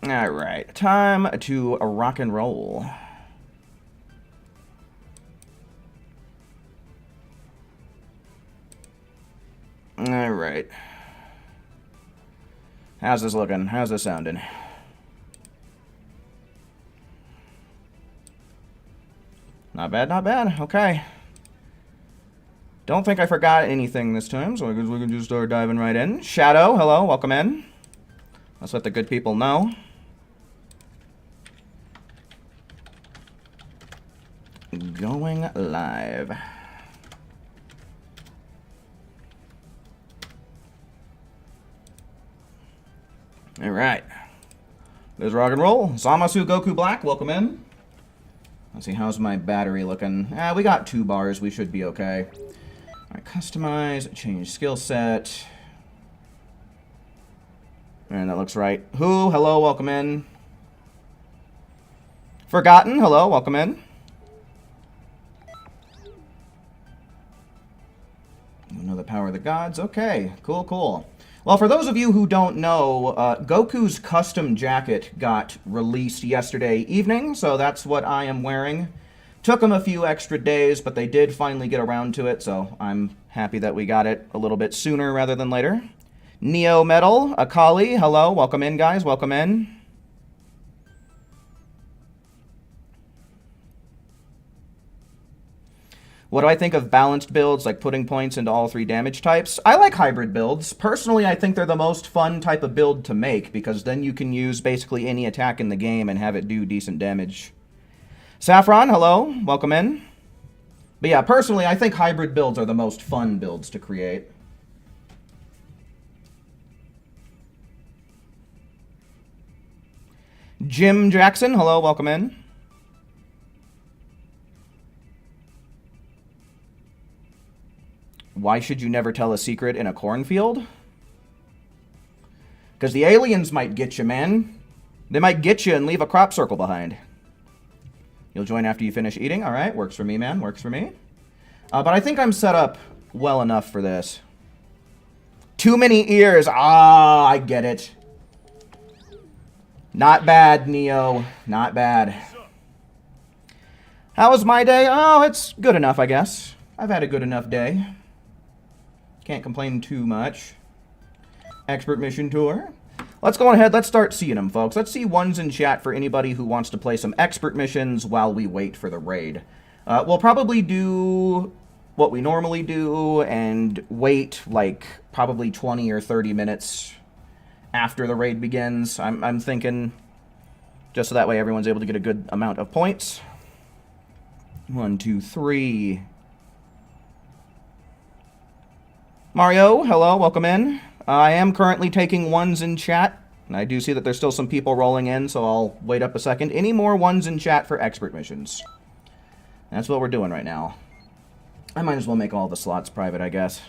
Alright, time to rock and roll. Alright. How's this looking? How's this sounding? Not bad, not bad. Okay. Don't think I forgot anything this time, so I guess we can just start diving right in. Shadow, hello, welcome in. Let's let the good people know. Going live. Alright. There's rock and roll. Zamasu Goku Black, welcome in. Let's see, how's my battery looking? We got 2 bars, we should be okay. Alright, customize, change skill set. And that looks right. Who, hello, welcome in. Forgotten, hello, welcome in. You know the power of the gods. Okay, cool, cool. Well, for those of you who don't know, Goku's custom jacket got released yesterday evening, so that's what I am wearing. Took them a few extra days, but they did finally get around to it, so I'm happy that we got it a little bit sooner rather than later. Neo Metal, Akali, hello, welcome in, guys, welcome in. What do I think of balanced builds, like putting points into all 3 damage types? I like hybrid builds. Personally, I think they're the most fun type of build to make, because then you can use basically any attack in the game and have it do decent damage. Saffron, hello, welcome in. But yeah, personally, I think hybrid builds are the most fun builds to create. Jim Jackson, hello, welcome in. Why should you never tell a secret in a cornfield? Because the aliens might get you, man. They might get you and leave a crop circle behind. You'll join after you finish eating? Alright, works for me, man. Works for me. But I think I'm set up well enough for this. Too many ears. Ah, I get it. Not bad, Neo. Not bad. How was my day? Oh, it's good enough, I guess. I've had a good enough day. Can't complain too much. Expert mission tour. Let's go ahead. Let's start seeing them, folks. Let's see ones in chat for anybody who wants to play some expert missions while we wait for the raid. We'll probably do what we normally do and wait like probably 20 or 30 minutes after the raid begins. I'm thinking just so that way everyone's able to get a good amount of points. 1, 2, 3. Mario, hello, welcome in. I am currently taking ones in chat, and I do see that there's still some people rolling in, so I'll wait up a second. Any more ones in chat for expert missions? That's what we're doing right now. I might as well make all the slots private, I guess.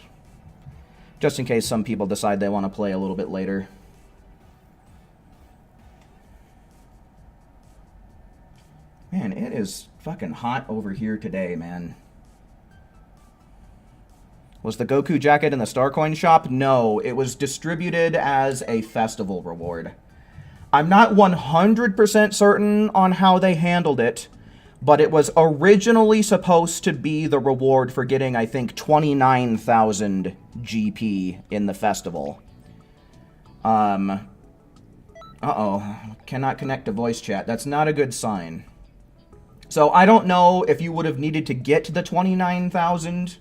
Just in case some people decide they want to play a little bit later. Man, it is fucking hot over here today, man. Was the Goku jacket in the Starcoin shop? No, it was distributed as a festival reward. I'm not 100% certain on how they handled it, but it was originally supposed to be the reward for getting, I think, 29,000 GP in the festival. Uh-oh. Cannot connect to voice chat. That's not a good sign. So I don't know if you would have needed to get the 29,000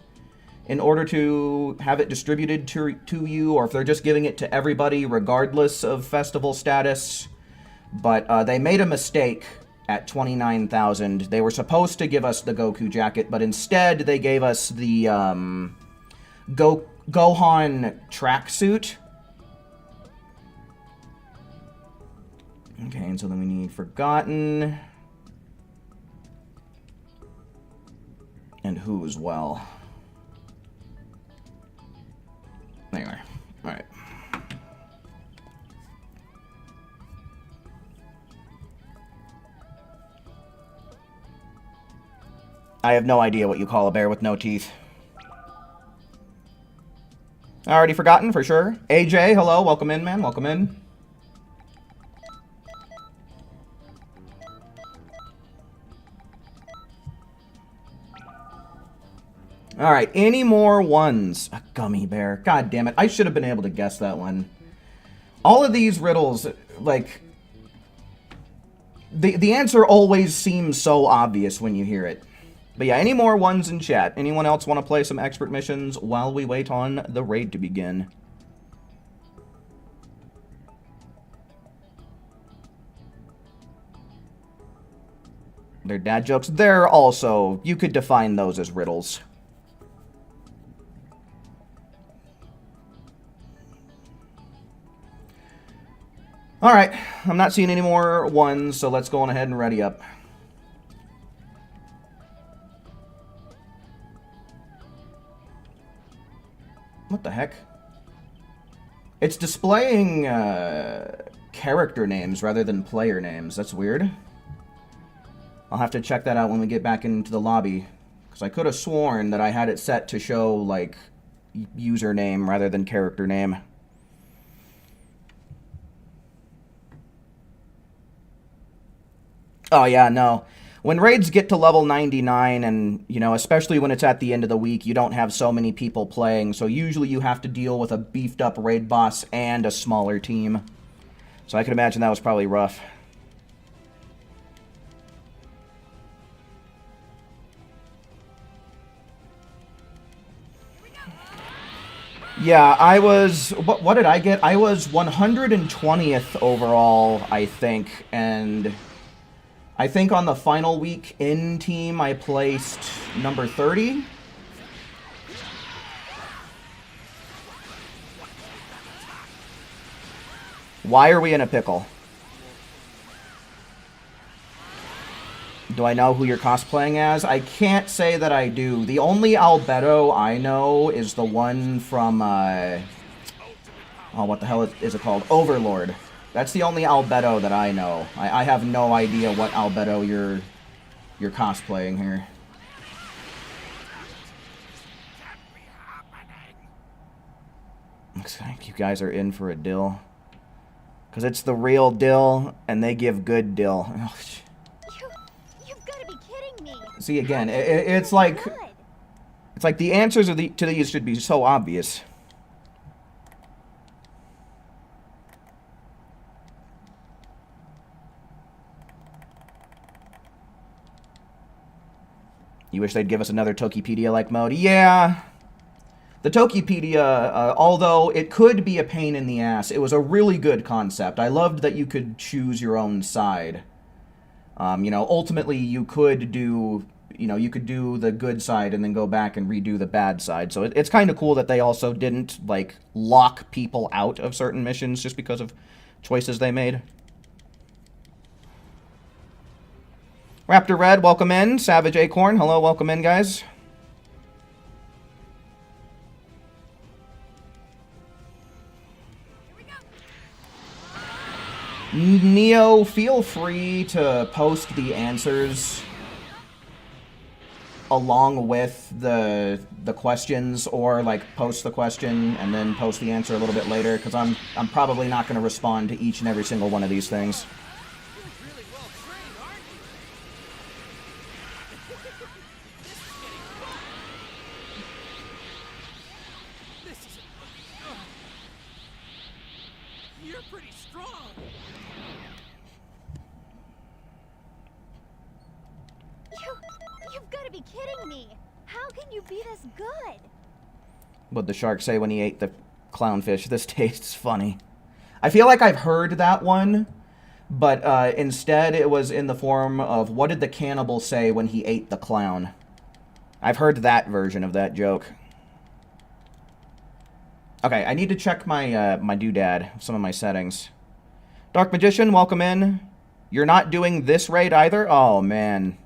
in order to have it distributed to you, or if they're just giving it to everybody regardless of festival status. But they made a mistake at 29,000. They were supposed to give us the Goku jacket, but instead they gave us the Gohan tracksuit. Okay, and so then we need Forgotten. And Who as well. Anyway, alright. I have no idea what you call a bear with no teeth. Already Forgotten, for sure. AJ, hello, welcome in, man, welcome in. All right, any more ones? A gummy bear. God damn it. I should have been able to guess that one. All of these riddles, like... The answer always seems so obvious when you hear it. But yeah, any more ones in chat? Anyone else want to play some expert missions while we wait on the raid to begin? They're dad jokes. They're also... You could define those as riddles. Alright, I'm not seeing any more ones, so let's go on ahead and ready up. What the heck? It's displaying character names rather than player names. That's weird. I'll have to check that out when we get back into the lobby. Because I could have sworn that I had it set to show, like, username rather than character name. Oh, yeah, no. When raids get to level 99, and, you know, especially when it's at the end of the week, you don't have so many people playing, so usually you have to deal with a beefed-up raid boss and a smaller team. So I can imagine that was probably rough. Yeah, I was... What did I get? I was 120th overall, I think, and... I think on the final week in team, I placed number 30. Why are we in a pickle? Do I know who you're cosplaying as? I can't say that I do. The only Albedo I know is the one from, oh, what the hell is it called? Overlord. That's the only Albedo that I know. I have no idea what Albedo you're cosplaying here. Looks like you guys are in for a dill. Because it's the real dill, and they give good dill. You've got to be kidding me. See, again, it's like... It's like the answers to these should be so obvious. You wish they'd give us another Tokipedia-like mode? Yeah. The Tokipedia, although it could be a pain in the ass, it was a really good concept. I loved that you could choose your own side. You know, ultimately you could do, you could do the good side and then go back and redo the bad side. So it's kind of cool that they also didn't, like, lock people out of certain missions just because of choices they made. Raptor Red, welcome in. Savage Acorn, hello, welcome in, guys. Neo, feel free to post the answers along with the questions, or like post the question and then post the answer a little bit later, because I'm probably not going to respond to each and every single one of these things. What'd the shark say when he ate the clownfish? This tastes funny. I feel like I've heard that one, but instead it was in the form of, what did the cannibal say when he ate the clown? I've heard that version of that joke. Okay, I need to check my my doodad, some of my settings. Dark Magician, welcome in. You're not doing this raid either? Oh, man.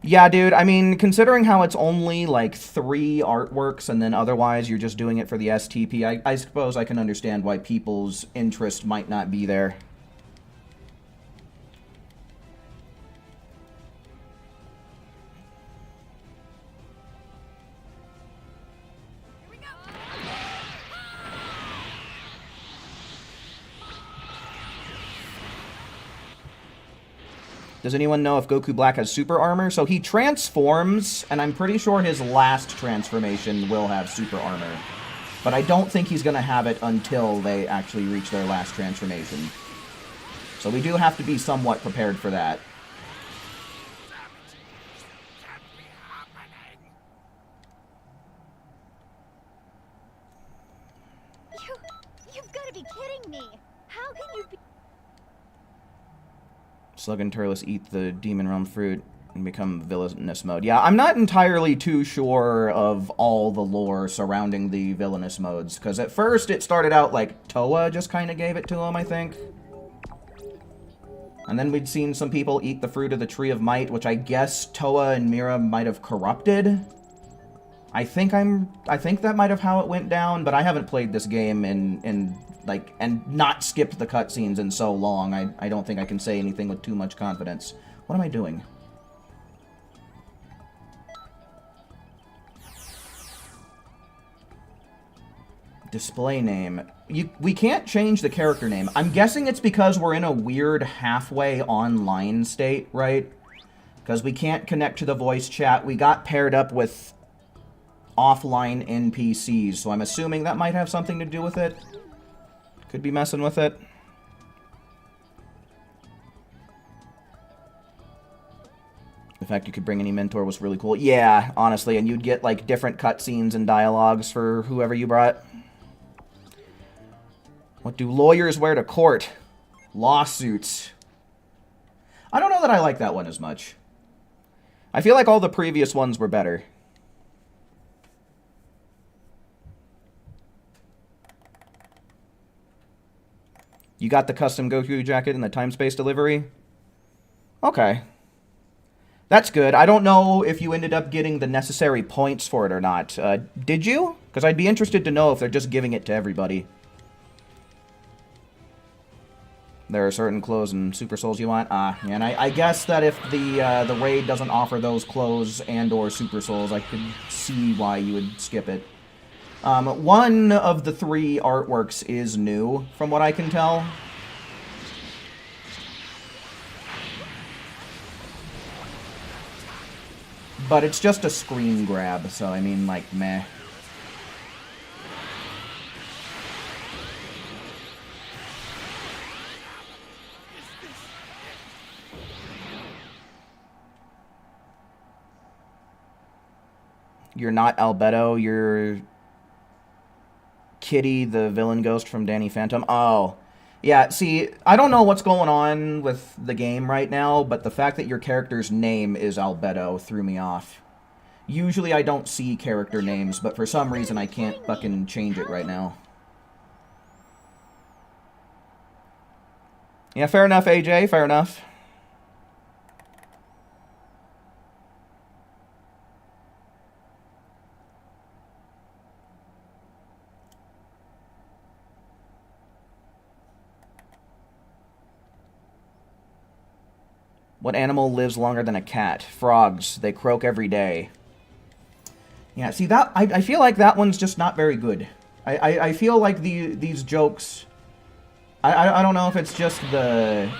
Yeah, dude, I mean, considering how it's only, like, 3 artworks and then otherwise you're just doing it for the STP, I suppose I can understand why people's interest might not be there. Does anyone know if Goku Black has super armor? So he transforms, and I'm pretty sure his last transformation will have super armor. But I don't think he's going to have it until they actually reach their last transformation. So we do have to be somewhat prepared for that. You've got to be kidding me. How can you be... Slug and Turles eat the Demon Realm fruit and become villainous mode. Yeah, I'm not entirely too sure of all the lore surrounding the villainous modes, because at first it started out like Toa just kind of gave it to him, I think. And then we'd seen some people eat the fruit of the Tree of Might, which I guess Toa and Mira might have corrupted. I think that might have how it went down, but I haven't played this game and not skipped the cutscenes in so long. I don't think I can say anything with too much confidence. What am I doing? Display name. We can't change the character name. I'm guessing it's because we're in a weird halfway online state, right? Because we can't connect to the voice chat. We got paired up with offline NPCs, so I'm assuming that might have something to do with it. Could be messing with it. The fact you could bring any mentor was really cool. Yeah, honestly, and you'd get like different cutscenes and dialogues for whoever you brought. What do lawyers wear to court? Lawsuits. I don't know that I like that one as much. I feel like all the previous ones were better. You got the custom Goku jacket and the time-space delivery? Okay. That's good. I don't know if you ended up getting the necessary points for it or not. Did you? Because I'd be interested to know if they're just giving it to everybody. There are certain clothes and Super Souls you want? And I guess that if the raid doesn't offer those clothes and or Super Souls, I could see why you would skip it. One of the 3 artworks is new, from what I can tell. But it's just a screen grab, so I mean, like, meh. You're not Albedo, you're Kitty, the villain ghost from Danny Phantom. Oh. Yeah, see, I don't know what's going on with the game right now, but the fact that your character's name is Albedo threw me off. Usually I don't see character names, but for some reason I can't fucking change it right now. Yeah, fair enough, AJ, fair enough. What animal lives longer than a cat? Frogs. They croak every day. Yeah, see, that I feel like that one's just not very good. I feel like these jokes... I don't know if it's just the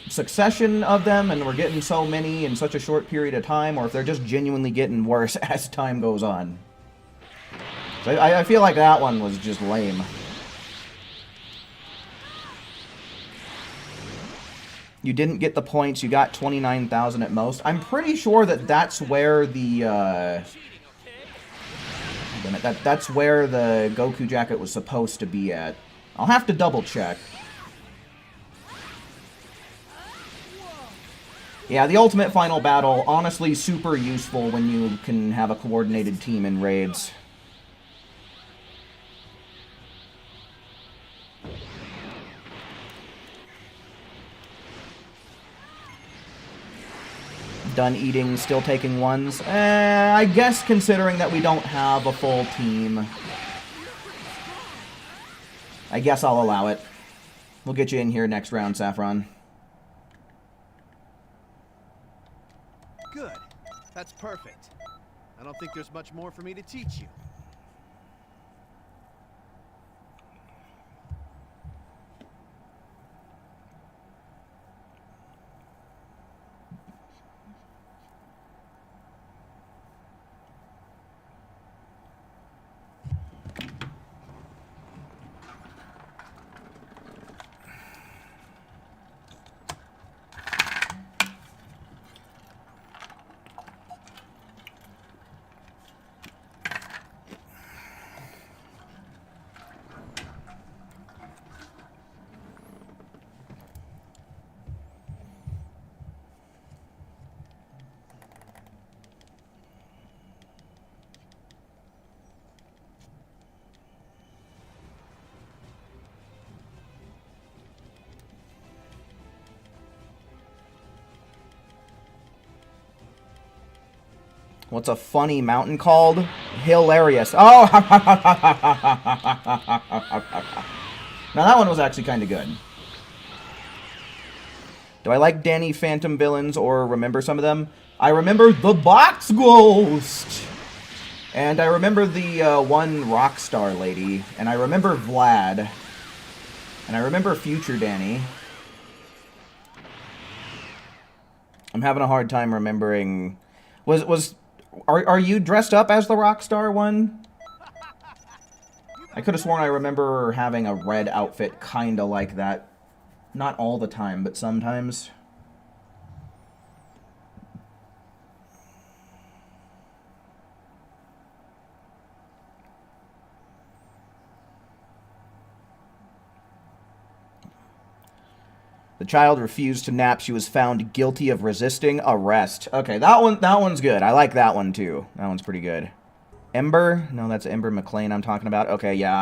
succession of them and we're getting so many in such a short period of time, or if they're just genuinely getting worse as time goes on. So I feel like that one was just lame. You didn't get the points. You got 29,000 at most. I'm pretty sure that that's where the that's where the Goku jacket was supposed to be at. I'll have to double check. Yeah, the ultimate final battle, honestly super useful when you can have a coordinated team in raids. Done eating, still taking ones. I guess considering that we don't have a full team, I guess I'll allow it. We'll get you in here next round, Saffron. Good. That's perfect. I don't think there's much more for me to teach you. What's a funny mountain called? Hilarious. Oh! Now that one was actually kind of good. Do I like Danny Phantom villains or remember some of them? I remember the Box Ghost! And I remember the one Rockstar lady. And I remember Vlad. And I remember Future Danny. I'm having a hard time remembering... Are you dressed up as the Rockstar one? I could have sworn I remember having a red outfit kinda like that. Not all the time, but sometimes. The child refused to nap. She was found guilty of resisting arrest. Okay, that one's good. I like that one too. That one's pretty good. Ember? No, that's Ember McLean I'm talking about. Okay, yeah,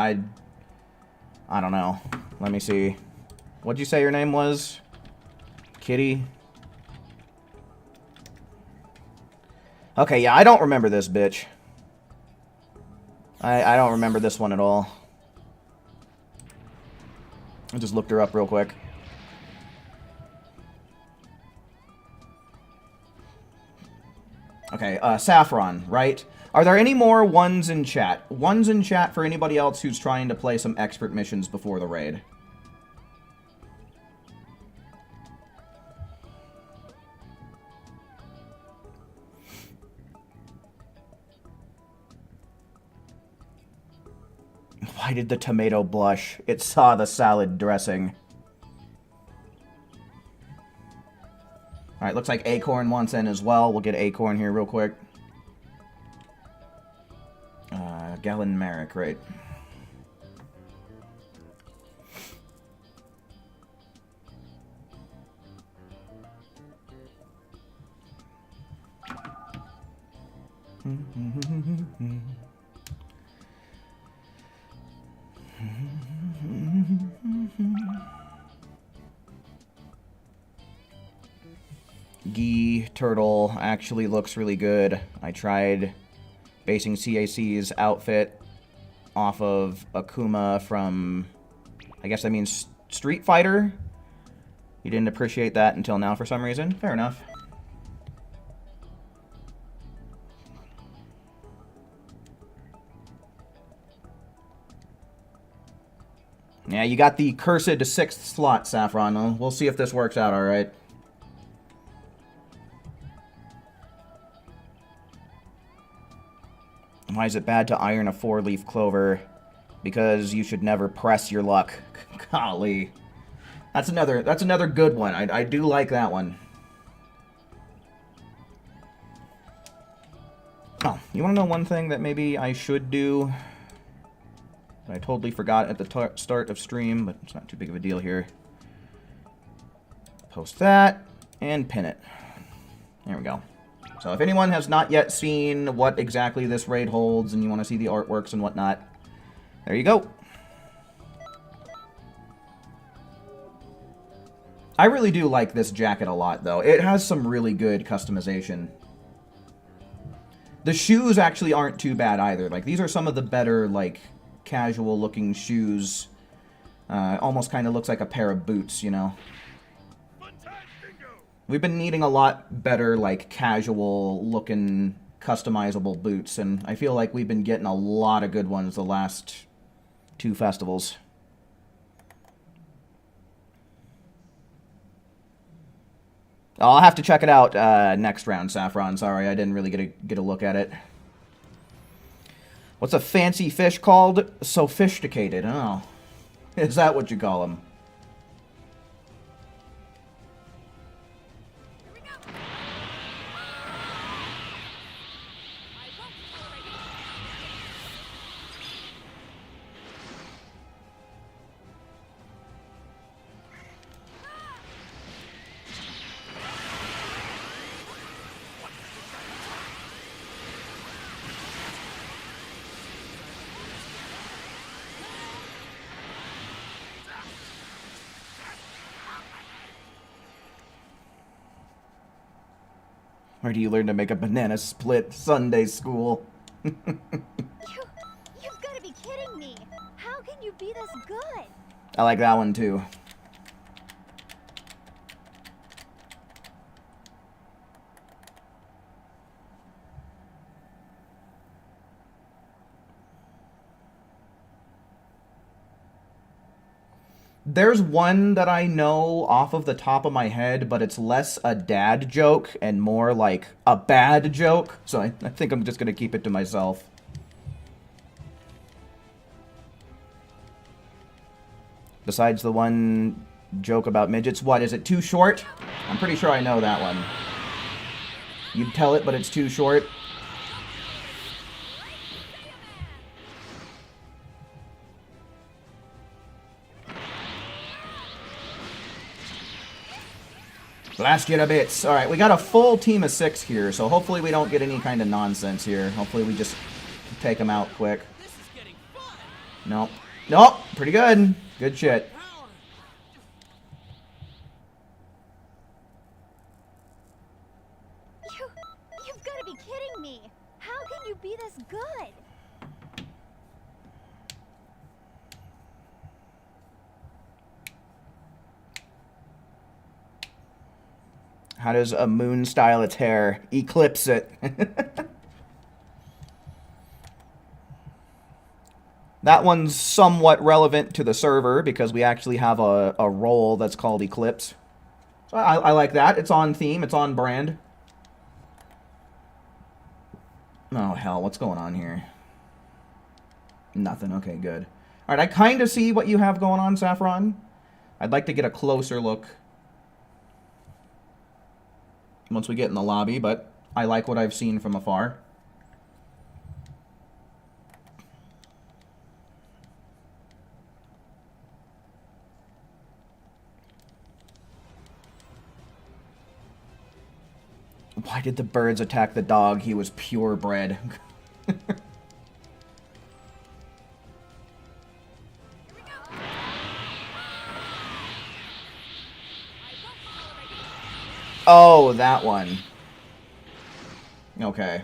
I don't know. Let me see. What'd you say your name was? Kitty? Okay, yeah, I don't remember this bitch. I don't remember this one at all. I just looked her up real quick. Okay, Saffron, right? Are there any more ones in chat? Ones in chat for anybody else who's trying to play some expert missions before the raid. Why did the tomato blush? It saw the salad dressing. Alright, looks like Acorn wants in as well. We'll get Acorn here real quick. Galen Merrick, right? Gee Turtle actually looks really good. I tried basing CAC's outfit off of Akuma from, I guess that means Street Fighter. You didn't appreciate that until now for some reason. Fair enough. Yeah, you got the cursed 6th slot, Saffron. We'll see if this works out alright. Why is it bad to iron a 4-leaf clover? Because you should never press your luck. Golly. That's another good one. I do like that one. Oh, you want to know one thing that maybe I should do? I totally forgot at the start of stream, but it's not too big of a deal here. Post that, and pin it. There we go. So if anyone has not yet seen what exactly this raid holds, and you want to see the artworks and whatnot, there you go. I really do like this jacket a lot, though. It has some really good customization. The shoes actually aren't too bad either. Like, these are some of the better, like, casual-looking shoes. Almost kind of looks like a pair of boots, you know? We've been needing a lot better, like, casual-looking, customizable boots, and I feel like we've been getting a lot of good ones the last 2 festivals. I'll have to check it out next round, Saffron. Sorry, I didn't really get a look at it. What's a fancy fish called? Sophisticated. Oh. Is that what you call them? Where do you learn to make a banana split Sunday school? You've got to be kidding me. How can you be this good? I like that one too. There's one that I know off of the top of my head, but it's less a dad joke and more like a bad joke. So I think I'm just going to keep it to myself. Besides the one joke about midgets, what, is it too short? I'm pretty sure I know that one. You'd tell it, but it's too short. Blast you to bits. Alright, we got a full team of 6 here, so hopefully we don't get any kind of nonsense here. Hopefully we just take them out quick. Nope. Nope. Pretty good. Good shit. You've got to be kidding me. How can you be this good? How does a moon style its hair? Eclipse it. That one's somewhat relevant to the server because we actually have a role that's called Eclipse. So I like that. It's on theme. It's on brand. Oh, hell. What's going on here? Nothing. Okay, good. All right, I kind of see what you have going on, Saffron. I'd like to get a closer look once we get in the lobby, but I like what I've seen from afar. Why did the birds attack the dog? He was purebred. Oh, that one. Okay.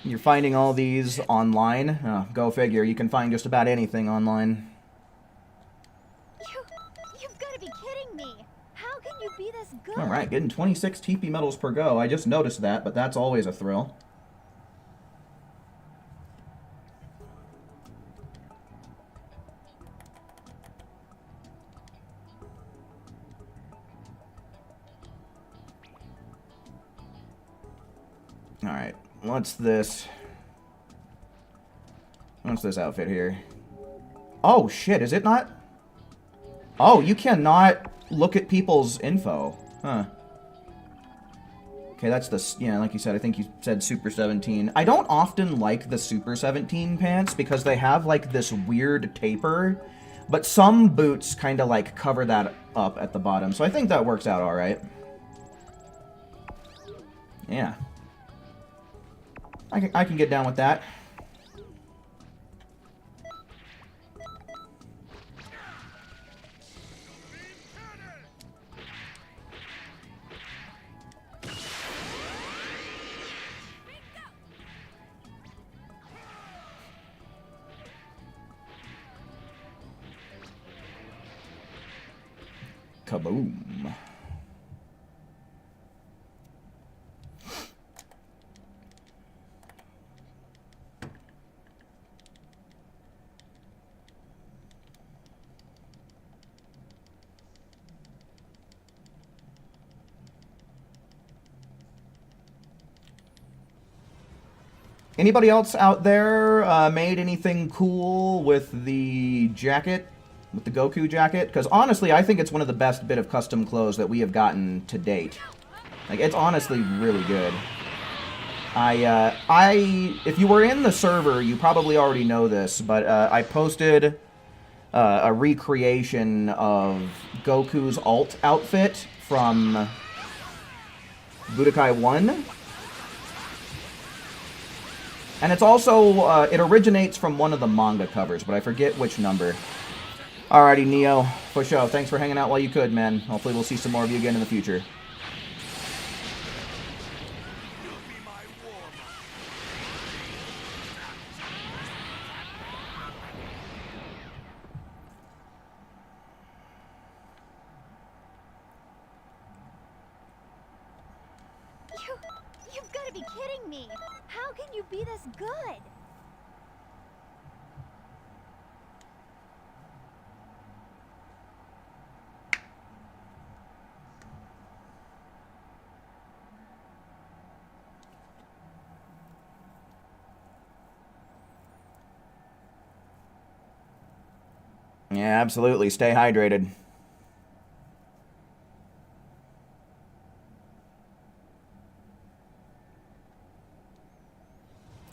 You're finding all these online? Oh, go figure. You can find just about anything online. You've got to be kidding me. How can you be this good? Alright, getting 26 TP medals per go. I just noticed that, but that's always a thrill. Alright, what's this? What's this outfit here? Oh, shit, is it not? Oh, you cannot look at people's info. Huh. Okay, that's the... Yeah, like you said, I think you said Super 17. I don't often like the Super 17 pants because they have, like, this weird taper. But some boots kind of, like, cover that up at the bottom. So I think that works out alright. Yeah. I can get down with that. Kaboom. Anybody else out there made anything cool with the jacket? With the Goku jacket? Because honestly, I think it's one of the best bit of custom clothes that we have gotten to date. Like, it's honestly really good. If you were in the server, you probably already know this, but I posted a recreation of Goku's alt outfit from Budokai 1. And it's also, it originates from one of the manga covers, but I forget which number. Alrighty, Neo. For sure. Thanks for hanging out while you could, man. Hopefully we'll see some more of you again in the future. You've got to be kidding me. How can you be this good? Yeah, absolutely. Stay hydrated.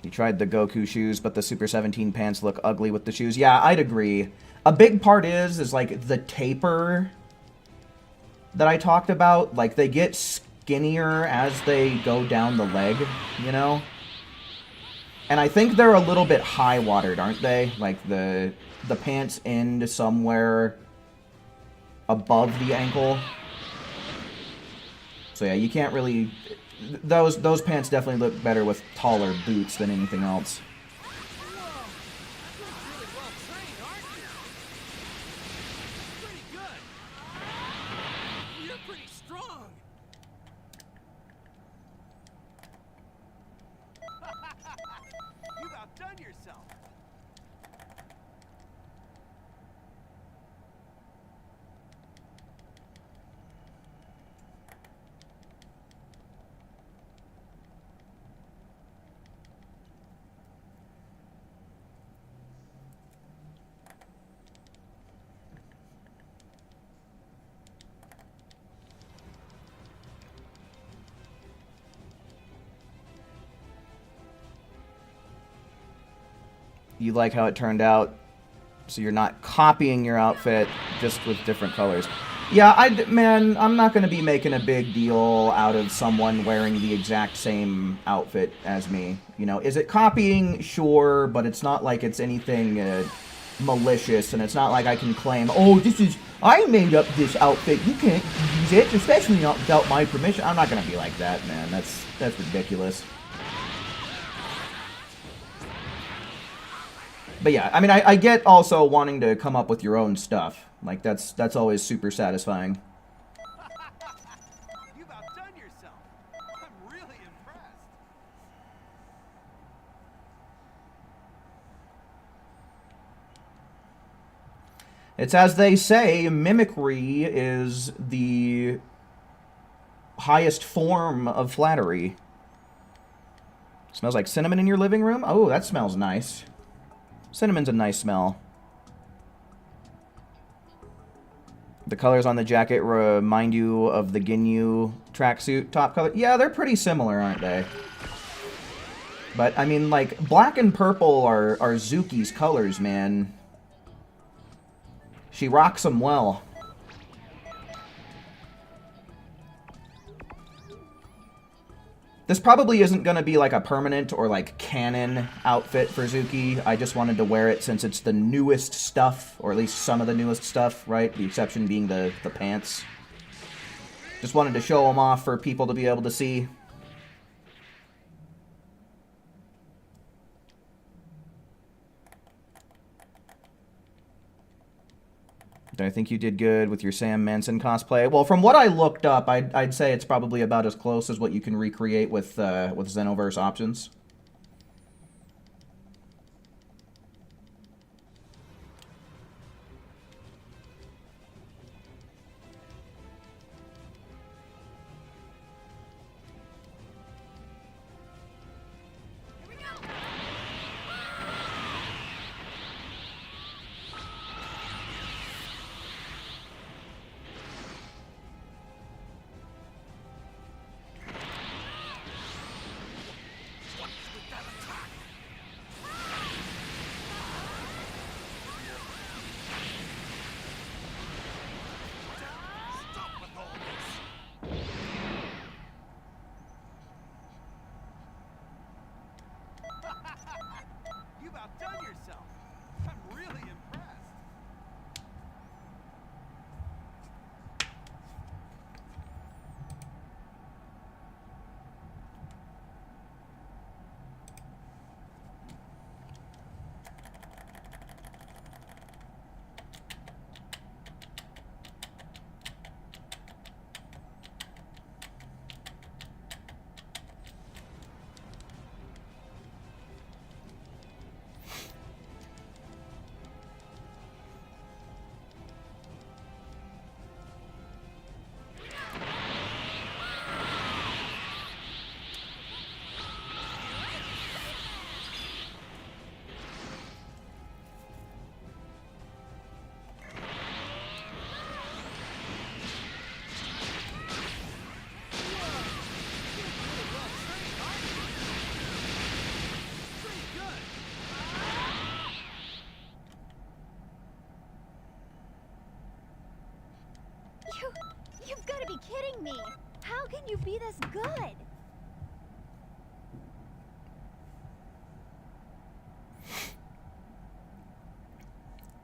He tried the Goku shoes, but the Super 17 pants look ugly with the shoes. Yeah, I'd agree. A big part is like the taper that I talked about. Like, they get skinnier as they go down the leg, you know? And I think they're a little bit high-watered, aren't they? Like, the pants end somewhere above the ankle. So yeah, you can't really... Those pants definitely look better with taller boots than anything else. You like how it turned out, so you're not copying your outfit, just with different colors. Yeah, man, I'm not going to be making a big deal out of someone wearing the exact same outfit as me. You know, is it copying? Sure, but it's not like it's anything malicious, and it's not like I can claim, oh, I made up this outfit, you can't use it, especially not without my permission. I'm not going to be like that, man. That's ridiculous. But yeah, I mean, I get also wanting to come up with your own stuff. Like, that's always super satisfying. You've outdone yourself. I'm really impressed. It's as they say, mimicry is the highest form of flattery. Smells like cinnamon in your living room? Oh, that smells nice. Cinnamon's a nice smell. The colors on the jacket remind you of the Ginyu tracksuit top color. Yeah, they're pretty similar, aren't they? But, I mean, like, black and purple are Zuki's colors, man. She rocks them well. This probably isn't going to be like a permanent or like canon outfit for Zuki. I just wanted to wear it since it's the newest stuff, or at least some of the newest stuff, right? The exception being the pants. Just wanted to show them off for people to be able to see. I think you did good with your Sam Manson cosplay. Well, from what I looked up, I'd say it's probably about as close as what you can recreate with Xenoverse options. You've got to be kidding me. How can you be this good?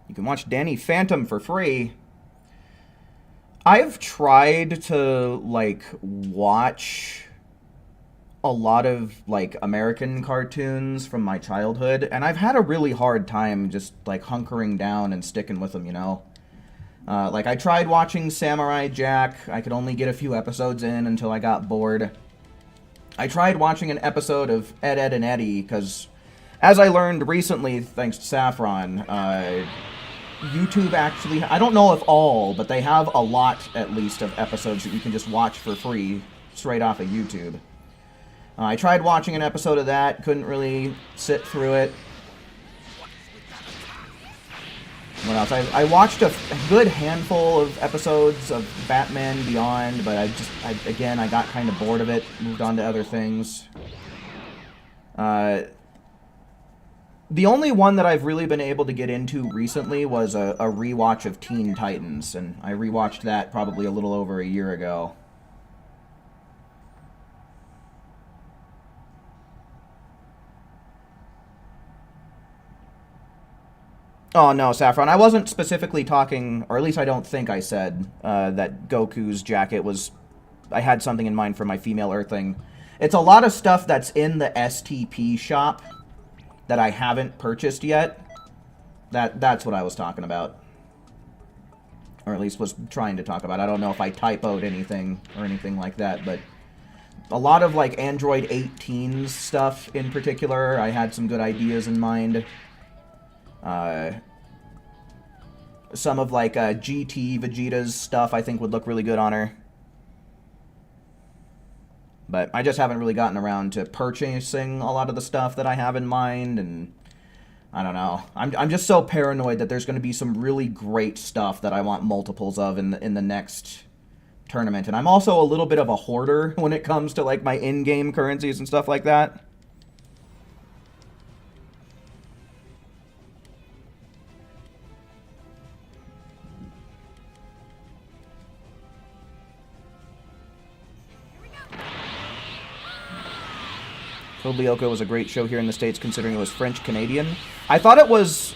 You can watch Danny Phantom for free. I've tried to, like, watch a lot of, like, American cartoons from my childhood, and I've had a really hard time just, like, hunkering down and sticking with them, you know? Like, I tried watching Samurai Jack. I could only get a few episodes in until I got bored. I tried watching an episode of Ed, Edd and Eddy, because, as I learned recently, thanks to Saffron, YouTube actually, I don't know if all, but they have a lot, at least, of episodes that you can just watch for free, straight off of YouTube. I tried watching an episode of that, couldn't really sit through it. What else? I watched a good handful of episodes of Batman Beyond, but again, I got kind of bored of it, moved on to other things. The only one that I've really been able to get into recently was a rewatch of Teen Titans, and I rewatched that probably a little over a year ago. Oh, no, Saffron, I wasn't specifically talking, or at least I don't think I said, that Goku's jacket was... I had something in mind for my female Earthling. It's a lot of stuff that's in the STP shop that I haven't purchased yet. That's what I was talking about. Or at least was trying to talk about. I don't know if I typoed anything or anything like that, but... a lot of, like, Android 18's stuff in particular, I had some good ideas in mind. Some of, like, GT Vegeta's stuff I think would look really good on her. But I just haven't really gotten around to purchasing a lot of the stuff that I have in mind, and I don't know. I'm just so paranoid that there's going to be some really great stuff that I want multiples of in the next tournament. And I'm also a little bit of a hoarder when it comes to, like, my in-game currencies and stuff like that. Code Lyoko was a great show here in the States, considering it was French-Canadian. I thought it was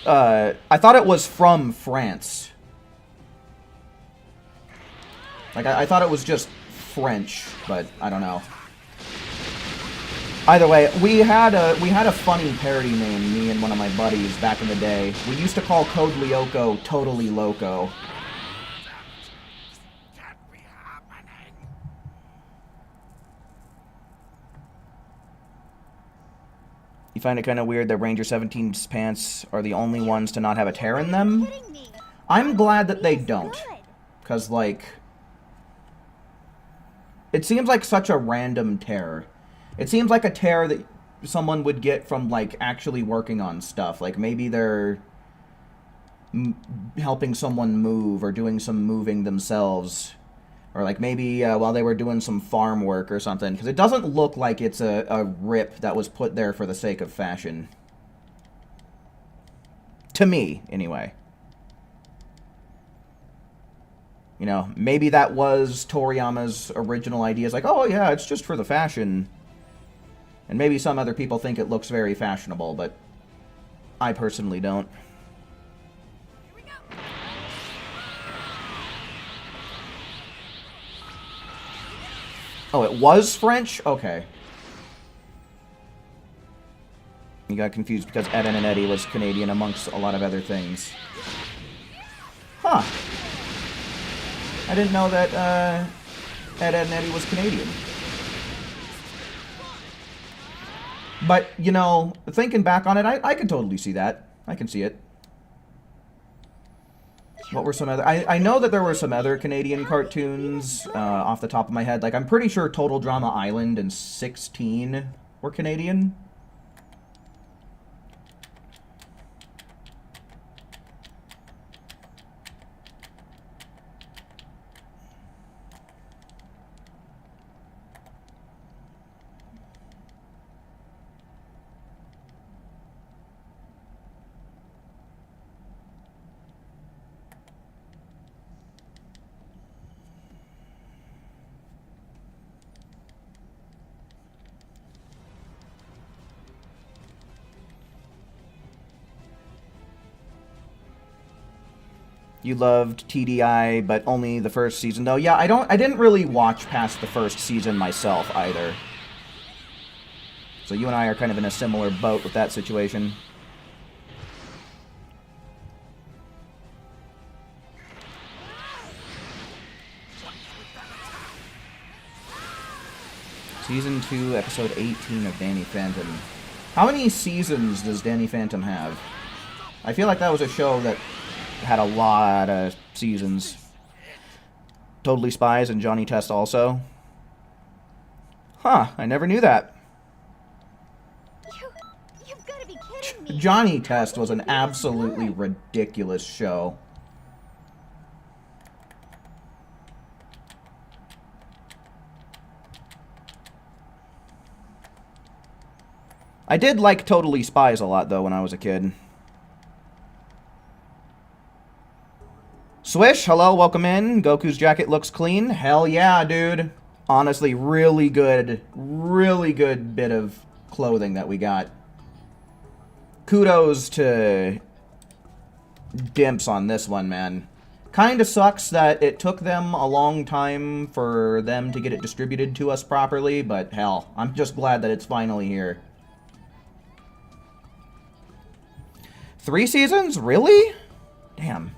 from France. Like, I thought it was just French, but I don't know. Either way, we had a funny parody name, me and one of my buddies, back in the day. We used to call Code Lyoko Totally Loco. You find it kind of weird that Ranger 17's pants are the only ones to not have a tear in them? I'm glad that they don't. Because, like... it seems like such a random tear. It seems like a tear that someone would get from, like, actually working on stuff. Like, maybe they're helping someone move or doing some moving themselves. Or, like, maybe while they were doing some farm work or something. Because it doesn't look like it's a rip that was put there for the sake of fashion. To me, anyway. You know, maybe that was Toriyama's original idea. It's like, oh, yeah, it's just for the fashion. And maybe some other people think it looks very fashionable, but I personally don't. Oh, it was French? Okay. You got confused because Ed, Edd and Eddy was Canadian amongst a lot of other things. Huh. I didn't know that Ed, Edd and Eddy was Canadian. But, you know, thinking back on it, I could totally see that. I can see it. What were some other... I know that there were some other Canadian cartoons off the top of my head. Like, I'm pretty sure Total Drama Island and 16 were Canadian. You loved TDI, but only the first season, though. Yeah, I didn't really watch past the first season myself, either. So you and I are kind of in a similar boat with that situation. Season 2, episode 18 of Danny Phantom. How many seasons does Danny Phantom have? I feel like that was a show that had a lot of seasons. Totally Spies and Johnny Test also. Huh, I never knew that. You've got to be kidding me. Johnny Test was an absolutely ridiculous show. I did like Totally Spies a lot, though, when I was a kid. Swish, hello, welcome in. Goku's jacket looks clean. Hell yeah, dude. Honestly, really good bit of clothing that we got. Kudos to Dimps on this one, man. Kinda sucks that it took them a long time for them to get it distributed to us properly, but hell, I'm just glad that it's finally here. 3 seasons? Really? Damn.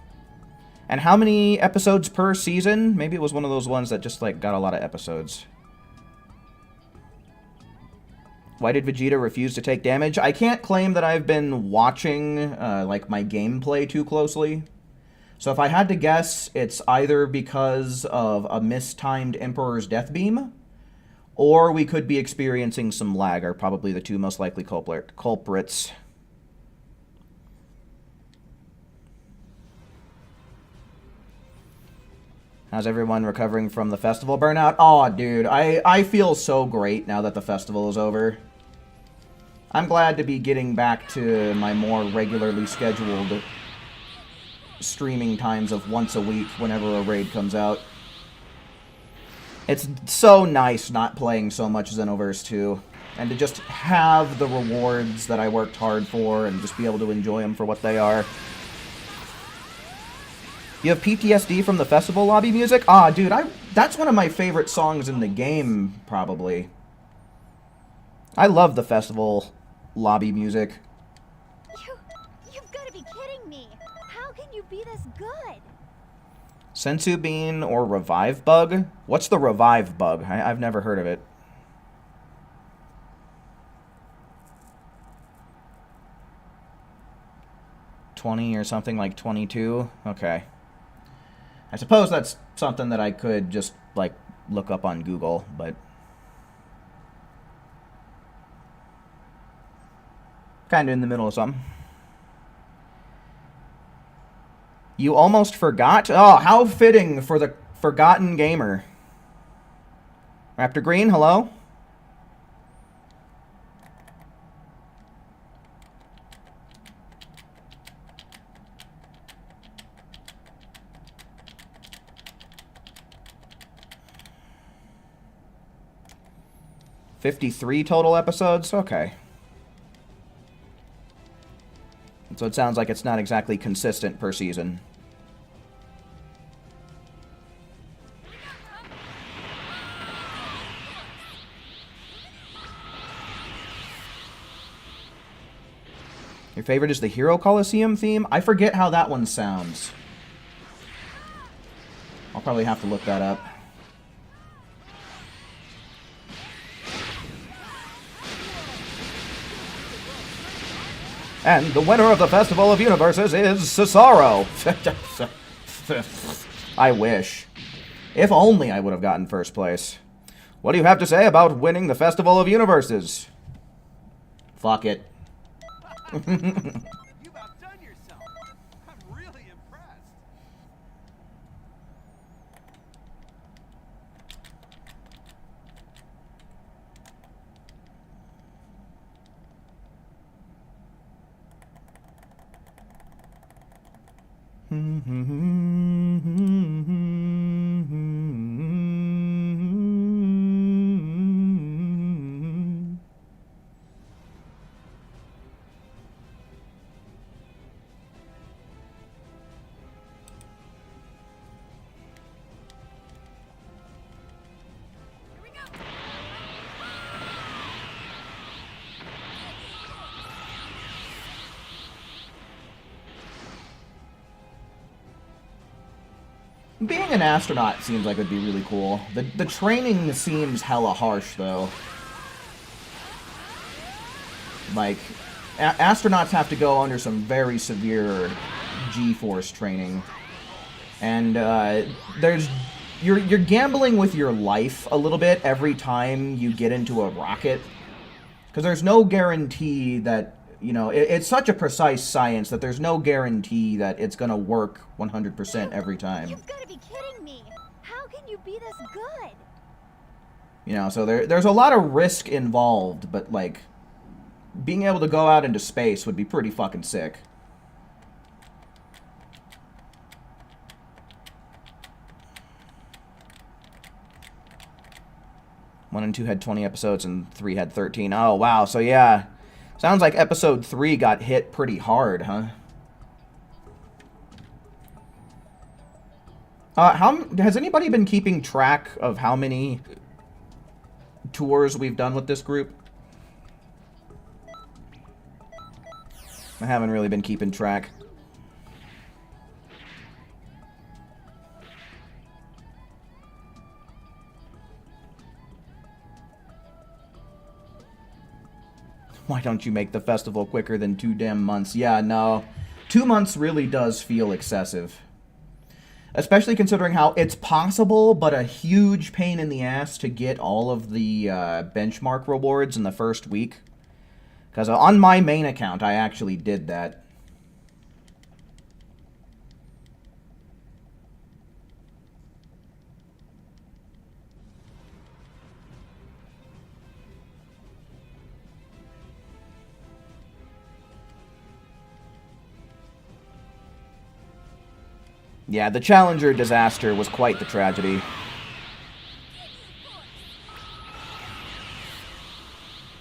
And how many episodes per season? Maybe it was one of those ones that just, like, got a lot of episodes. Why did Vegeta refuse to take damage? I can't claim that I've been watching, like, my gameplay too closely. So if I had to guess, it's either because of a mistimed Emperor's Death Beam, or we could be experiencing some lag, are probably the two most likely culprits. How's everyone recovering from the festival burnout? Aw, dude, I feel so great now that the festival is over. I'm glad to be getting back to my more regularly scheduled streaming times of once a week whenever a raid comes out. It's so nice not playing so much Xenoverse 2, and to just have the rewards that I worked hard for and just be able to enjoy them for what they are. You have PTSD from the festival lobby music? Ah, dude, that's one of my favorite songs in the game, probably. I love the festival lobby music. You've got to be kidding me. How can you be this good? Sensu Bean or Revive Bug? What's the Revive Bug? I've never heard of it. $20 or something like 22? Okay. I suppose that's something that I could just, like, look up on Google, but... kind of in the middle of something. You almost forgot? Oh, how fitting for the forgotten gamer. Raptor Green, hello? $53 total episodes? Okay. So it sounds like it's not exactly consistent per season. Your favorite is the Hero Coliseum theme? I forget how that one sounds. I'll probably have to look that up. And the winner of the Festival of Universes is Cesaro. I wish. If only I would have gotten first place. What do you have to say about winning the Festival of Universes? Fuck it. You've outdone yourself. I'm really impressed. Being an astronaut seems like it'd be really cool. The training seems hella harsh, though. Like, astronauts have to go under some very severe G-force training. And, you're gambling with your life a little bit every time you get into a rocket. Because there's no guarantee that, you know, it's such a precise science that there's no guarantee that it's going to work 100% every time. You've got to be kidding me. How can you be this good? You know, so there's a lot of risk involved, but, like, being able to go out into space would be pretty fucking sick. One and 2 had 20 episodes and 3 had 13. Oh, wow. So, yeah. Sounds like episode 3 got hit pretty hard, huh? Has anybody been keeping track of how many tours we've done with this group? I haven't really been keeping track. Why don't you make the festival quicker than 2 damn months? Yeah, no. 2 months really does feel excessive. Especially considering how it's possible, but a huge pain in the ass to get all of the benchmark rewards in the first week. Because on my main account, I actually did that. Yeah, the Challenger disaster was quite the tragedy.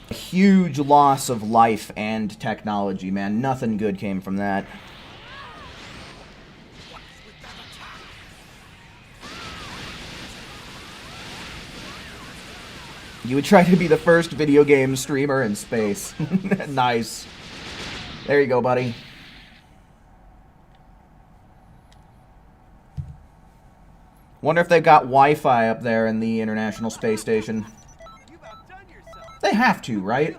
A huge loss of life and technology, man. Nothing good came from that. You would try to be the first video game streamer in space. Nice. There you go, buddy. Wonder if they've got Wi-Fi up there in the International Space Station. They have to, right?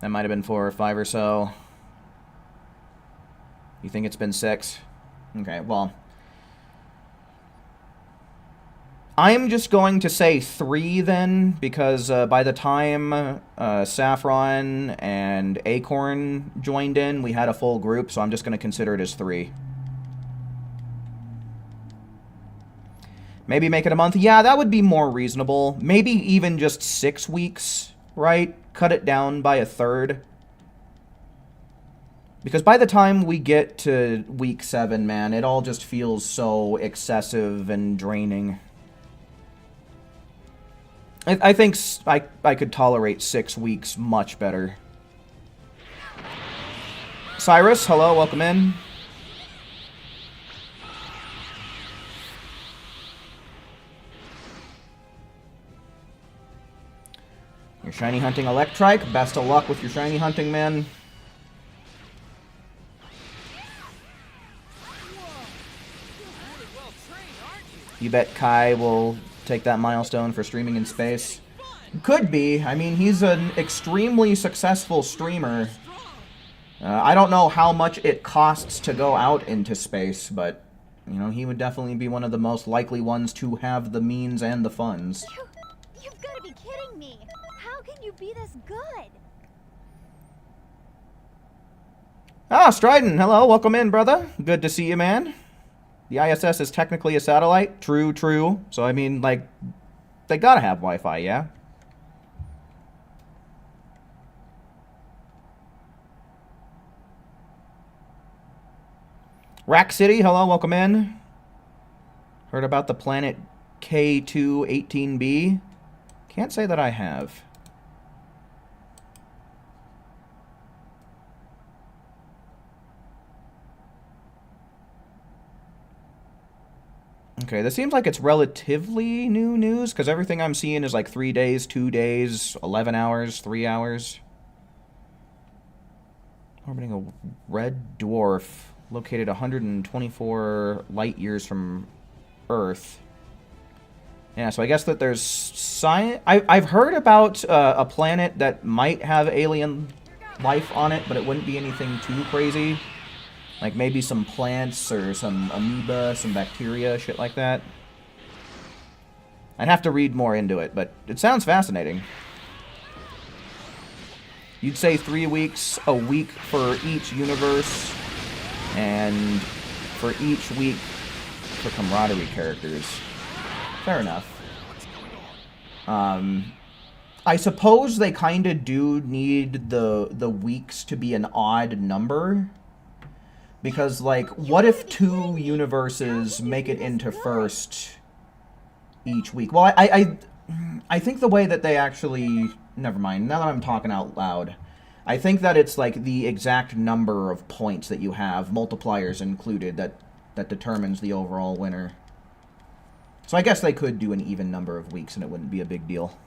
That might have been 4 or 5 or so. You think it's been 6? Okay, well. I'm just going to say 3 then, because by the time Saffron and Acorn joined in, we had a full group, so I'm just going to consider it as 3. Maybe make it a month. Yeah, that would be more reasonable. Maybe even just 6 weeks, right? Cut it down by a third. Because by the time we get to week 7, man, it all just feels so excessive and draining. I think I could tolerate 6 weeks much better. Cyrus, hello, welcome in. You're shiny hunting Electrike. Best of luck with your shiny hunting, man. You bet Kai will take that milestone for streaming in space. Could be. I mean, he's an extremely successful streamer. I don't know how much it costs to go out into space, but, you know, he would definitely be one of the most likely ones to have the means and the funds. You've got to be kidding me. How can you be this good? Ah, Stryden, hello, welcome in, brother. Good to see you, man. The ISS is technically a satellite. True, true. So, I mean, like, they gotta have Wi-Fi, yeah? Rack City, hello, welcome in. Heard about the planet K218b? Can't say that I have. Okay, this seems like it's relatively new news, because everything I'm seeing is like 3 days, 2 days, 11 hours, 3 hours. Orbiting a red dwarf located 124 light years from Earth. Yeah, so I guess that there's science. I've heard about a planet that might have alien life on it, but it wouldn't be anything too crazy. Like maybe some plants or some amoeba, some bacteria, shit like that. I'd have to read more into it, but it sounds fascinating. You'd say 3 weeks, a week for each universe, and for each week for camaraderie characters. Fair enough. I suppose they kind of do need the weeks to be an odd number. Because, like, what if 2 universes make it into first each week? Well, I think the way that they actually... Never mind, now that I'm talking out loud. I think that it's, like, the exact number of points that you have, multipliers included, that determines the overall winner. So I guess they could do an even number of weeks and it wouldn't be a big deal.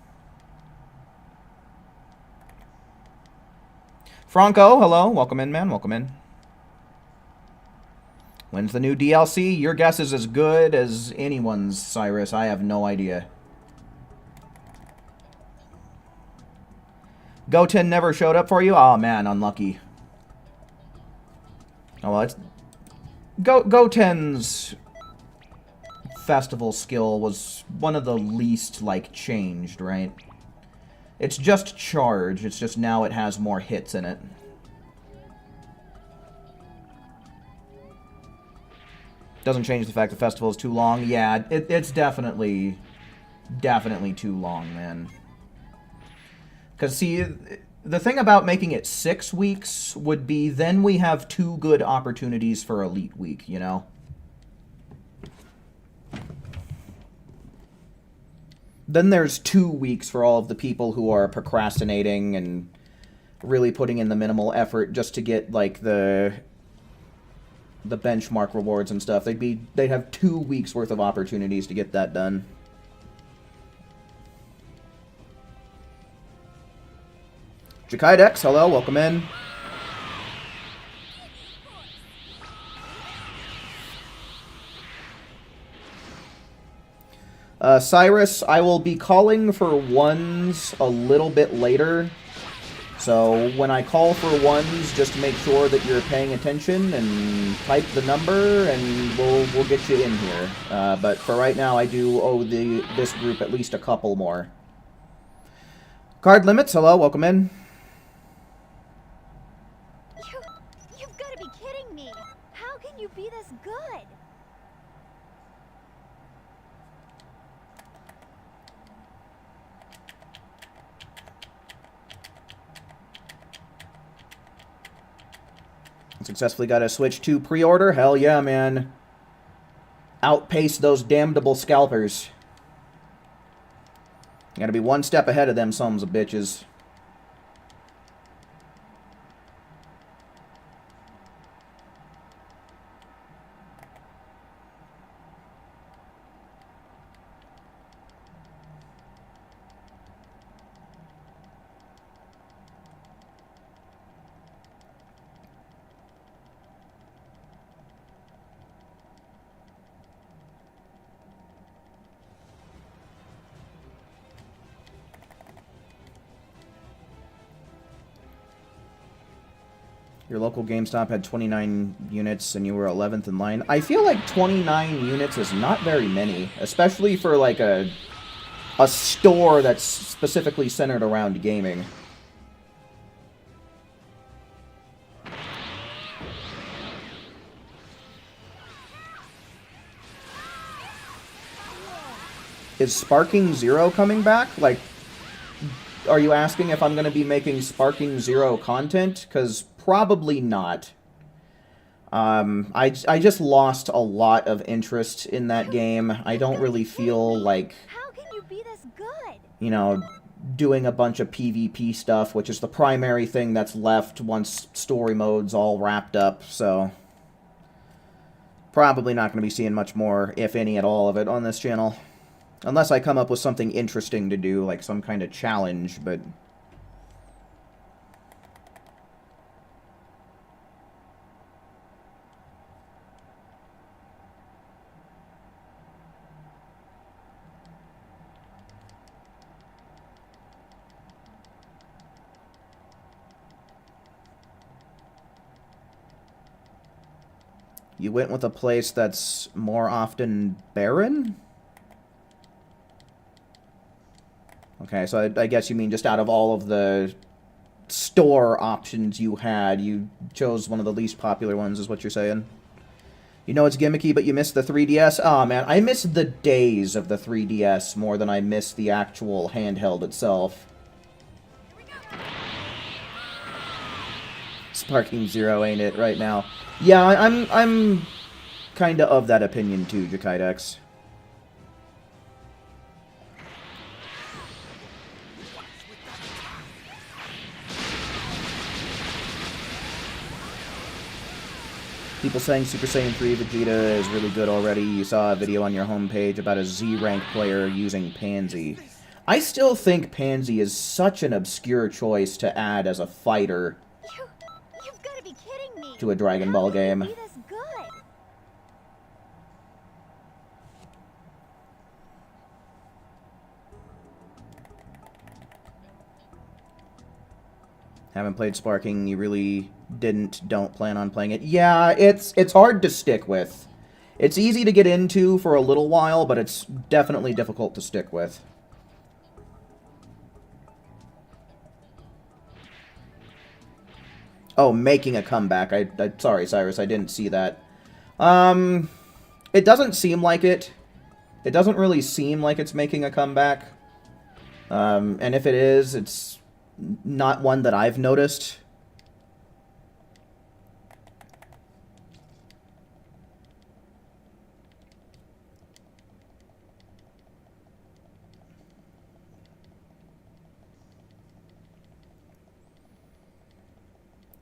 Franco, hello. Welcome in, man. Welcome in. When's the new DLC? Your guess is as good as anyone's, Cyrus. I have no idea. Goten never showed up for you? Oh man, unlucky. Oh well, it's... Goten's festival skill was one of the least, like, changed, right? It's just charge, it's just now it has more hits in it. Doesn't change the fact the festival is too long. Yeah, it's definitely too long, man. Because, see, the thing about making it 6 weeks would be then we have 2 good opportunities for Elite Week, you know? Then there's 2 weeks for all of the people who are procrastinating and really putting in the minimal effort just to get, like, the benchmark rewards and stuff. They'd have 2 weeks worth of opportunities to get that done. Jakai Dex, hello, welcome in. Cyrus, I will be calling for ones a little bit later. So when I call for ones, just make sure that you're paying attention and type the number, and we'll get you in here. But for right now, I do owe this group at least a couple more. Card limits, hello, welcome in. You've got to be kidding me! How can you be this good? Successfully got a Switch 2 pre-order. Hell yeah, man. Outpace those damnable scalpers. You gotta be one step ahead of them sons of bitches. Your local GameStop had 29 units and you were 11th in line. I feel like 29 units is not very many, especially for like a store that's specifically centered around gaming. Is Sparking Zero coming back? Like, are you asking if I'm going to be making Sparking Zero content? Because probably not. I just lost a lot of interest in that game. I don't really feel like, How can you be this good? you know, doing a bunch of PvP stuff, which is the primary thing that's left once story mode's all wrapped up, so... Probably not going to be seeing much more, if any at all, of it on this channel. Unless I come up with something interesting to do, like some kind of challenge, but... You went with a place that's more often barren? Okay, so I guess you mean just out of all of the store options you had, you chose one of the least popular ones, is what you're saying? You know it's gimmicky, but you missed the 3DS? Aw, man, I miss the days of the 3DS more than I miss the actual handheld itself. Sparking Zero ain't it right now. Yeah, I'm kinda of that opinion too, Jakaidex. People saying Super Saiyan 3 Vegeta is really good already. You saw a video on your homepage about a Z-rank player using Pansy. I still think Pansy is such an obscure choice to add as a fighter You've got to be kidding me. to a Dragon Ball game. How can you be this good? Haven't played Sparking, you really don't plan on playing it. Yeah, it's hard to stick with. It's easy to get into for a little while, but it's definitely difficult to stick with. Oh, making a comeback. Sorry, Cyrus, I didn't see that. It doesn't seem like it. It doesn't really seem like it's making a comeback. And if it is, it's not one that I've noticed.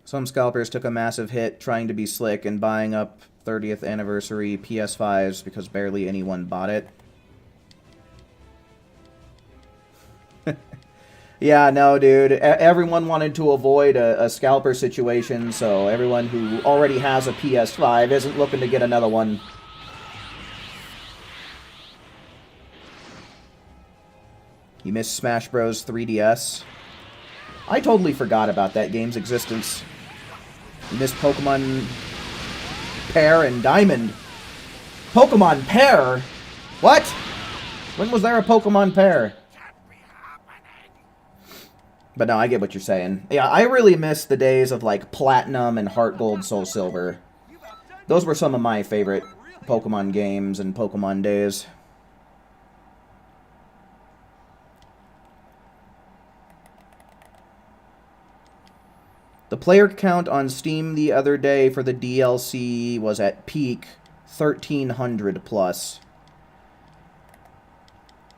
Some scalpers took a massive hit trying to be slick and buying up 30th anniversary PS5s because barely anyone bought it. Yeah, no, dude. Everyone wanted to avoid a scalper situation, so everyone who already has a PS5 isn't looking to get another one. You missed Smash Bros. 3DS? I totally forgot about that game's existence. You missed Pokemon Pear and Diamond. Pokemon Pear? What? When was there a Pokemon Pear? But no, I get what you're saying. Yeah, I really miss the days of, like, Platinum and Heart Gold, Soul Silver. Those were some of my favorite Pokemon games and Pokemon days. The player count on Steam the other day for the DLC was at peak 1,300 plus.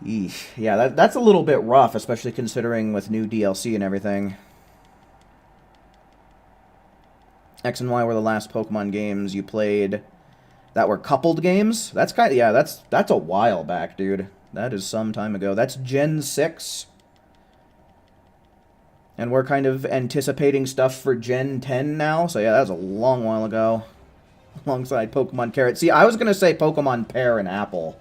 Eesh. Yeah, that's a little bit rough, especially considering with new DLC and everything. X and Y were the last Pokemon games you played that were coupled games. That's kind of, yeah, that's a while back, dude. That is some time ago. That's Gen 6. And we're kind of anticipating stuff for Gen 10 now. So yeah, that was a long while ago. Alongside Pokemon Carrot. See, I was going to say Pokemon Pear and Apple.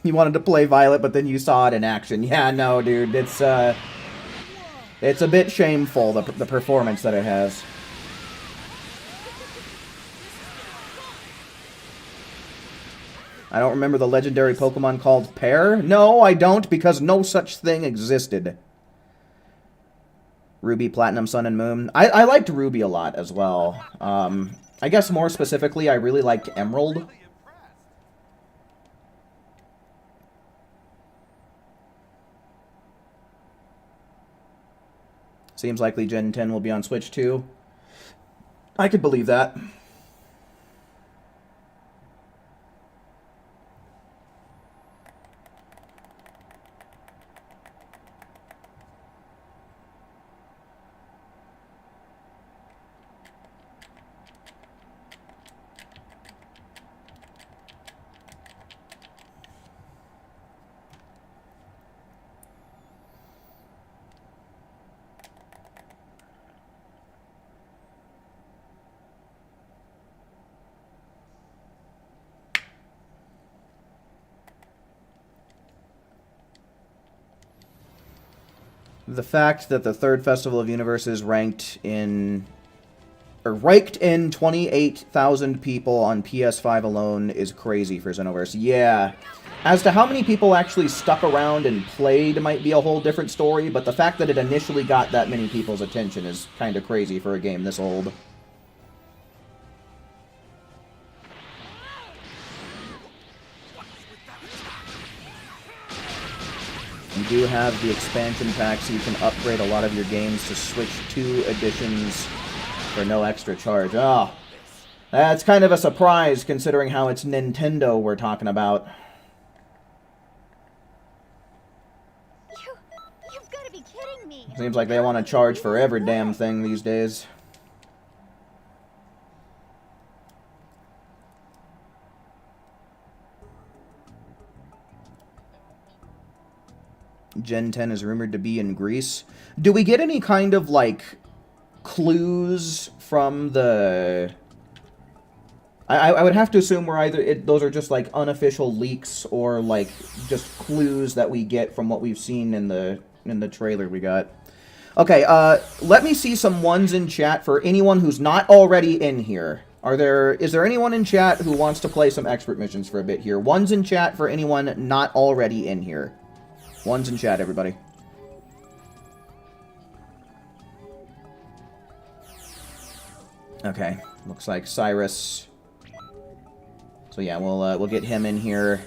You wanted to play Violet, but then you saw it in action. Yeah, no, dude. It's a bit shameful, the performance that it has. I don't remember the legendary Pokemon called Pear. No, I don't, because no such thing existed. Ruby, Platinum, Sun, and Moon. I liked Ruby a lot as well. I guess more specifically, I really liked Emerald. Seems likely Gen 10 will be on Switch too. I could believe that. The fact that the third Festival of Universes ranked in 28,000 people on PS5 alone is crazy for Xenoverse. Yeah. As to how many people actually stuck around and played might be a whole different story, but the fact that it initially got that many people's attention is kind of crazy for a game this old. You do have the expansion pack, so you can upgrade a lot of your games to Switch 2 editions for no extra charge. Oh, that's kind of a surprise considering how it's Nintendo we're talking about. You've got to be kidding me. Seems like they want to charge for every damn thing these days. Gen 10 is rumored to be in Greece. Do we get any kind of, like, clues from the... I would have to assume we're either... those are just, like, unofficial leaks or, like, just clues that we get from what we've seen in the trailer we got. Okay, let me see some ones in chat for anyone who's not already in here. Is there anyone in chat who wants to play some expert missions for a bit here? Ones in chat for anyone not already in here. One's in chat, everybody. Okay, looks like Cyrus. So yeah, we'll get him in here.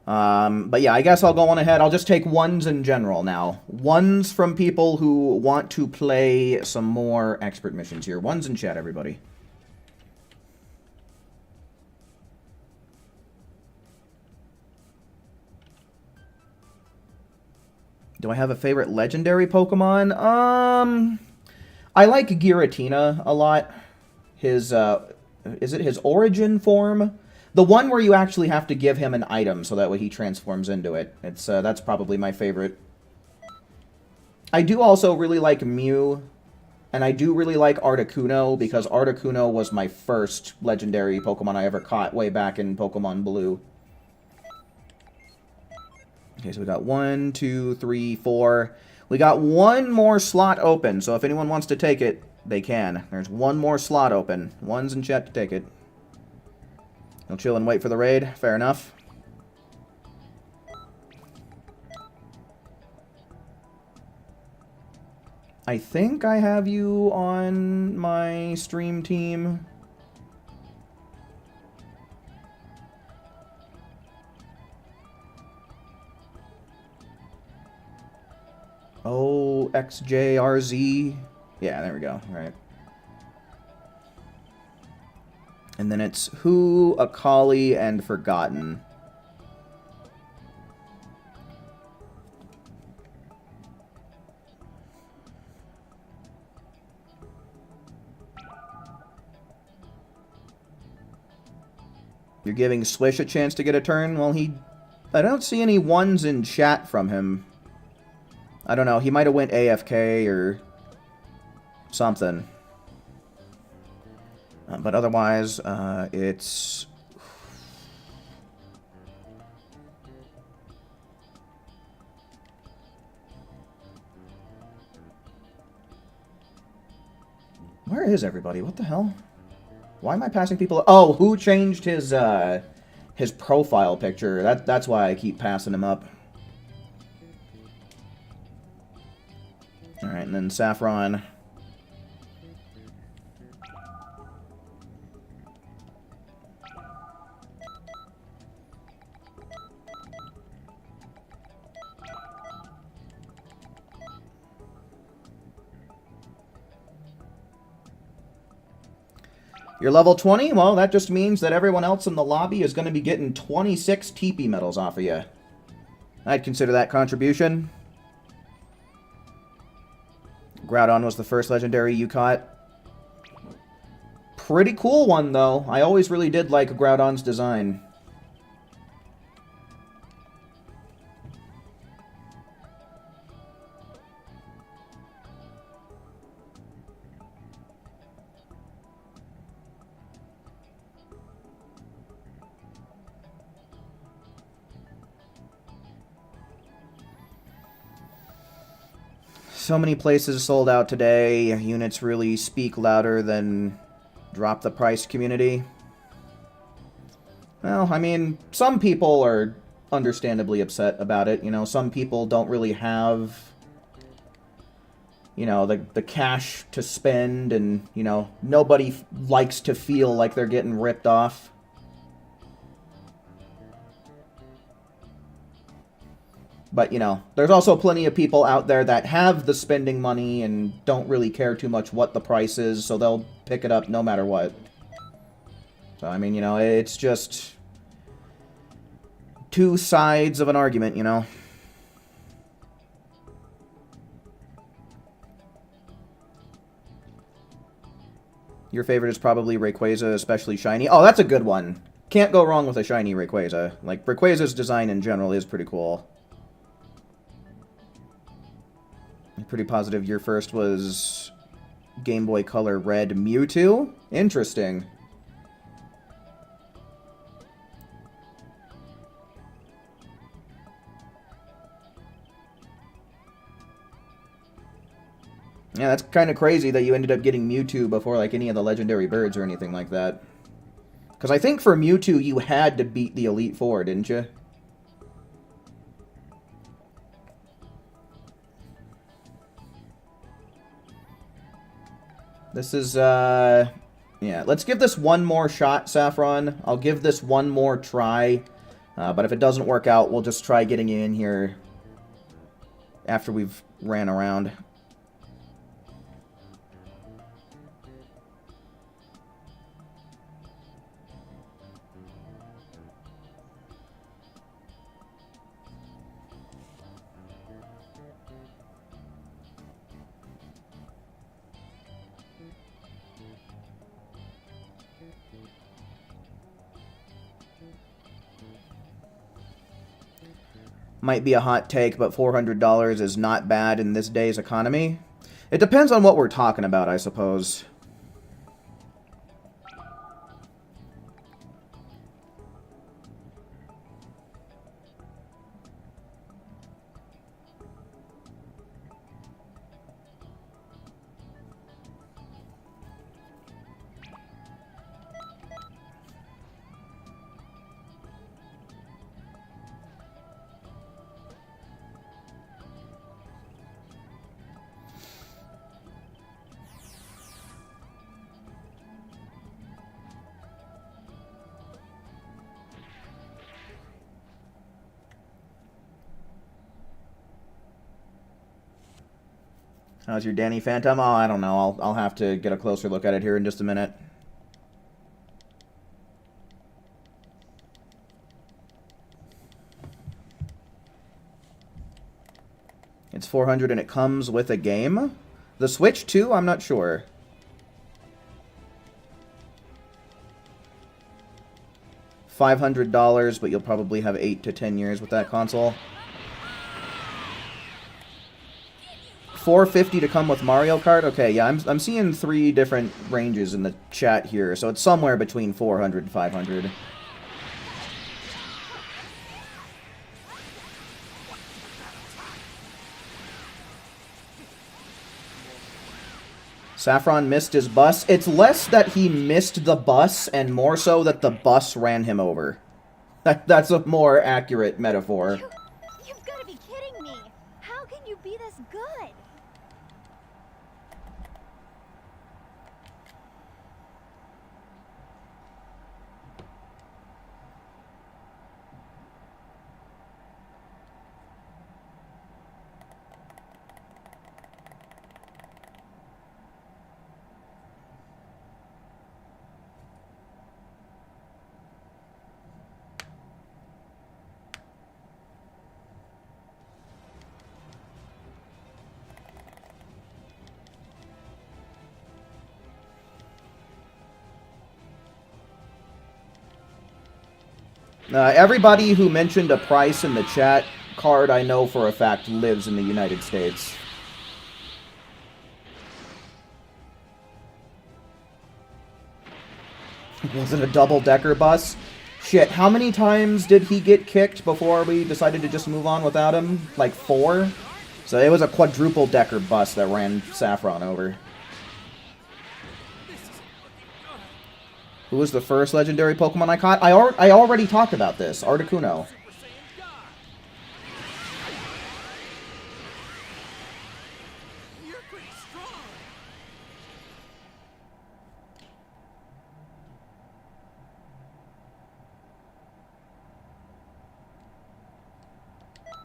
But yeah, I guess I'll go on ahead. I'll just take ones in general now. Ones from people who want to play some more expert missions here. Ones in chat, everybody. Do I have a favorite legendary Pokemon? I like Giratina a lot. His, is it his origin form? The one where you actually have to give him an item so that way he transforms into it. That's probably my favorite. I do also really like Mew, and I do really like Articuno, because Articuno was my first legendary Pokemon I ever caught way back in Pokemon Blue. Okay, so we got 1, 2, 3, 4. We got one more slot open, so if anyone wants to take it, they can. There's one more slot open. One's in chat to take it. You'll chill and wait for the raid. Fair enough. I think I have you on my stream team. Oh, XJRZ. Yeah, there we go. All right. And then it's Who, Akali, and Forgotten. You're giving Swish a chance to get a turn? Well, I don't see any ones in chat from him. I don't know, he might have went AFK or something. But otherwise, it's... Where is everybody? What the hell? Why am I passing people? Oh, who changed his profile picture? That's why I keep passing him up. Alright, and then Saffron. You're level 20? Well, that just means that everyone else in the lobby is going to be getting 26 TP medals off of you. I'd consider that contribution. Groudon was the first legendary you caught. Pretty cool one, though. I always really did like Groudon's design. So many places sold out today. Units really speak louder than drop the price community. Well, I mean, some people are understandably upset about it. You know, some people don't really have, you know, the cash to spend, and, you know, nobody likes to feel like they're getting ripped off. But, you know, there's also plenty of people out there that have the spending money and don't really care too much what the price is, so they'll pick it up no matter what. So, I mean, you know, it's just two sides of an argument, you know. Your favorite is probably Rayquaza, especially shiny. Oh, that's a good one. Can't go wrong with a shiny Rayquaza. Like, Rayquaza's design in general is pretty cool. I'm pretty positive your first was Game Boy Color Red Mewtwo? Interesting. Yeah, that's kind of crazy that you ended up getting Mewtwo before, like, any of the legendary birds or anything like that. Because I think for Mewtwo, you had to beat the Elite Four, didn't you? This is, yeah, let's give this one more shot, Saffron. I'll give this one more try. But if it doesn't work out, we'll just try getting you in here after we've ran around. Might be a hot take, but $400 is not bad in this day's economy. It depends on what we're talking about, I suppose. How's your Danny Phantom? Oh, I don't know. I'll have to get a closer look at it here in just a minute. It's 400 and it comes with a game? The Switch too? I'm not sure. $500, but you'll probably have 8 to 10 years with that console. $450 to come with Mario Kart? Okay, yeah, I'm seeing 3 different ranges in the chat here, so it's somewhere between 400 and 500. Saffron missed his bus. It's less that he missed the bus and more so that the bus ran him over. That's a more accurate metaphor. You've got to be kidding me. How can you be this good? Everybody who mentioned a price in the chat card, I know for a fact, lives in the United States. Was it a double-decker bus? Shit, how many times did he get kicked before we decided to just move on without him? Like 4? So it was a quadruple decker bus that ran Saffron over. Who was the first legendary Pokemon I caught? I already talked about this. Articuno. You're pretty strong.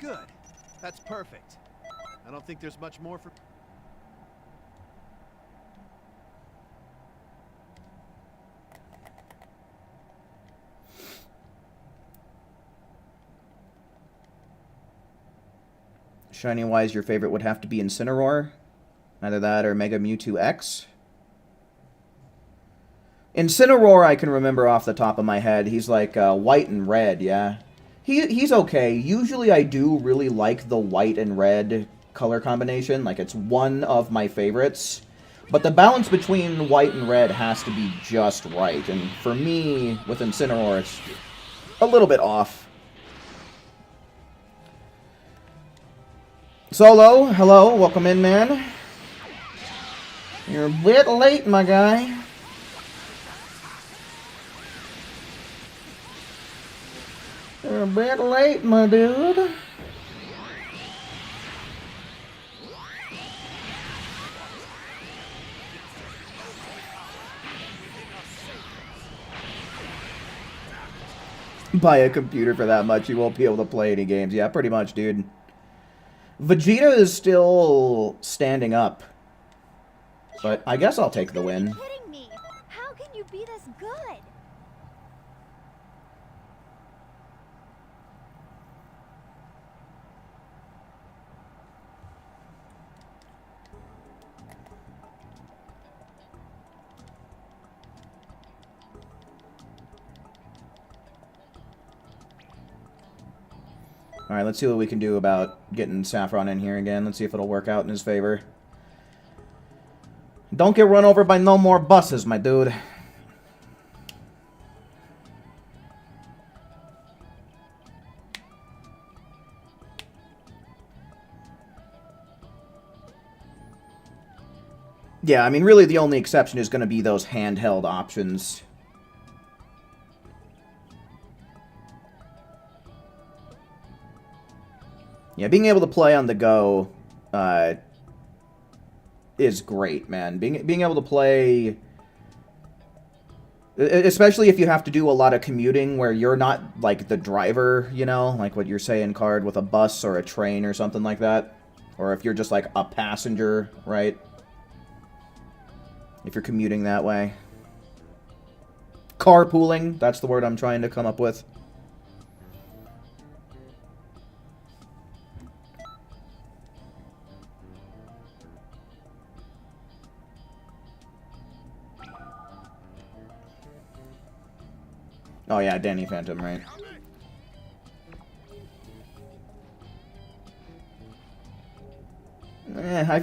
Good. That's perfect. I don't think there's much more for... Shiny-wise, your favorite would have to be Incineroar. Either that or Mega Mewtwo X. Incineroar I can remember off the top of my head. He's like white and red, yeah. He's okay. Usually I do really like the white and red color combination. Like, it's one of my favorites. But the balance between white and red has to be just right. And for me, with Incineroar, it's a little bit off. Solo, hello. Welcome in, man. You're a bit late, my guy. You're a bit late, my dude. Buy a computer for that much, you won't be able to play any games. Yeah, pretty much, dude. Vegeta is still standing up. But I guess I'll take the win. You're kidding me. How can you be this good? Alright, let's see what we can do about getting Saffron in here again. Let's see if it'll work out in his favor. Don't get run over by no more buses, my dude. Yeah, I mean, really the only exception is going to be those handheld options. Yeah, being able to play on the go is great, man. Being able to play, especially if you have to do a lot of commuting where you're not, like, the driver, you know? Like what you're saying, Card, with a bus or a train or something like that. Or if you're just, like, a passenger, right? If you're commuting that way. Carpooling, that's the word I'm trying to come up with. Oh yeah, Danny Phantom, right.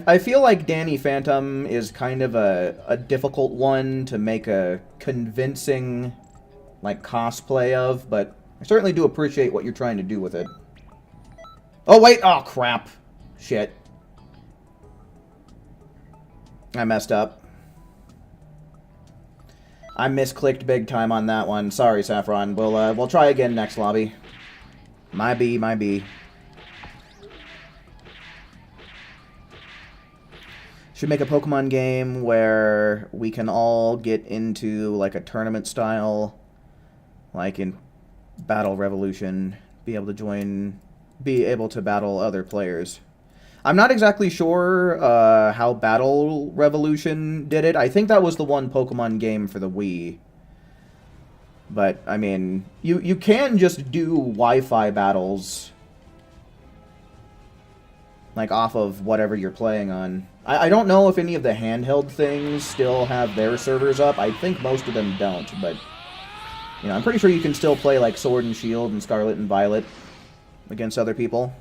I feel like Danny Phantom is kind of a difficult one to make a convincing, like, cosplay of, but I certainly do appreciate what you're trying to do with it. Oh, wait! Oh, crap. Shit. I messed up. I misclicked big time on that one. Sorry, Saffron. We'll try again next lobby. My B, my B. Should make a Pokemon game where we can all get into, like, a tournament style, like in Battle Revolution, be able to battle other players. I'm not exactly sure how Battle Revolution did it. I think that was the one Pokemon game for the Wii. But, I mean, you can just do Wi-Fi battles, like, off of whatever you're playing on. I don't know if any of the handheld things still have their servers up. I think most of them don't, but, you know, I'm pretty sure you can still play, like, Sword and Shield and Scarlet and Violet against other people.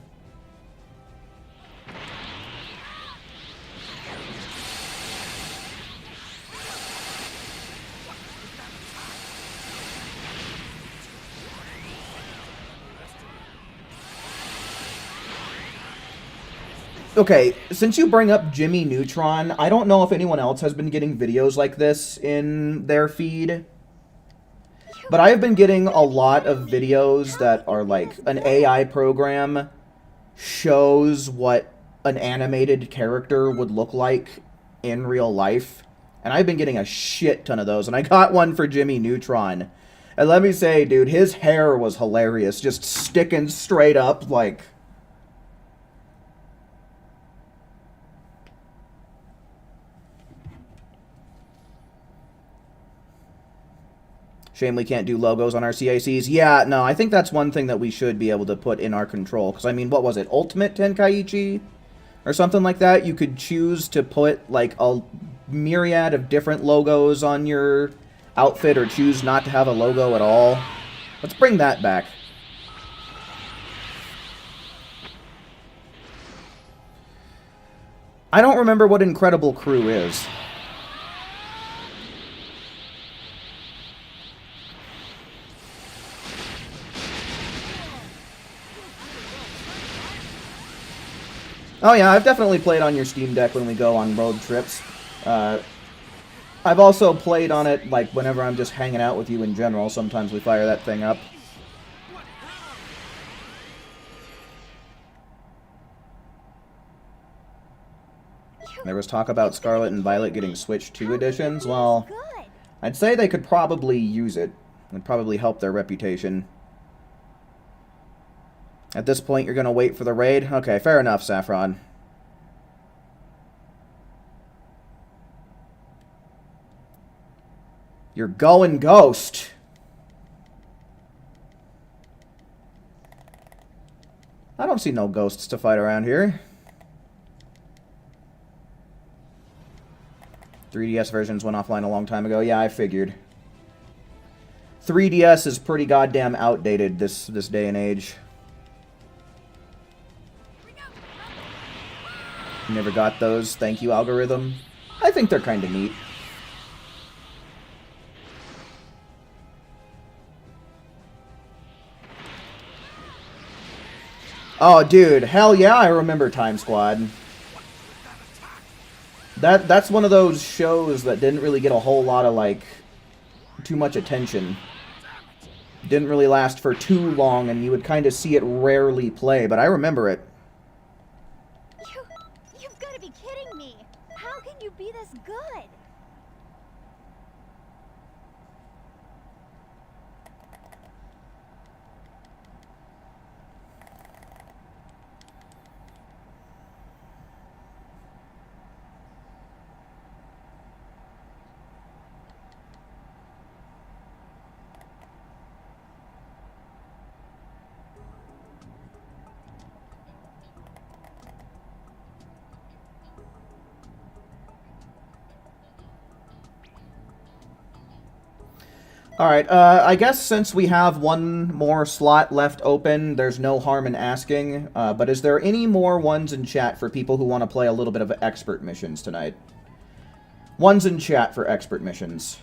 Okay, since you bring up Jimmy Neutron, I don't know if anyone else has been getting videos like this in their feed. But I have been getting a lot of videos that are like an AI program shows what an animated character would look like in real life. And I've been getting a shit ton of those. And I got one for Jimmy Neutron. And let me say, dude, his hair was hilarious. Just sticking straight up like... Shame we can't do logos on our CICs. Yeah, no, I think that's one thing that we should be able to put in our control. Because, I mean, what was it? Ultimate Tenkaichi? Or something like that? You could choose to put, like, a myriad of different logos on your outfit or choose not to have a logo at all. Let's bring that back. I don't remember what Incredible Crew is. Oh yeah, I've definitely played on your Steam Deck when we go on road trips. I've also played on it, like, whenever I'm just hanging out with you in general. Sometimes we fire that thing up. There was talk about Scarlet and Violet getting Switch 2 editions. Well, I'd say they could probably use it. It would probably help their reputation. At this point, you're going to wait for the raid? Okay, fair enough, Saffron. You're going ghost. I don't see no ghosts to fight around here. 3DS versions went offline a long time ago. Yeah, I figured. 3DS is pretty goddamn outdated this day and age. Never got those. Thank you, algorithm. I think they're kind of neat. Oh, dude. Hell yeah, I remember Time Squad. That's one of those shows that didn't really get a whole lot of, like, too much attention. Didn't really last for too long, and you would kind of see it rarely play, but I remember it. You've got to be kidding me! How can you be this good? Alright, I guess since we have one more slot left open, there's no harm in asking, but is there any more ones in chat for people who want to play a little bit of expert missions tonight? Ones in chat for expert missions.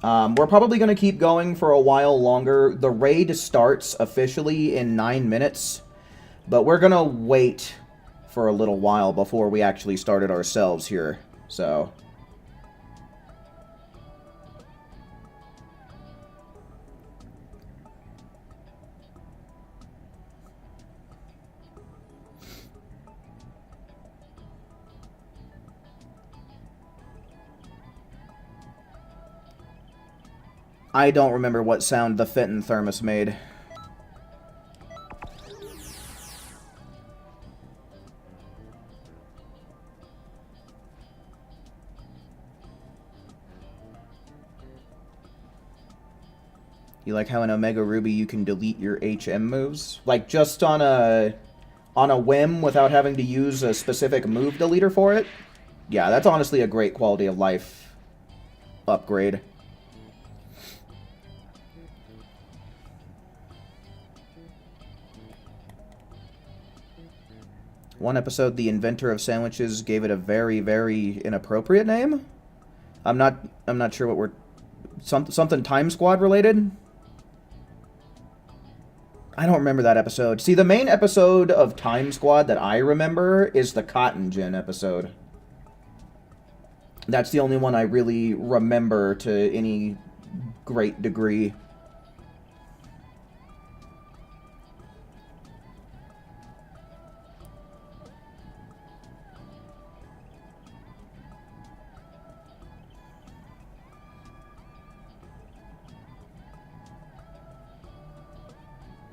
We're probably going to keep going for a while longer. The raid starts officially in 9 minutes, but we're going to wait for a little while before we actually start it ourselves here, so... I don't remember what sound the Fenton thermos made. You like how in Omega Ruby you can delete your HM moves? Like, just on a whim without having to use a specific move deleter for it? Yeah, that's honestly a great quality of life upgrade. One episode, the inventor of sandwiches gave it a very, very inappropriate name. I'm not sure what we're... Something Time Squad related? I don't remember that episode. See, the main episode of Time Squad that I remember is the Cotton Gin episode. That's the only one I really remember to any great degree.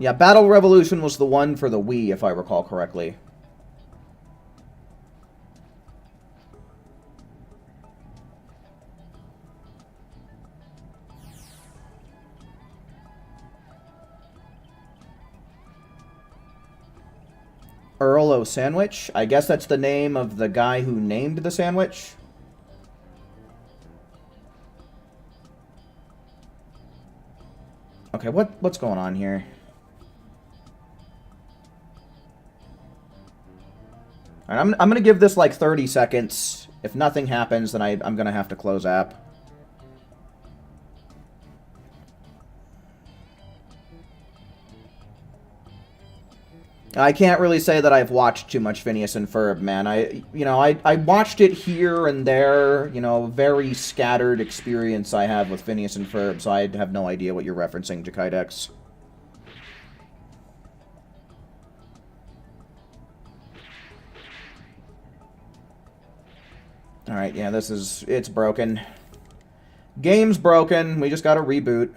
Yeah, Battle Revolution was the one for the Wii, if I recall correctly. Earl O' Sandwich? I guess that's the name of the guy who named the sandwich. Okay, what's going on here? Alright, I'm gonna give this like 30 seconds. If nothing happens, then I'm gonna have to close app. I can't really say that I've watched too much Phineas and Ferb, man. I watched it here and there, very scattered experience I have with Phineas and Ferb, so I have no idea what you're referencing, Jakaidex. Alright, yeah, it's broken. Game's broken, we just gotta reboot.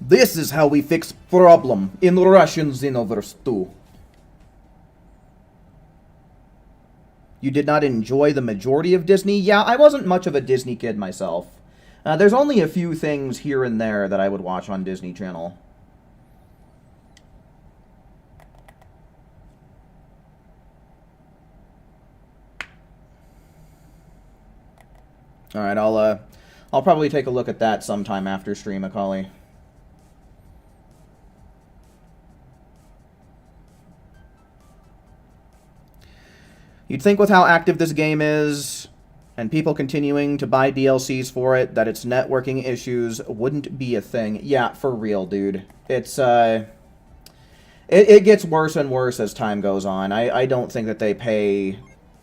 This is how we fix problem in Russian Xenoverse 2. You did not enjoy the majority of Disney? Yeah, I wasn't much of a Disney kid myself. There's only a few things here and there that I would watch on Disney Channel. Alright, I'll probably take a look at that sometime after stream, Macaulay. You'd think with how active this game is, and people continuing to buy DLCs for it, that its networking issues wouldn't be a thing. Yeah, for real, dude. It's, it gets worse and worse as time goes on. I don't think that they pay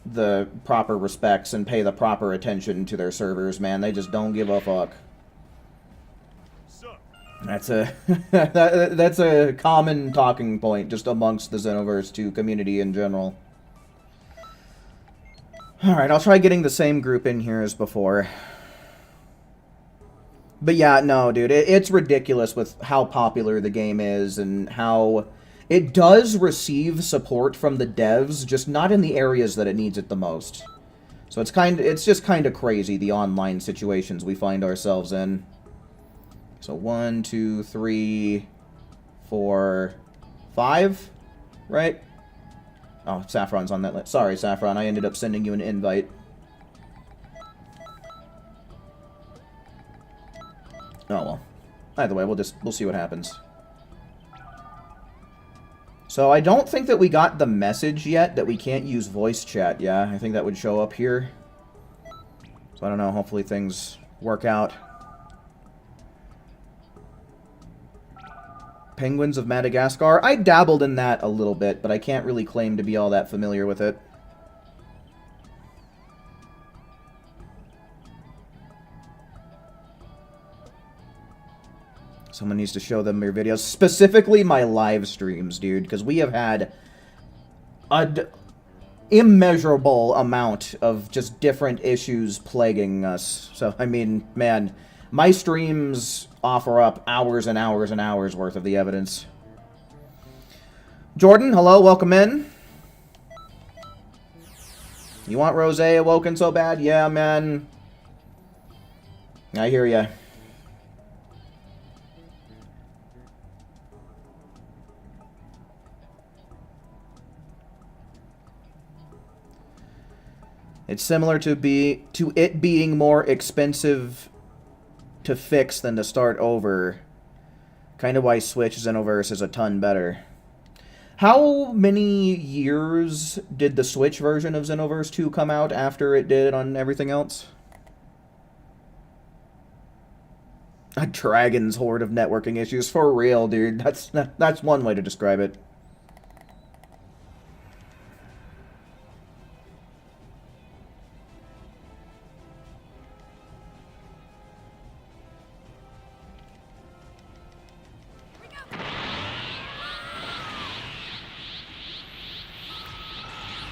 the proper respects and pay the proper attention to their servers, man. They just don't give a fuck. That's a that's a common talking point just amongst the Xenoverse 2 community in general. Alright, I'll try getting the same group in here as before. But yeah, no, dude, it's ridiculous with how popular the game is and how it does receive support from the devs, just not in the areas that it needs it the most. So it's just kind of crazy, the online situations we find ourselves in. So 1, 2, 3, 4, 5, right? Oh, Saffron's on that list. Sorry, Saffron, I ended up sending you an invite. Oh well. Either way, we'll see what happens. So I don't think that we got the message yet that we can't use voice chat. Yeah, I think that would show up here. So I don't know, hopefully things work out. Penguins of Madagascar. I dabbled in that a little bit, but I can't really claim to be all that familiar with it. Someone needs to show them your videos. Specifically my live streams, dude, because we have had immeasurable amount of just different issues plaguing us. So, I mean, man, my streams offer up hours and hours and hours worth of the evidence. Jordan, hello, welcome in. You want Rosé awoken so bad? Yeah, man. I hear ya. It's similar to it being more expensive to fix than to start over. Kind of why Switch Xenoverse is a ton better. How many years did the Switch version of Xenoverse 2 come out after it did on everything else? A dragon's horde of networking issues. For real, dude. That's one way to describe it.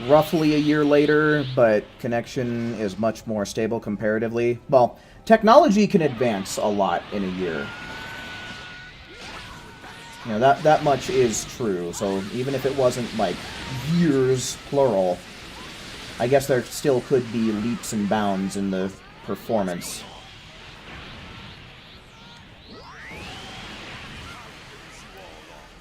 Roughly a year later, but connection is much more stable comparatively. Well, technology can advance a lot in a year. You know, that much is true. So even if it wasn't, like, years, plural, I guess there still could be leaps and bounds in the performance.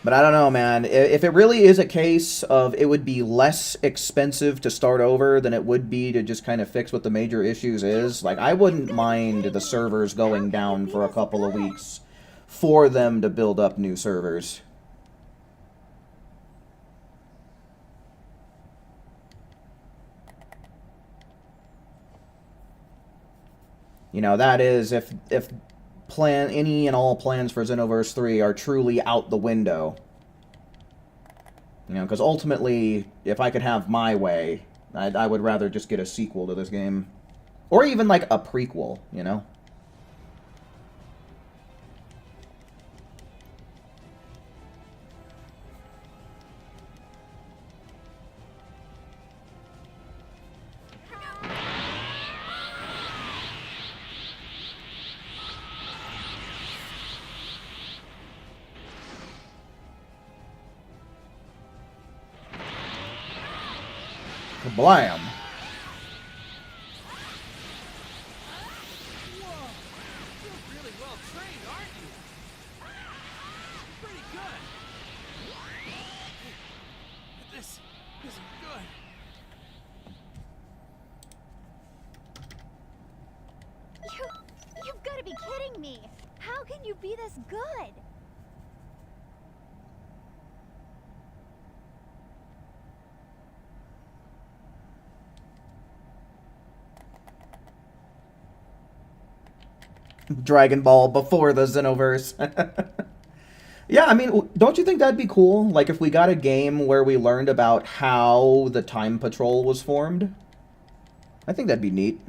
But I don't know, man. If it really is a case of it would be less expensive to start over than it would be to just kind of fix what the major issues is, like, I wouldn't mind the servers going down for a couple of weeks for them to build up new servers. You know, that is, if any and all plans for Xenoverse 3 are truly out the window. You know, because ultimately, if I could have my way, I would rather just get a sequel to this game. Or even, like, a prequel, you know? Blam. Whoa! You're really well trained, aren't you? Pretty good. This isn't good. You've got to be kidding me. How can you be this good? Dragon Ball before the Xenoverse. Yeah, I mean, don't you think that'd be cool? Like, if we got a game where we learned about how the Time Patrol was formed? I think that'd be neat.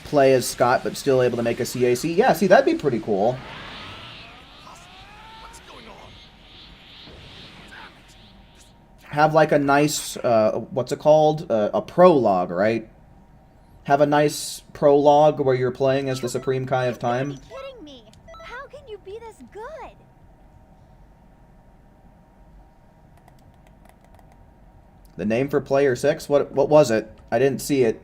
Play as Scott, but still able to make a CAC. Yeah, see, that'd be pretty cool. What's going on? Have, like, a nice, what's it called? A prologue, right? Have a nice prologue where you're playing as the Supreme Kai of Time. You've got to be kidding me. How can you be this good? The name for Player 6? What was it? I didn't see it.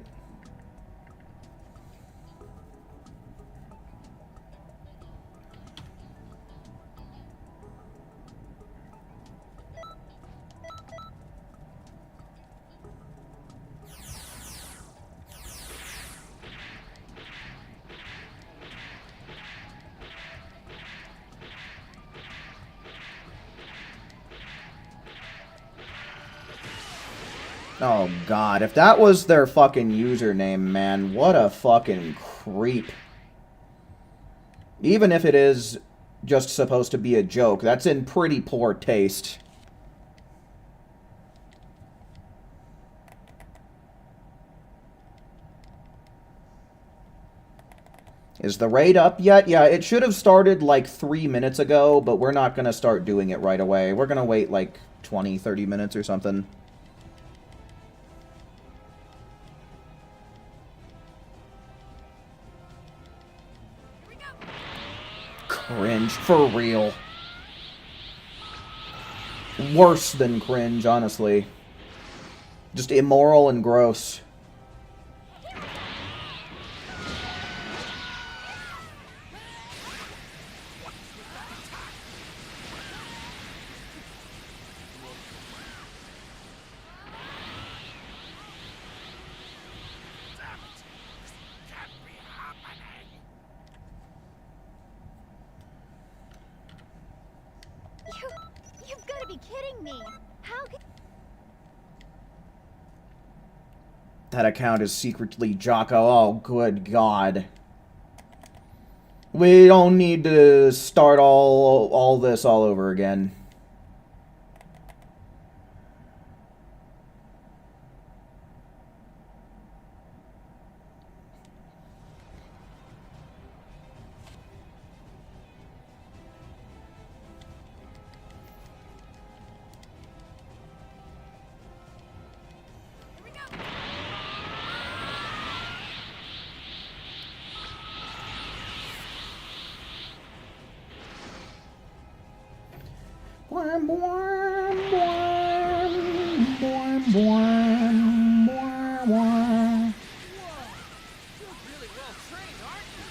Oh god, if that was their fucking username, man, what a fucking creep. Even if it is just supposed to be a joke, that's in pretty poor taste. Is the raid up yet? Yeah, it should have started like 3 minutes ago, but we're not going to start doing it right away. We're going to wait like 20, 30 minutes or something. Cringe, for real. Worse than cringe, honestly. Just immoral and gross. You've got to be kidding me. How could... That account is secretly Jocko. Oh, good God. We don't need to start all this all over again. Boing, boing, boing, boing, boing, boing, boing. You're really well trained, aren't you?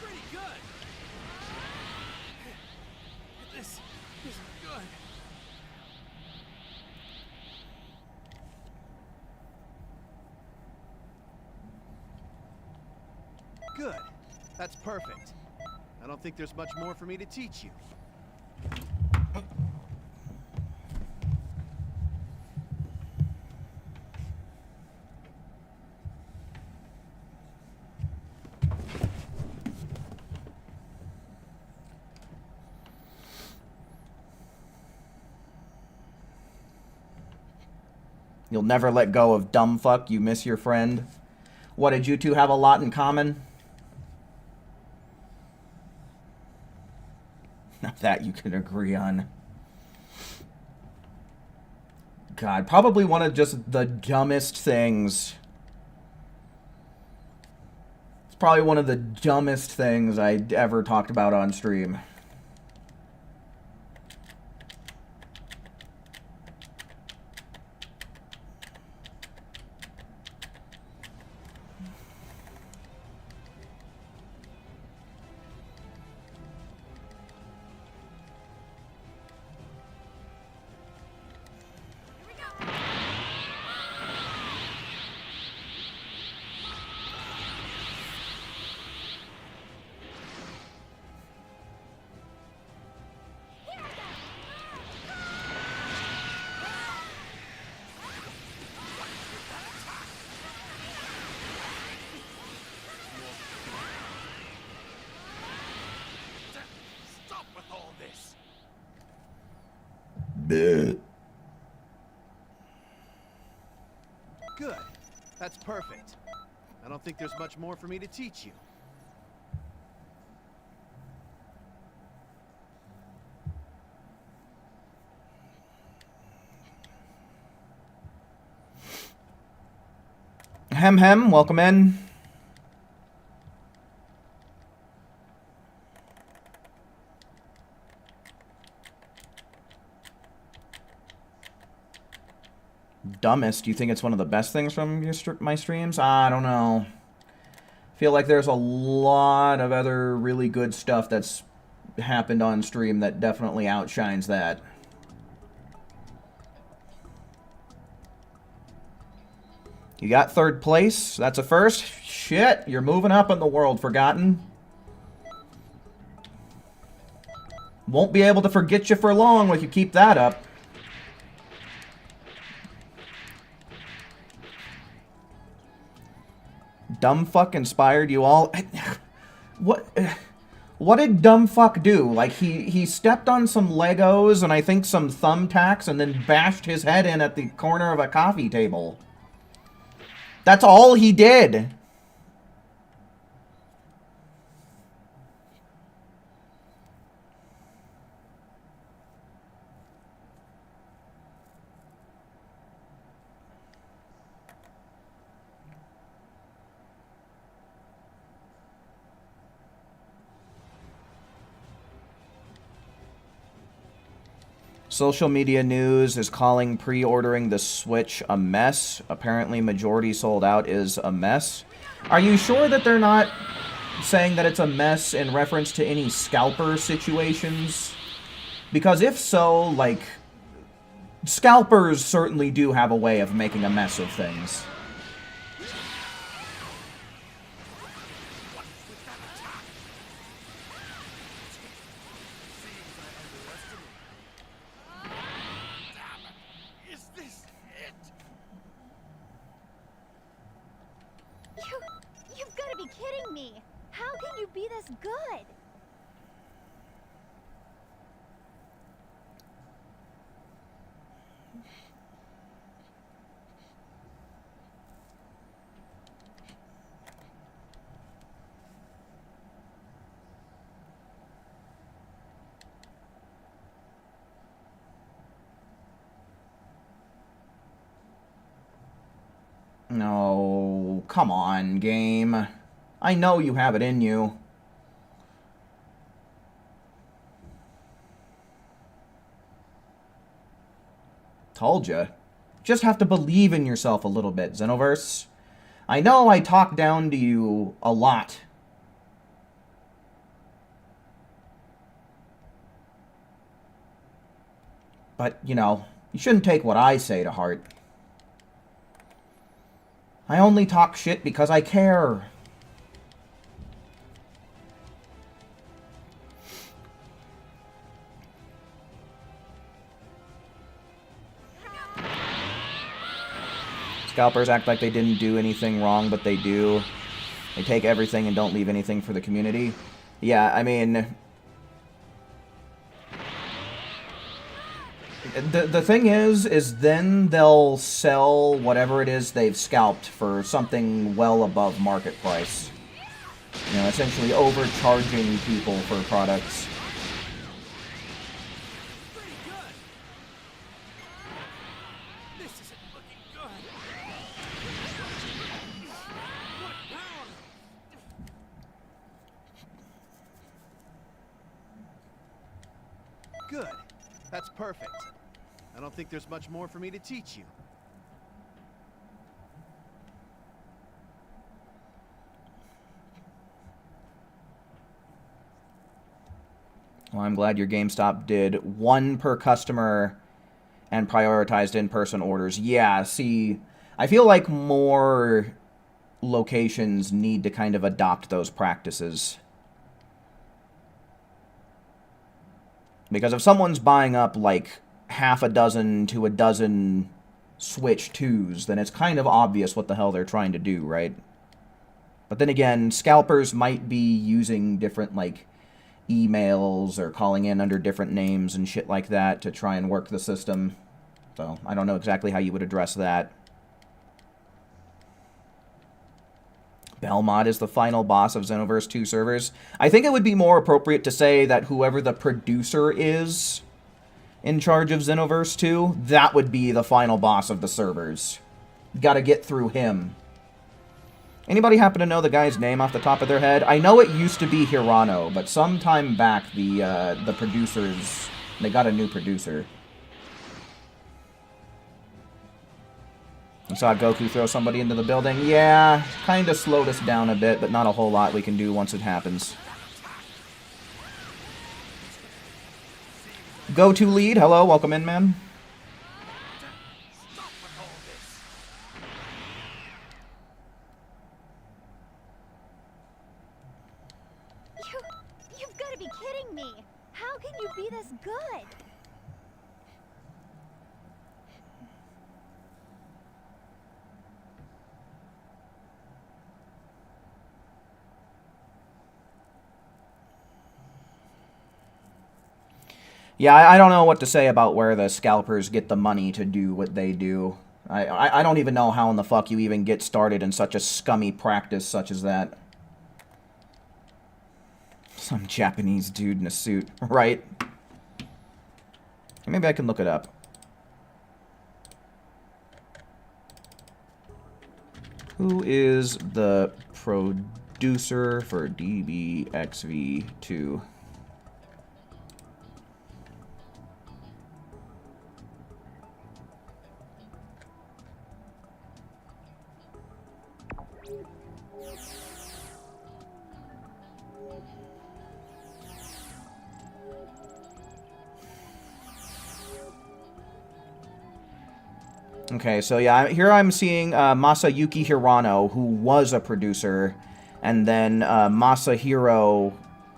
Pretty good. This is good. Good. That's perfect. I don't think there's much more for me to teach you. You'll never let go of dumb fuck, you miss your friend. What, did you two have a lot in common? That you can agree on. God, probably one of just the dumbest things. It's probably one of the dumbest things I ever talked about on stream. Stop with all this. Good. That's perfect. I don't think there's much more for me to teach you. Hem, welcome in. Dumbest, do you think it's one of the best things from my streams? I don't know. Feel like there's a lot of other really good stuff that's happened on stream that definitely outshines that. You got third place. That's a first. Shit, you're moving up in the world, Forgotten. Won't be able to forget you for long if you keep that up. Dumb fuck inspired you all? What did dumb fuck do? Like, he stepped on some Legos and I think some thumbtacks and then bashed his head in at the corner of a coffee table. That's all he did. Social media news is calling pre-ordering the Switch a mess. Apparently, majority sold out is a mess. Are you sure that they're not saying that it's a mess in reference to any scalper situations? Because if so, like, scalpers certainly do have a way of making a mess of things. You've got to be kidding me! How can you be this good? No, come on, game. I know you have it in you. Told ya. Just have to believe in yourself a little bit, Xenoverse. I know I talk down to you a lot. But, you know, you shouldn't take what I say to heart. I only talk shit because I care. Scalpers act like they didn't do anything wrong, but they do. They take everything and don't leave anything for the community. Yeah, I mean... The thing is then they'll sell whatever it is they've scalped for something well above market price. You know, essentially overcharging people for products. Good. That's perfect. I don't think there's much more for me to teach you. Well, I'm glad your GameStop did one per customer and prioritized in-person orders. Yeah, see, I feel like more locations need to kind of adopt those practices. Because if someone's buying up, like, half a dozen to a dozen Switch 2s, then it's kind of obvious what the hell they're trying to do, right? But then again, scalpers might be using different, like, emails or calling in under different names and shit like that to try and work the system. So, I don't know exactly how you would address that. Belmont is the final boss of Xenoverse 2 servers. I think it would be more appropriate to say that whoever the producer is in charge of Xenoverse 2, that would be the final boss of the servers. Gotta get through him. Anybody happen to know the guy's name off the top of their head? I know it used to be Hirano, but sometime back the producers, they got a new producer. I saw Goku throw somebody into the building. Yeah, kind of slowed us down a bit, but not a whole lot we can do once it happens. Go-to lead, hello, welcome in, man. You've got to be kidding me! How can you be this good? Yeah, I don't know what to say about where the scalpers get the money to do what they do. I don't even know how in the fuck you even get started in such a scummy practice such as that. Some Japanese dude in a suit, right? Maybe I can look it up. Who is the producer for DBXV2? Okay, so yeah, here I'm seeing Masayuki Hirano, who was a producer, and then Masahiro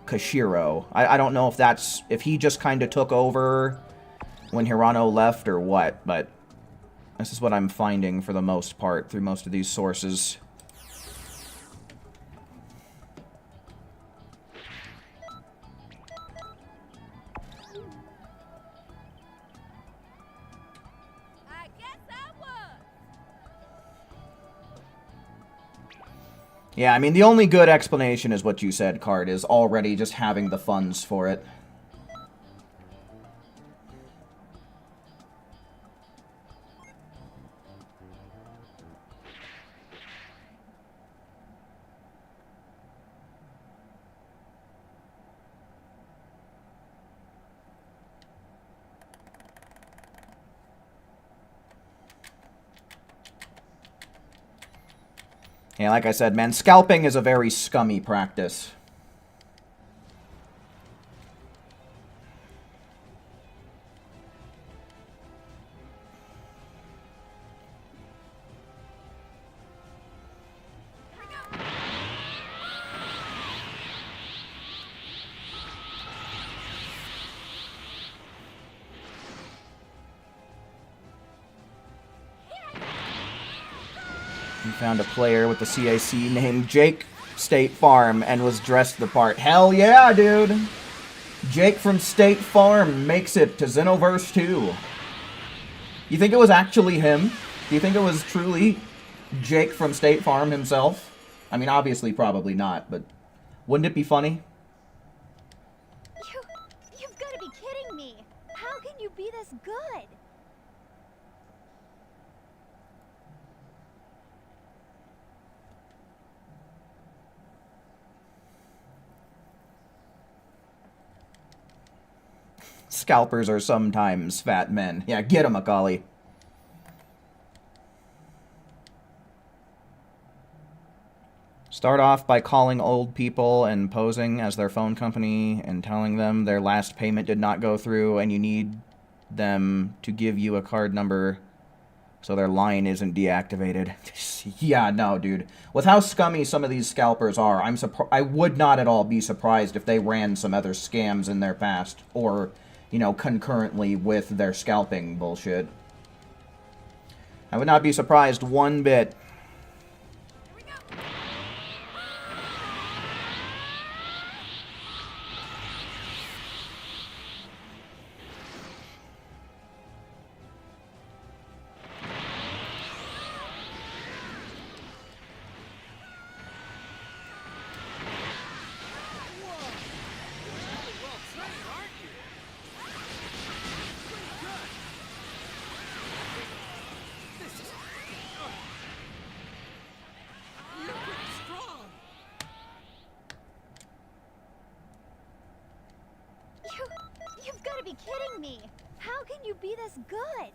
Kashiro. I don't know if he just kind of took over when Hirano left or what, but this is what I'm finding for the most part through most of these sources. Yeah, I mean, the only good explanation is what you said, Card, is already just having the funds for it. Yeah, like I said, man, scalping is a very scummy practice. We found a player with the CAC named Jake State Farm and was dressed the part. Hell yeah, dude! Jake from State Farm makes it to Xenoverse 2. You think it was actually him? Do you think it was truly Jake from State Farm himself? I mean, obviously, probably not, but wouldn't it be funny? You've got to be kidding me! How can you be this good? Scalpers are sometimes fat men. Yeah, get him, Macaulay. Start off by calling old people and posing as their phone company and telling them their last payment did not go through and you need them to give you a card number so their line isn't deactivated. Yeah, no, dude. With how scummy some of these scalpers are, I would not at all be surprised if they ran some other scams in their past, or, you know, concurrently with their scalping bullshit. I would not be surprised one bit. You've got to be kidding me! How can you be this good?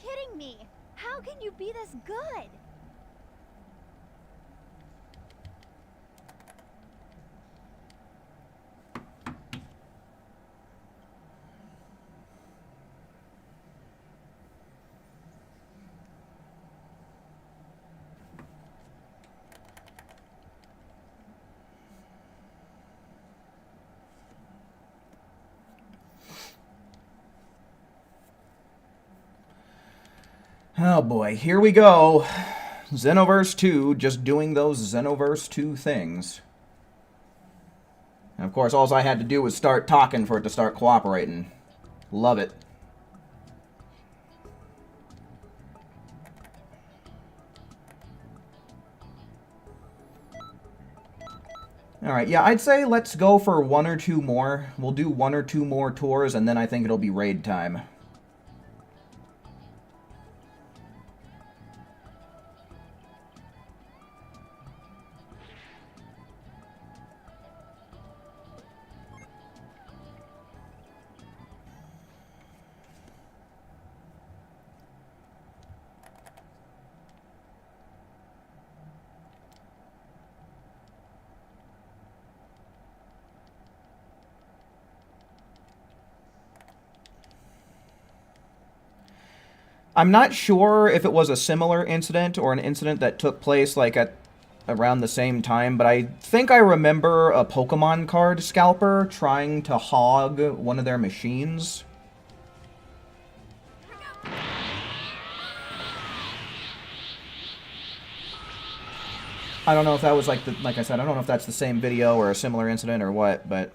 kidding me. How can you be this good? Oh boy, here we go. Xenoverse 2, just doing those Xenoverse 2 things. And of course, all I had to do was start talking for it to start cooperating. Love it. Alright, yeah, I'd say let's go for 1 or 2 more. We'll do 1 or 2 more tours, and then I think it'll be raid time. I'm not sure if it was a similar incident or an incident that took place like at around the same time, but I think I remember a Pokemon card scalper trying to hog one of their machines. I don't know if that was like I said, I don't know if that's the same video or a similar incident or what, but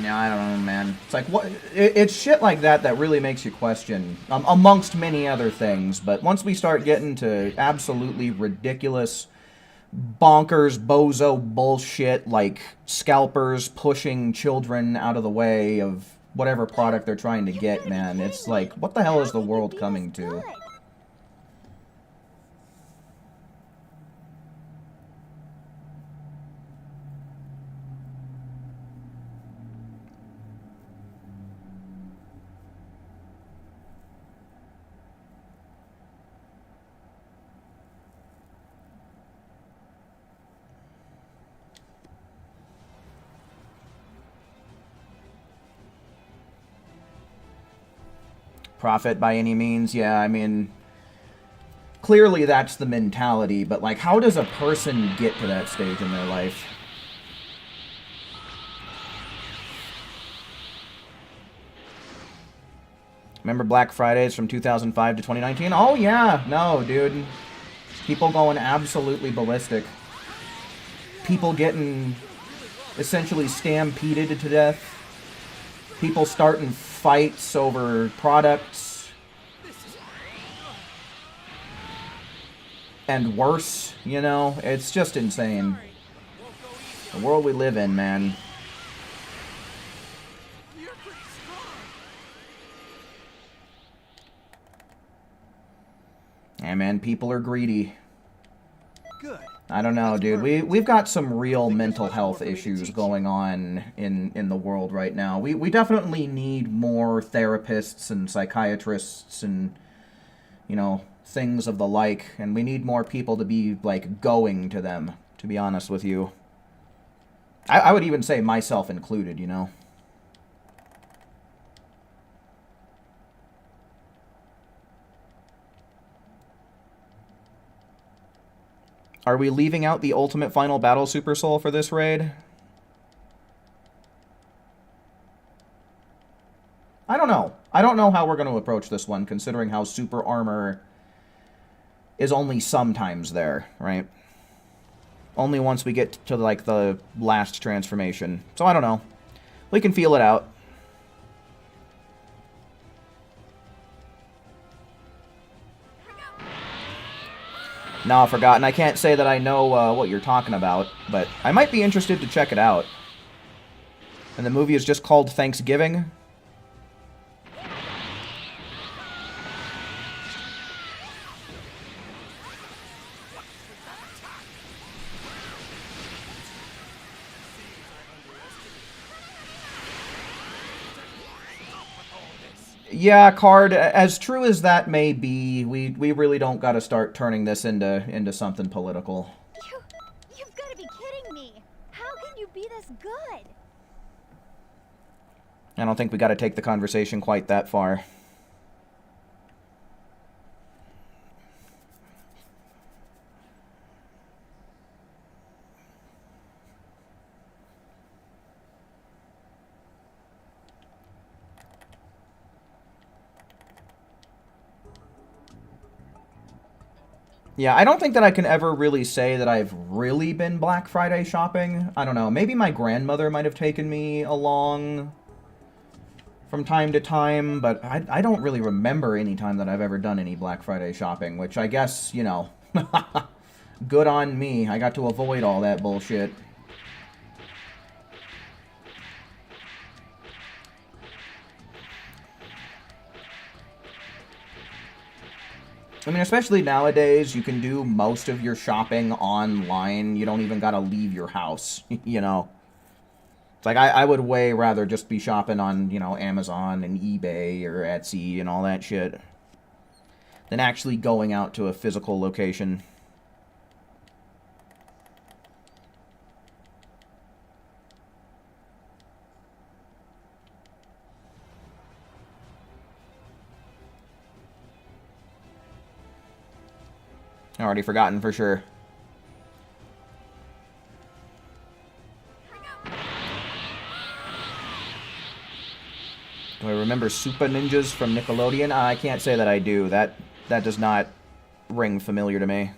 yeah, I don't know, man. It's like, what? It's shit like that that really makes you question, amongst many other things. But once we start getting to absolutely ridiculous, bonkers, bozo bullshit, like scalpers pushing children out of the way of whatever product they're trying to get, man, it's like, what the hell is the world coming to? Profit by any means, yeah, I mean, clearly that's the mentality, but like, how does a person get to that stage in their life? Remember Black Fridays from 2005 to 2019? Oh yeah, no, dude. People going absolutely ballistic. People getting essentially stampeded to death. People starting fights over products. And worse, you know? It's just insane. The world we live in, man. Yeah, man, people are greedy. Good. I don't know, dude. We've got some real mental health issues going on in the world right now. We definitely need more therapists and psychiatrists and, you know, things of the like. And we need more people to be, like, going to them, to be honest with you. I would even say myself included, you know. Are we leaving out the ultimate final battle Super Soul for this raid? I don't know. I don't know how we're going to approach this one, considering how super armor is only sometimes there, right? Only once we get to, like, the last transformation. So I don't know. We can feel it out. No, I've forgotten. I can't say that I know what you're talking about, but I might be interested to check it out. And the movie is just called Thanksgiving. Yeah, Card, as true as that may be, we really don't gotta start turning this into something political. You've got to be kidding me. How can you be this good? I don't think we gotta take the conversation quite that far. Yeah, I don't think that I can ever really say that I've really been Black Friday shopping. I don't know. Maybe my grandmother might have taken me along from time to time, but I don't really remember any time that I've ever done any Black Friday shopping, which I guess, you know, good on me. I got to avoid all that bullshit. I mean, especially nowadays, you can do most of your shopping online. You don't even gotta leave your house, you know? It's like, I would way rather just be shopping on, you know, Amazon and eBay or Etsy and all that shit than actually going out to a physical location. Already forgotten for sure. Do I remember Super Ninjas from Nickelodeon? I can't say that I do. That does not ring familiar to me.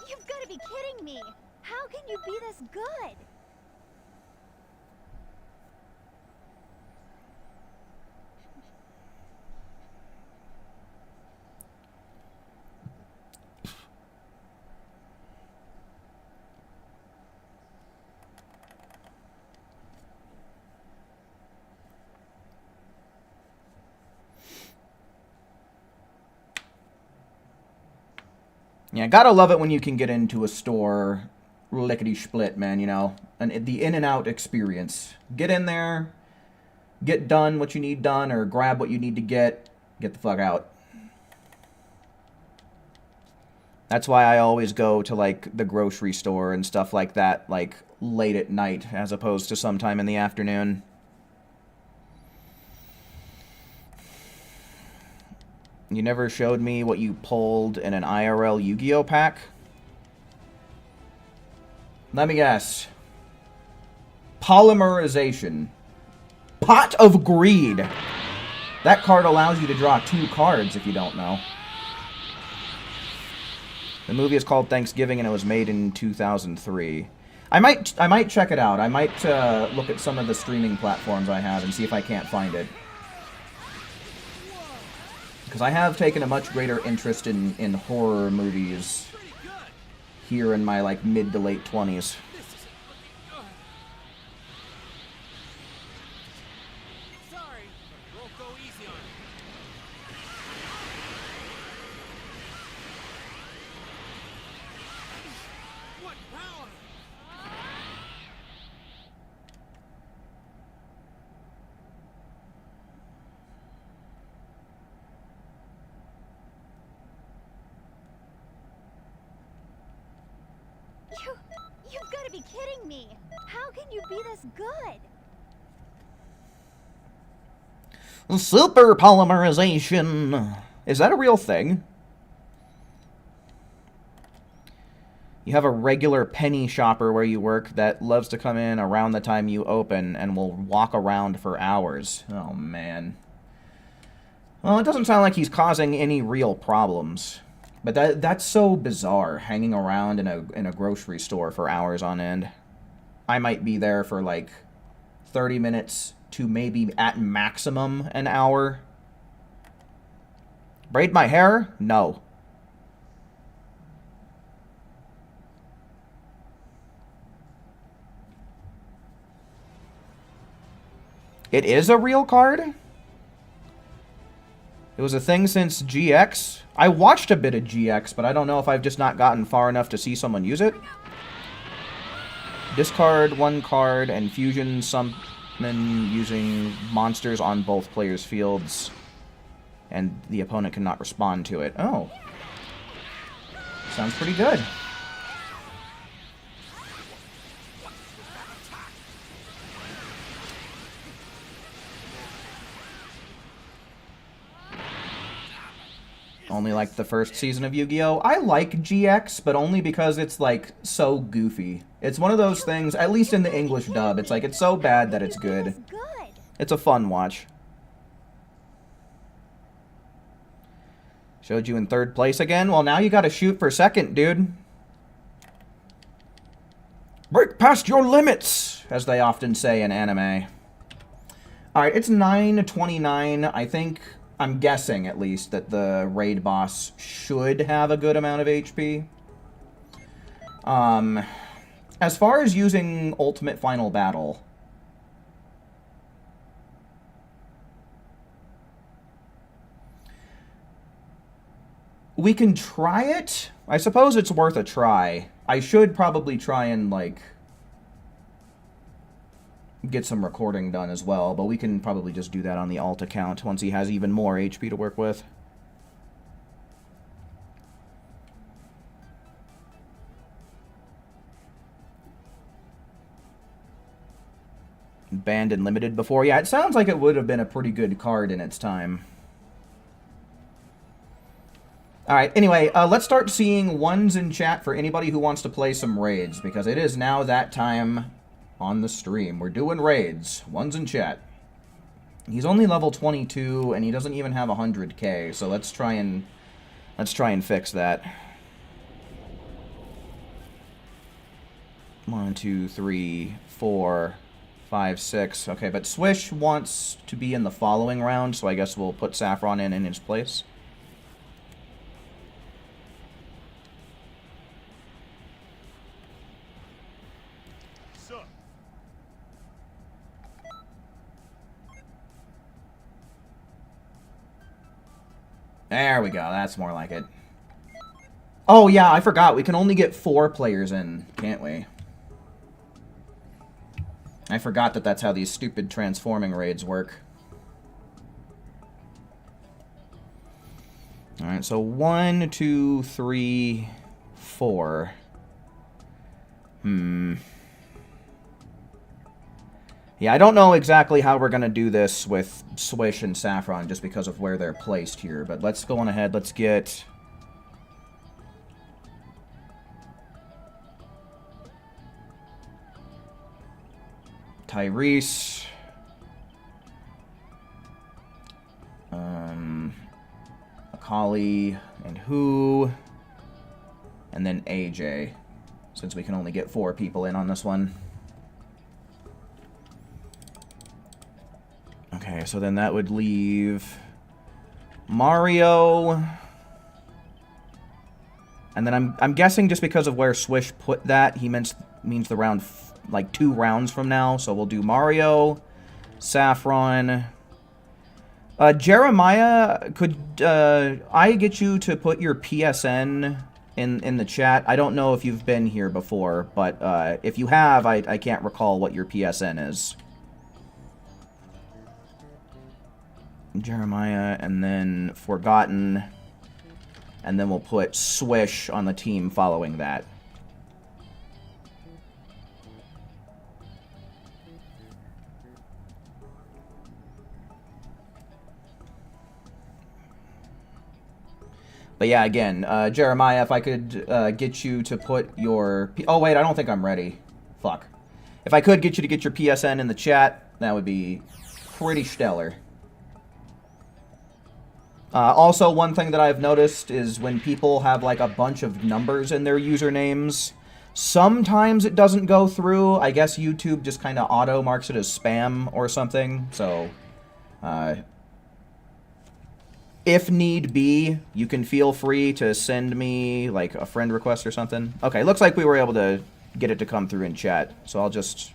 You've got to be kidding me. How can you be this good? Yeah, gotta love it when you can get into a store lickety-split, man, you know? And the in-and-out experience. Get in there, get done what you need done, or grab what you need to get the fuck out. That's why I always go to, like, the grocery store and stuff like that, like, late at night, as opposed to sometime in the afternoon. You never showed me what you pulled in an IRL Yu-Gi-Oh pack? Let me guess. Polymerization. Pot of Greed. That card allows you to draw 2 cards if you don't know. The movie is called Thanksgiving and it was made in 2003. I might check it out. I might look at some of the streaming platforms I have and see if I can't find it. Because I have taken a much greater interest in horror movies here in my, like, mid to late 20s. Sorry, but won't go easy on you. What power? You've got to be kidding me. How can you be this good? Super polymerization. Is that a real thing? You have a regular penny shopper where you work that loves to come in around the time you open and will walk around for hours. Oh, man. Well, it doesn't sound like he's causing any real problems. But that's so bizarre, hanging around in a grocery store for hours on end. I might be there for like 30 minutes to maybe at maximum an hour. Braid my hair? No. It is a real card? It was a thing since GX? I watched a bit of GX, but I don't know if I've just not gotten far enough to see someone use it. Discard 1 card and fusion summon using monsters on both players' fields. And the opponent cannot respond to it. Oh. Sounds pretty good. Only like the first season of Yu-Gi-Oh! I like GX, but only because it's like so goofy. It's one of those things, at least in the English dub, it's like it's so bad that it's good. It's a fun watch. Showed you in 3rd place again? Well, now you gotta shoot for 2nd, dude. Break past your limits, as they often say in anime. Alright, it's 9:29. I think, I'm guessing at least, that the raid boss should have a good amount of HP. As far as using Ultimate Final Battle, we can try it. I suppose it's worth a try. I should probably try and, like, get some recording done as well, but we can probably just do that on the alt account once he has even more HP to work with. Banned and limited before. Yeah, it sounds like it would have been a pretty good card in its time. Alright, anyway, let's start seeing ones in chat for anybody who wants to play some raids, because it is now that time on the stream. We're doing raids. Ones in chat. He's only level 22, and he doesn't even have 100k, so let's try and fix that. 1, 2, 3, 4, 5, 6. Okay, but Swish wants to be in the following round, so I guess we'll put Saffron in his place. There we go, that's more like it. Oh yeah, I forgot, we can only get 4 players in, can't we? I forgot that that's how these stupid transforming raids work. Alright, so 1, 2, 3, 4. Yeah, I don't know exactly how we're going to do this with Swish and Saffron just because of where they're placed here. But let's go on ahead. Let's get... Tyrese. Akali and Who. And then AJ. Since we can only get 4 people in on this one. Okay, so then that would leave Mario. And then I'm guessing just because of where Swish put that, he means the round, like 2 rounds from now. So we'll do Mario, Saffron. Jeremiah, could I get you to put your PSN in the chat? I don't know if you've been here before, but if you have, I can't recall what your PSN is. Jeremiah, and then Forgotten, and then we'll put Swish on the team following that. But yeah, again, Jeremiah, if I could get you to put your... Oh, wait, I don't think I'm ready. Fuck. If I could get you to get your PSN in the chat, that would be pretty stellar. Also, one thing that I've noticed is when people have like a bunch of numbers in their usernames, sometimes it doesn't go through. I guess YouTube just kind of auto marks it as spam or something. So, if need be, you can feel free to send me like a friend request or something. Okay, looks like we were able to get it to come through in chat. So I'll just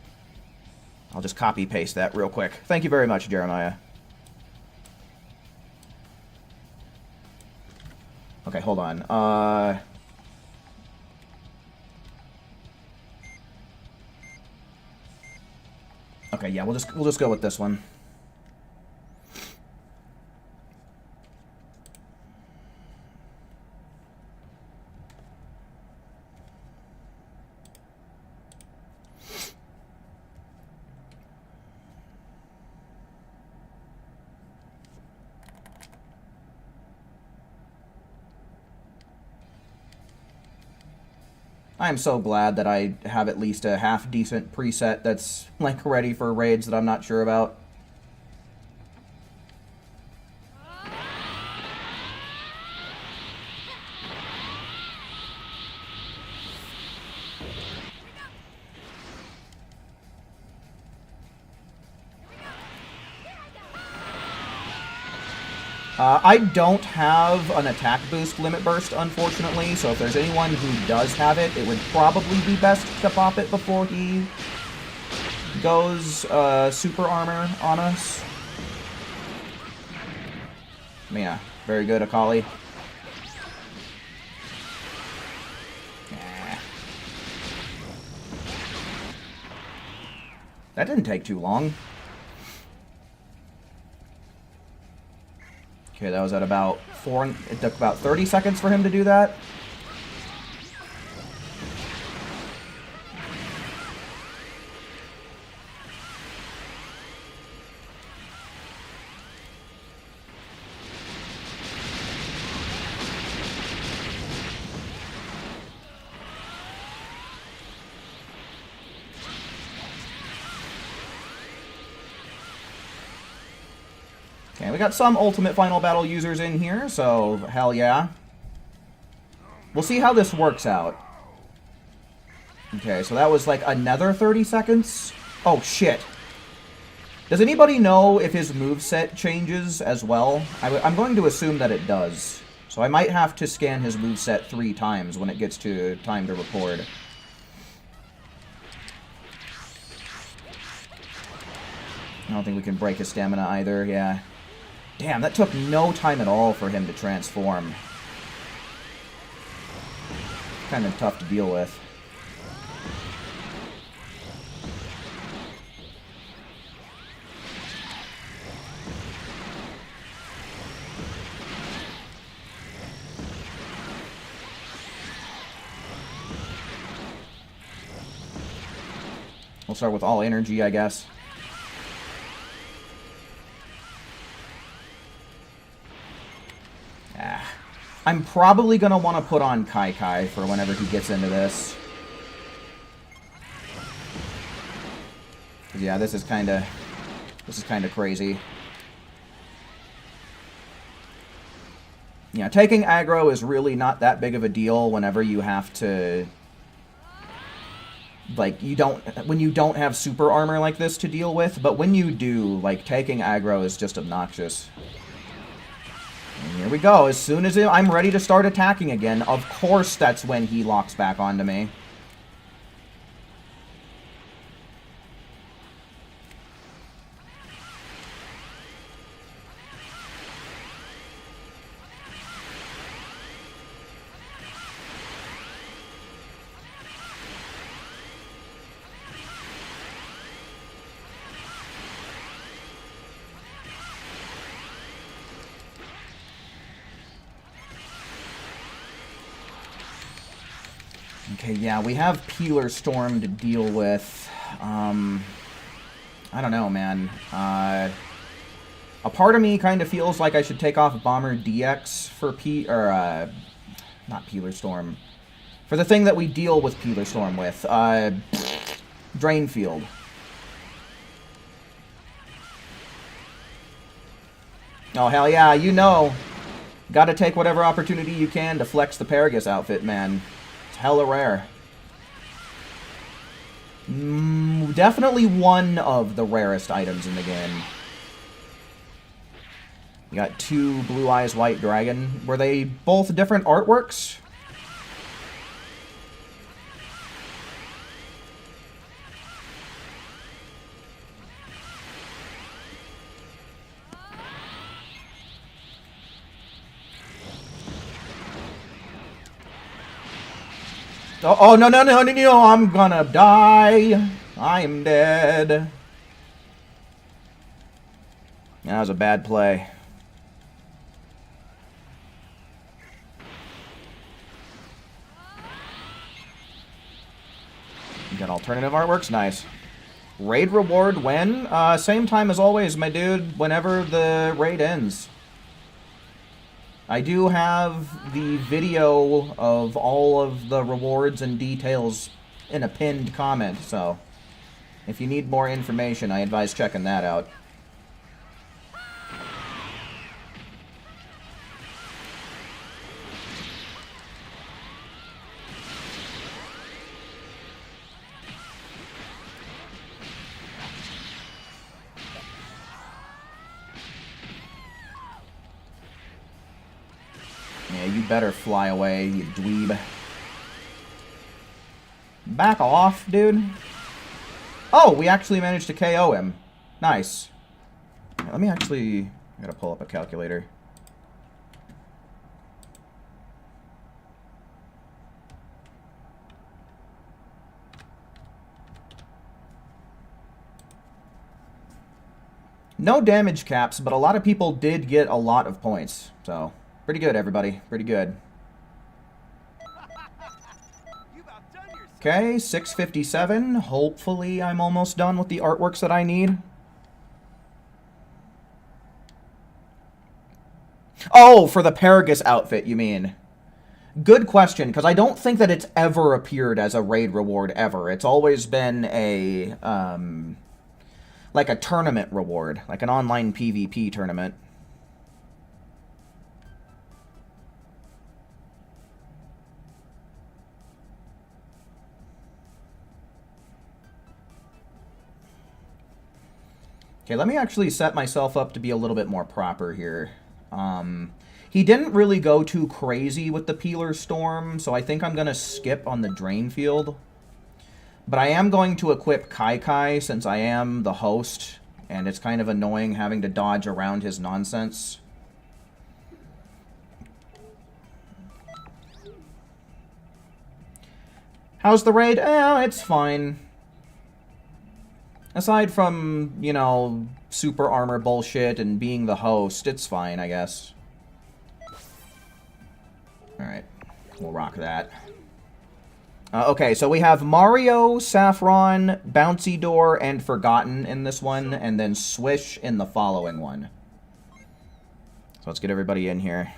I'll just copy-paste that real quick. Thank you very much, Jeremiah. Okay, hold on. Okay, yeah, we'll just go with this one. I am so glad that I have at least a half-decent preset that's, like, ready for raids that I'm not sure about. I don't have an attack boost limit burst, unfortunately, so if there's anyone who does have it, it would probably be best to pop it before he goes super armor on us. Yeah, very good, Akali. That didn't take too long. Okay, that was at about it took about 30 seconds for him to do that. Okay, we got some Ultimate Final Battle users in here, so hell yeah. We'll see how this works out. Okay, so that was like another 30 seconds? Oh, shit. Does anybody know if his moveset changes as well? I'm going to assume that it does. So I might have to scan his moveset 3 times when it gets to time to record. I don't think we can break his stamina either, yeah. Damn, that took no time at all for him to transform. Kind of tough to deal with. We'll start with all energy, I guess. I'm probably going to want to put on Kai for whenever he gets into this. Yeah, this is kind of crazy. Yeah, taking aggro is really not that big of a deal whenever you have to, like, when you don't have super armor like this to deal with, but when you do, like, taking aggro is just obnoxious. And here we go. As soon as I'm ready to start attacking again, of course that's when he locks back onto me. Okay, yeah, we have Peeler Storm to deal with. I don't know, man. A part of me kind of feels like I should take off Bomber DX for not Peeler Storm. For the thing that we deal with Peeler Storm with. Drain Field. Oh, hell yeah, you know. Gotta take whatever opportunity you can to flex the Paragus outfit, man. Hella rare. Definitely one of the rarest items in the game. You got 2 Blue Eyes White Dragon. Were they both different artworks? Oh, no, no, no, no, no, I'm gonna die. I am dead. That was a bad play. You got alternative artworks? Nice. Raid reward when? Same time as always, my dude, whenever the raid ends. I do have the video of all of the rewards and details in a pinned comment, so if you need more information, I advise checking that out. Yeah, you better fly away, you dweeb. Back off, dude. Oh, we actually managed to KO him. Nice. Let me actually... I gotta pull up a calculator. No damage caps, but a lot of people did get a lot of points. So, pretty good, everybody. Pretty good. Okay, 657. Hopefully I'm almost done with the artworks that I need. Oh, for the Paragus outfit, you mean? Good question, because I don't think that it's ever appeared as a raid reward, ever. It's always been a, like a tournament reward, like an online PvP tournament. Okay, let me actually set myself up to be a little bit more proper here. He didn't really go too crazy with the Peeler Storm, so I think I'm going to skip on the Drain Field. But I am going to equip Kai Kai since I am the host, and it's kind of annoying having to dodge around his nonsense. How's the raid? It's fine. Aside from, you know, super armor bullshit and being the host, it's fine, I guess. Alright, we'll rock that. Okay, so we have Mario, Saffron, Bouncy Door, and Forgotten in this one, and then Swish in the following one. So let's get everybody in here.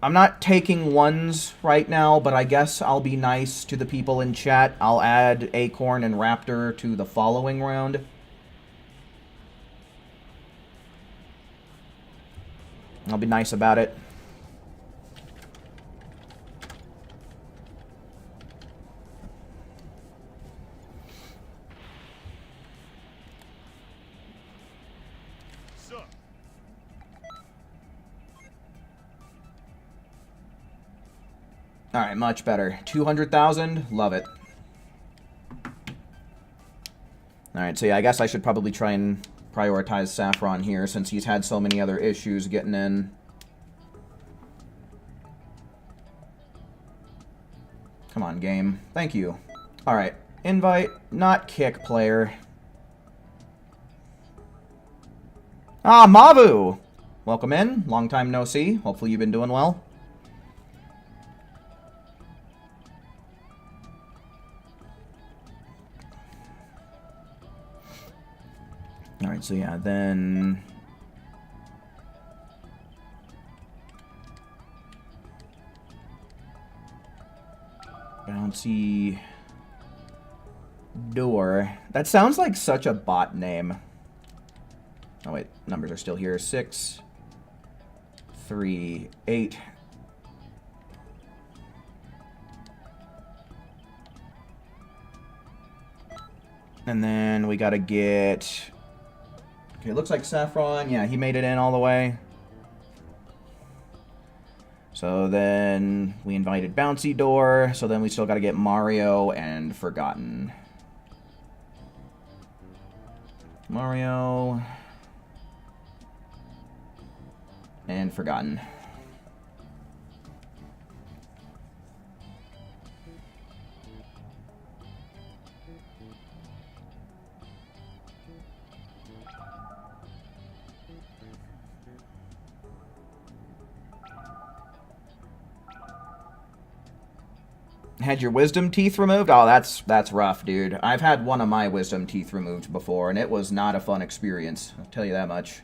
I'm not taking ones right now, but I guess I'll be nice to the people in chat. I'll add Acorn and Raptor to the following round. I'll be nice about it. Alright, much better. 200,000? Love it. Alright, so yeah, I guess I should probably try and prioritize Saffron here since he's had so many other issues getting in. Come on, game. Thank you. Alright, invite, not kick player. Ah, Mavu! Welcome in. Long time no see. Hopefully you've been doing well. Alright, so yeah, then... Bouncy... Door. That sounds like such a bot name. Oh wait, numbers are still here. 6, 3, 8... And then we gotta get... Okay, it looks like Saffron, yeah, he made it in all the way. So then we invited Bouncy Door, so then we still gotta get Mario and Forgotten. Mario... and Forgotten. Had your wisdom teeth removed? Oh, that's rough, dude. I've had one of my wisdom teeth removed before, and it was not a fun experience. I'll tell you that much.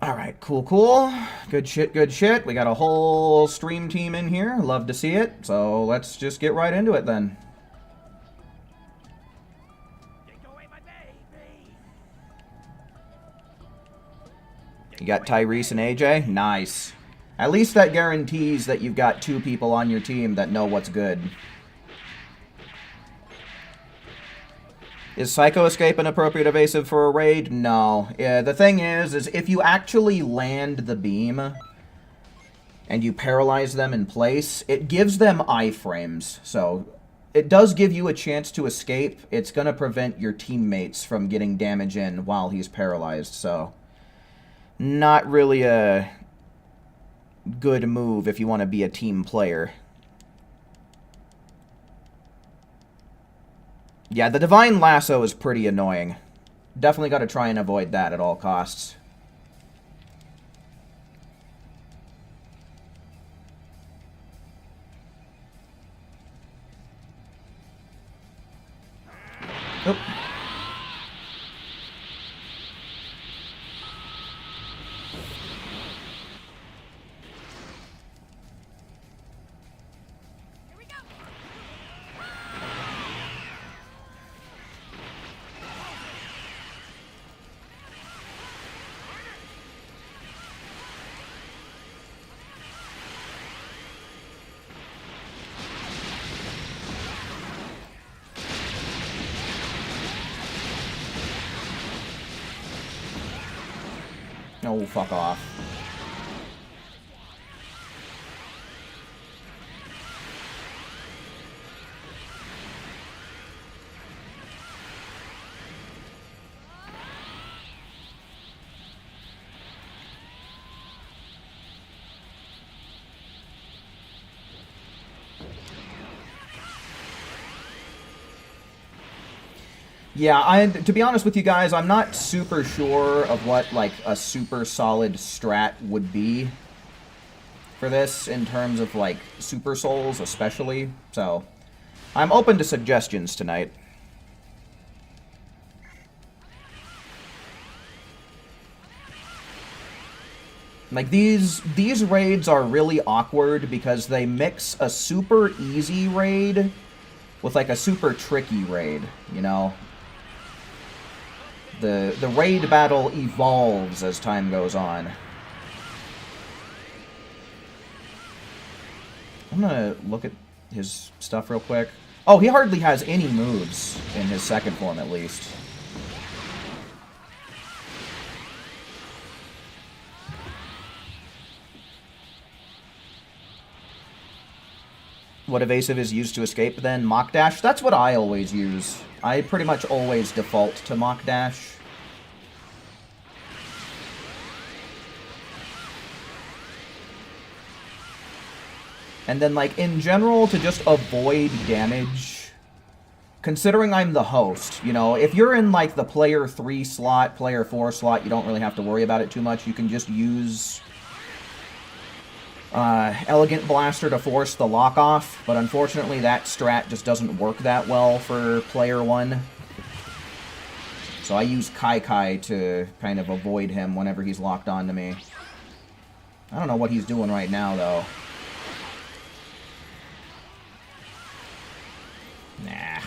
Alright, cool, cool. Good shit, good shit. We got a whole stream team in here. Love to see it. So let's just get right into it then. You got Tyrese and AJ? Nice. At least that guarantees that you've got 2 people on your team that know what's good. Is Psycho Escape an appropriate evasive for a raid? No. Yeah, the thing is if you actually land the beam and you paralyze them in place, it gives them iframes. So it does give you a chance to escape. It's going to prevent your teammates from getting damage in while he's paralyzed. So not really a good move if you want to be a team player. Yeah, the Divine Lasso is pretty annoying. Definitely got to try and avoid that at all costs. Oop. Oh, fuck off. Yeah, to be honest with you guys, I'm not super sure of what, like, a super solid strat would be for this in terms of, like, super souls especially. So, I'm open to suggestions tonight. Like, these raids are really awkward because they mix a super easy raid with, like, a super tricky raid, you know? The raid battle evolves as time goes on. I'm gonna look at his stuff real quick. Oh, he hardly has any moves in his second form, at least. What evasive is used to escape then? Mock dash? That's what I always use. I pretty much always default to mock dash. And then, like, in general, to just avoid damage, considering I'm the host, you know, if you're in, like, the player 3 slot, player 4 slot, you don't really have to worry about it too much. You can just use Elegant Blaster to force the lock off, but unfortunately that strat just doesn't work that well for player 1. So I use Kai to kind of avoid him whenever he's locked onto me. I don't know what he's doing right now, though. Nah.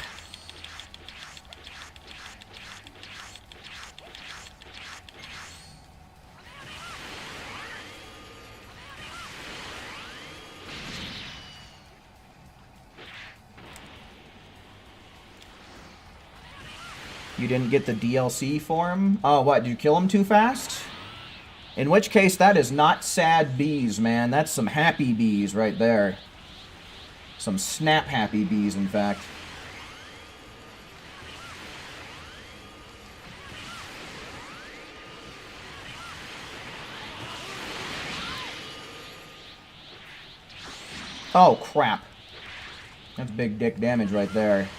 You didn't get the DLC for him? Oh, what? Did you kill him too fast? In which case, that is not sad bees, man. That's some happy bees right there. Some snap happy bees, in fact. Oh, crap. That's big dick damage right there.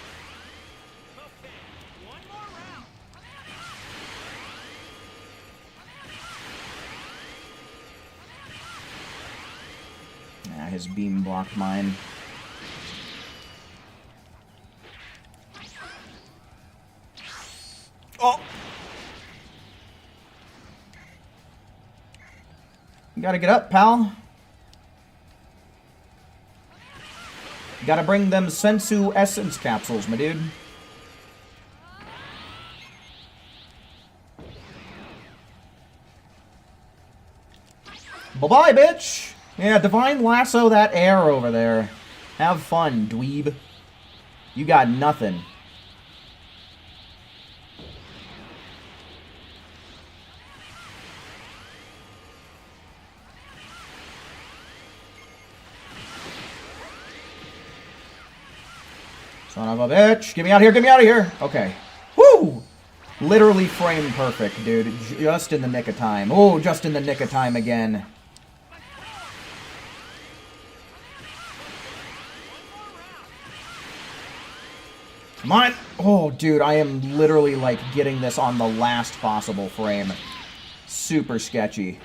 His beam blocked mine. Oh! You gotta get up, pal. You gotta bring them Sensu Essence capsules, my dude. Bye-bye, bitch! Yeah, Divine Lasso that air over there. Have fun, dweeb. You got nothing. Son of a bitch! Get me out of here! Get me out of here! Okay. Woo! Literally frame perfect, dude. Just in the nick of time. Oh, just in the nick of time again. Come on! Oh, dude, I am literally, like, getting this on the last possible frame. Super sketchy.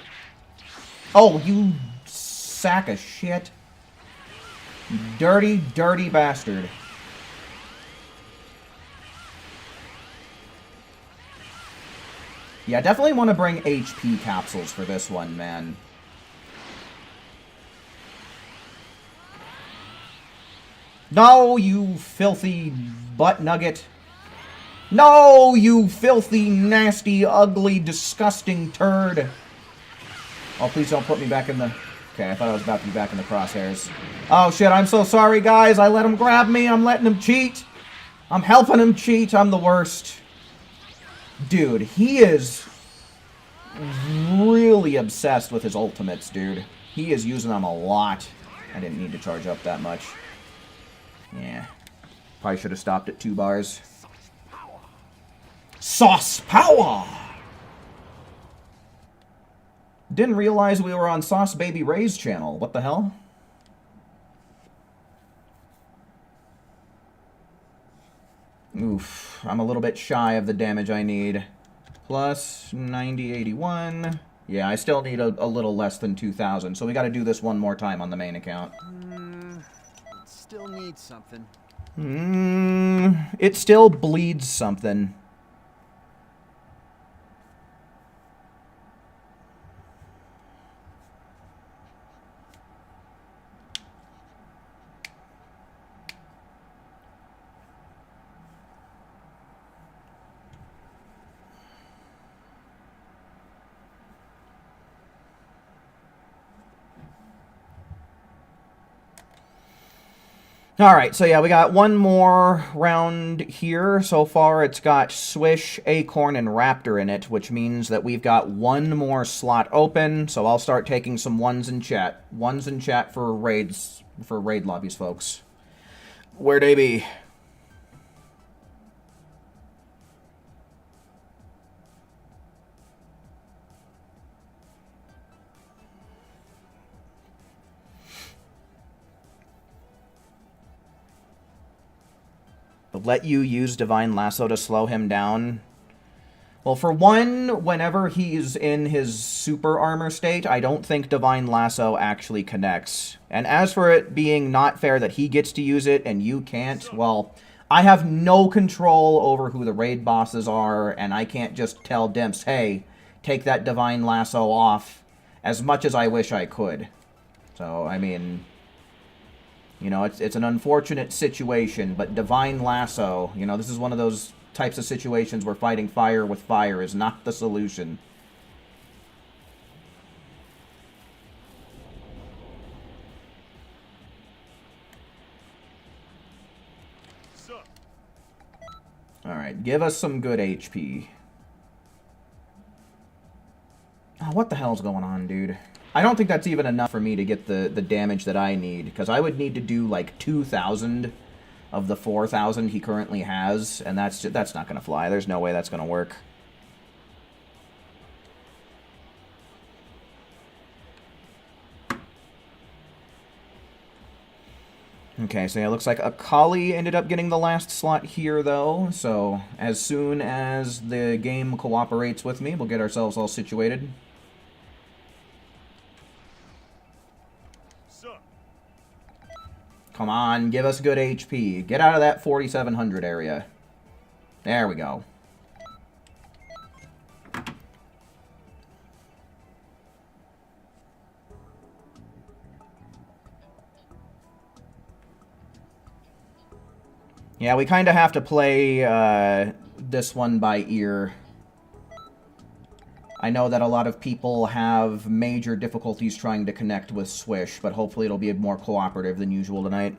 Oh, you sack of shit. You dirty, dirty bastard. Yeah, definitely want to bring HP capsules for this one, man. No, you filthy butt nugget. No, you filthy, nasty, ugly, disgusting turd. Oh, please don't put me back in the... Okay, I thought I was about to be back in the crosshairs. Oh, shit, I'm so sorry, guys. I let him grab me. I'm letting him cheat. I'm helping him cheat. I'm the worst. Dude, he is really obsessed with his ultimates, dude. He is using them a lot. I didn't need to charge up that much. Yeah. Probably should have stopped at 2 bars. Sauce power! Didn't realize we were on Sauce Baby Ray's channel. What the hell? Oof. I'm a little bit shy of the damage I need. Plus 9081. Yeah, I still need a little less than 2,000, so we gotta do this one more time on the main account. It still needs something. It still bleeds something. Alright, so yeah, we got one more round here. So far, it's got Swish, Acorn, and Raptor in it, which means that we've got one more slot open. So I'll start taking some ones in chat. Ones in chat for raids, for raid lobbies, folks. Where'd they be? Let you use Divine Lasso to slow him down. Well, for one, whenever he's in his super armor state, I don't think Divine Lasso actually connects. And as for it being not fair that he gets to use it and you can't, well, I have no control over who the raid bosses are, and I can't just tell Dimps, hey, take that Divine Lasso off, as much as I wish I could. So, I mean... You know, it's an unfortunate situation, but Divine Lasso, you know, this is one of those types of situations where fighting fire with fire is not the solution. Alright, give us some good HP. Oh, what the hell's going on, dude? I don't think that's even enough for me to get the damage that I need, because I would need to do like 2,000 of the 4,000 he currently has, and that's not going to fly. There's no way that's going to work. Okay, so yeah, it looks like Akali ended up getting the last slot here, though, so as soon as the game cooperates with me, we'll get ourselves all situated. Come on, give us good HP. Get out of that 4,700 area. There we go. Yeah, we kind of have to play this one by ear. I know that a lot of people have major difficulties trying to connect with Swish, but hopefully it'll be more cooperative than usual tonight.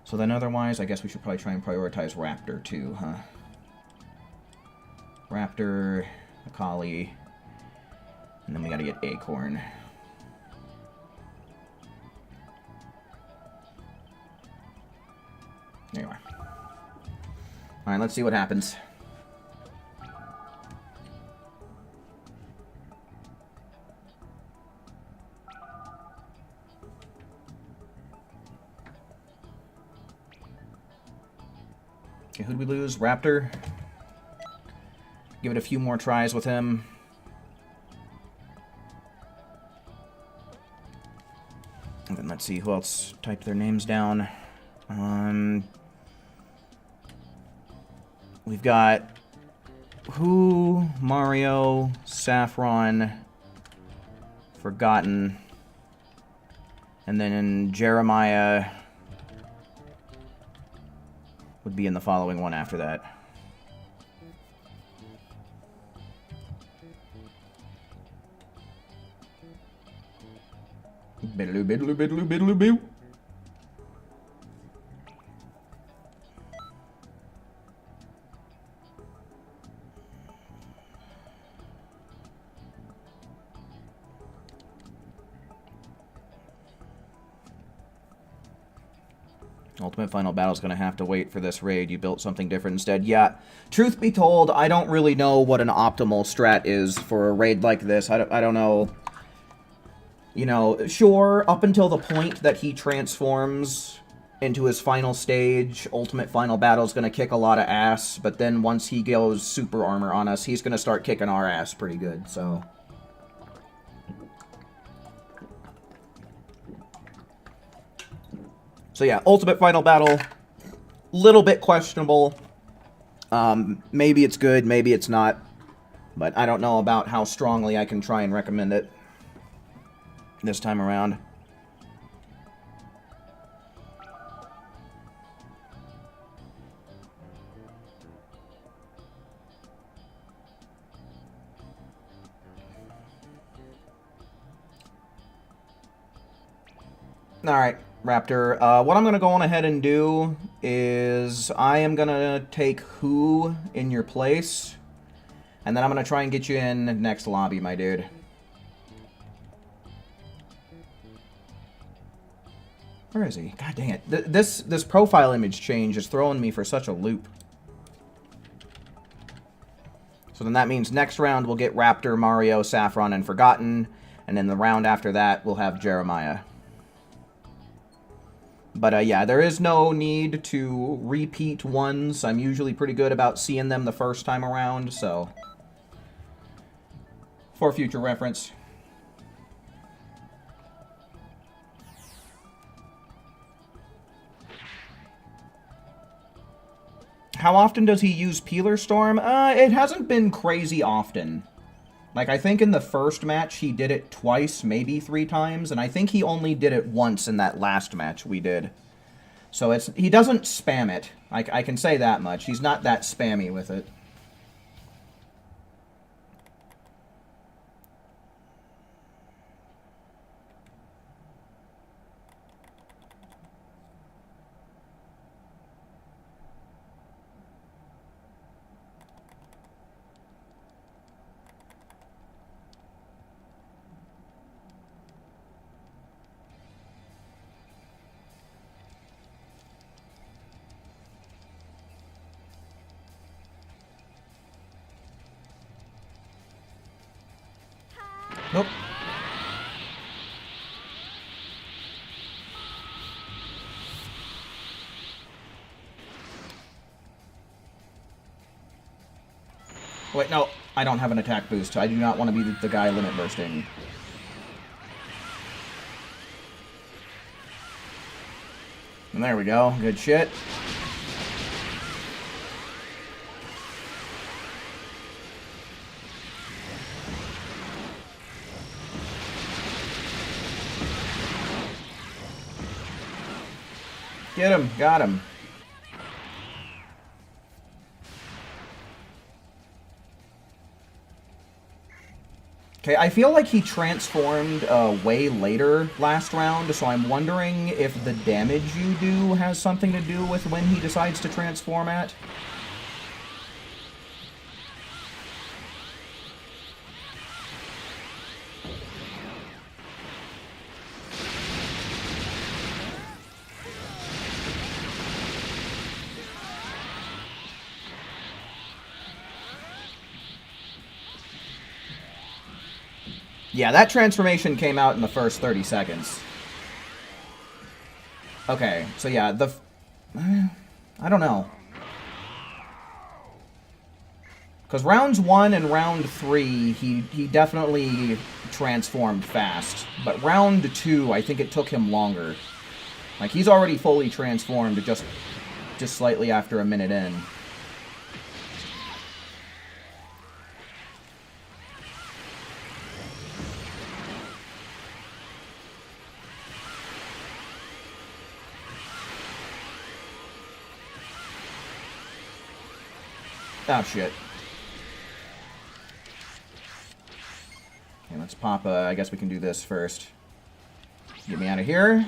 So then otherwise, I guess we should probably try and prioritize Raptor too, huh? Raptor, Akali, and then we gotta get Acorn. There you are. Alright, let's see what happens. Okay, who'd we lose? Raptor. Give it a few more tries with him. And then let's see who else typed their names down. We've got Who, Mario, Saffron, Forgotten, and then Jeremiah would be in the following one after that. Biddaloo, biddaloo, biddaloo, biddaloo, boo. Ultimate Final Battle's gonna have to wait for this raid. You built something different instead. Yeah, truth be told, I don't really know what an optimal strat is for a raid like this. I don't know. You know, sure, up until the point that he transforms into his final stage, Ultimate Final Battle's gonna kick a lot of ass, but then once he goes super armor on us, he's gonna start kicking our ass pretty good, so... So yeah, Ultimate Final Battle, little bit questionable. Maybe it's good, maybe it's not. But I don't know about how strongly I can try and recommend it this time around. Alright, Raptor. What I'm going to go on ahead and do is I am going to take Who in your place. And then I'm going to try and get you in next lobby, my dude. Where is he? God dang it. This profile image change is throwing me for such a loop. So then that means next round we'll get Raptor, Mario, Saffron, and Forgotten. And then the round after that we'll have Jeremiah. But yeah, there is no need to repeat ones. I'm usually pretty good about seeing them the first time around, so... For future reference. How often does he use Peeler Storm? It hasn't been crazy often. Like, I think in the first match he did it twice, maybe 3 times, and I think he only did it once in that last match we did. So he doesn't spam it. I can say that much. He's not that spammy with it. Nope. Wait, no. I don't have an attack boost. I do not want to be the guy limit bursting. And there we go. Good shit. Get him. Got him. Okay, I feel like he transformed way later last round, so I'm wondering if the damage you do has something to do with when he decides to transform at. Yeah, that transformation came out in the first 30 seconds. Okay, so yeah, I don't know. Because rounds 1 and round 3, he definitely transformed fast. But round 2, I think it took him longer. Like, he's already fully transformed just slightly after a minute in. Oh, shit. Okay, let's pop, I guess we can do this first. Get me out of here.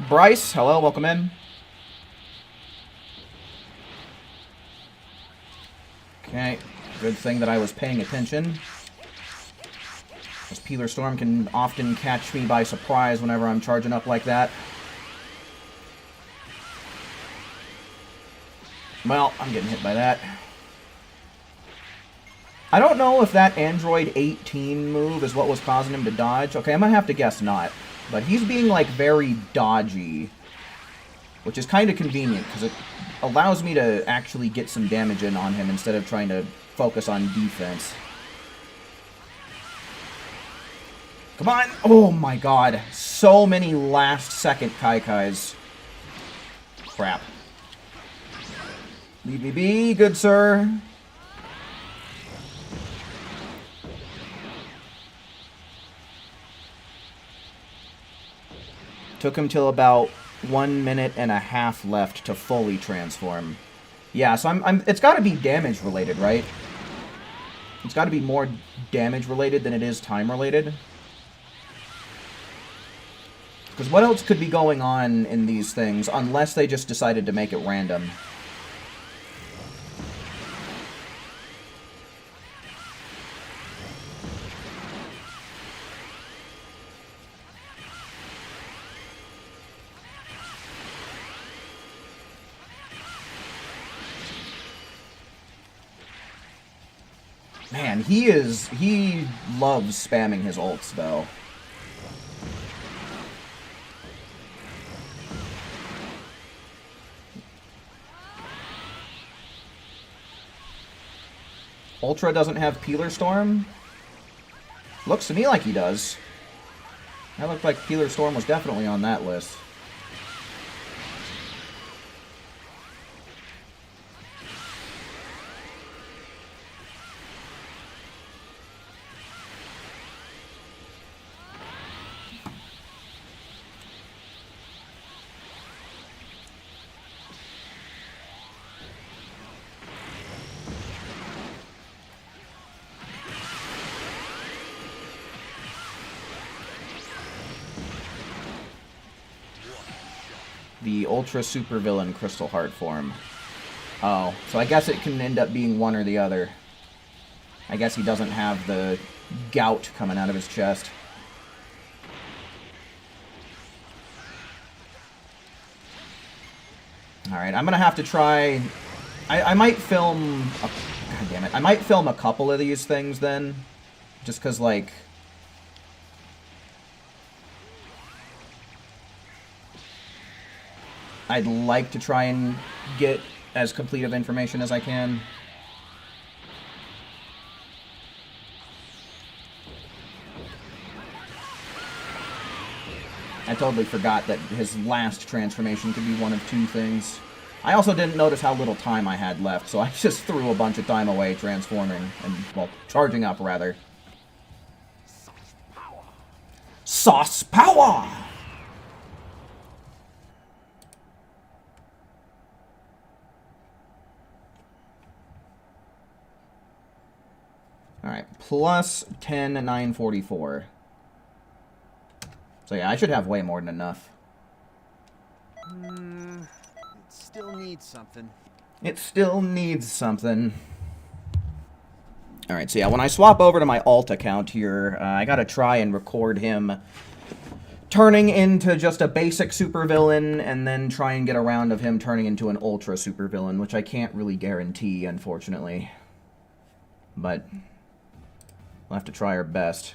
Bryce, hello, welcome in. Okay, good thing that I was paying attention. This Peeler Storm can often catch me by surprise whenever I'm charging up like that. Well, I'm getting hit by that. I don't know if that Android 18 move is what was causing him to dodge. Okay, I'm gonna have to guess not. But he's being, like, very dodgy. Which is kind of convenient, because it allows me to actually get some damage in on him instead of trying to focus on defense. Come on! Oh my god. So many last-second Kaikais. Crap. Leave me be, good sir. Took him till about 1 minute and a half left to fully transform. Yeah, so it's got to be damage related, right? It's got to be more damage related than it is time related. Because what else could be going on in these things unless they just decided to make it random? Man, he loves spamming his ults, though. Ultra doesn't have Peeler Storm? Looks to me like he does. That looked like Peeler Storm was definitely on that list. The Ultra Supervillain Crystal Heart form. Oh, so I guess it can end up being one or the other. I guess he doesn't have the gout coming out of his chest. Alright, I'm gonna have to try... I might film... God damn it. I might film a couple of these things then. Just because, like... I'd like to try and get as complete of information as I can. I totally forgot that his last transformation could be one of two things. I also didn't notice how little time I had left, so I just threw a bunch of time away transforming, and, well, charging up, rather. Sauce power! Alright, plus 10, 944. So yeah, I should have way more than enough. It still needs something. It still needs something. Alright, so yeah, when I swap over to my alt account here, I gotta try and record him turning into just a basic supervillain, and then try and get a round of him turning into an ultra supervillain, which I can't really guarantee, unfortunately. But we'll have to try our best.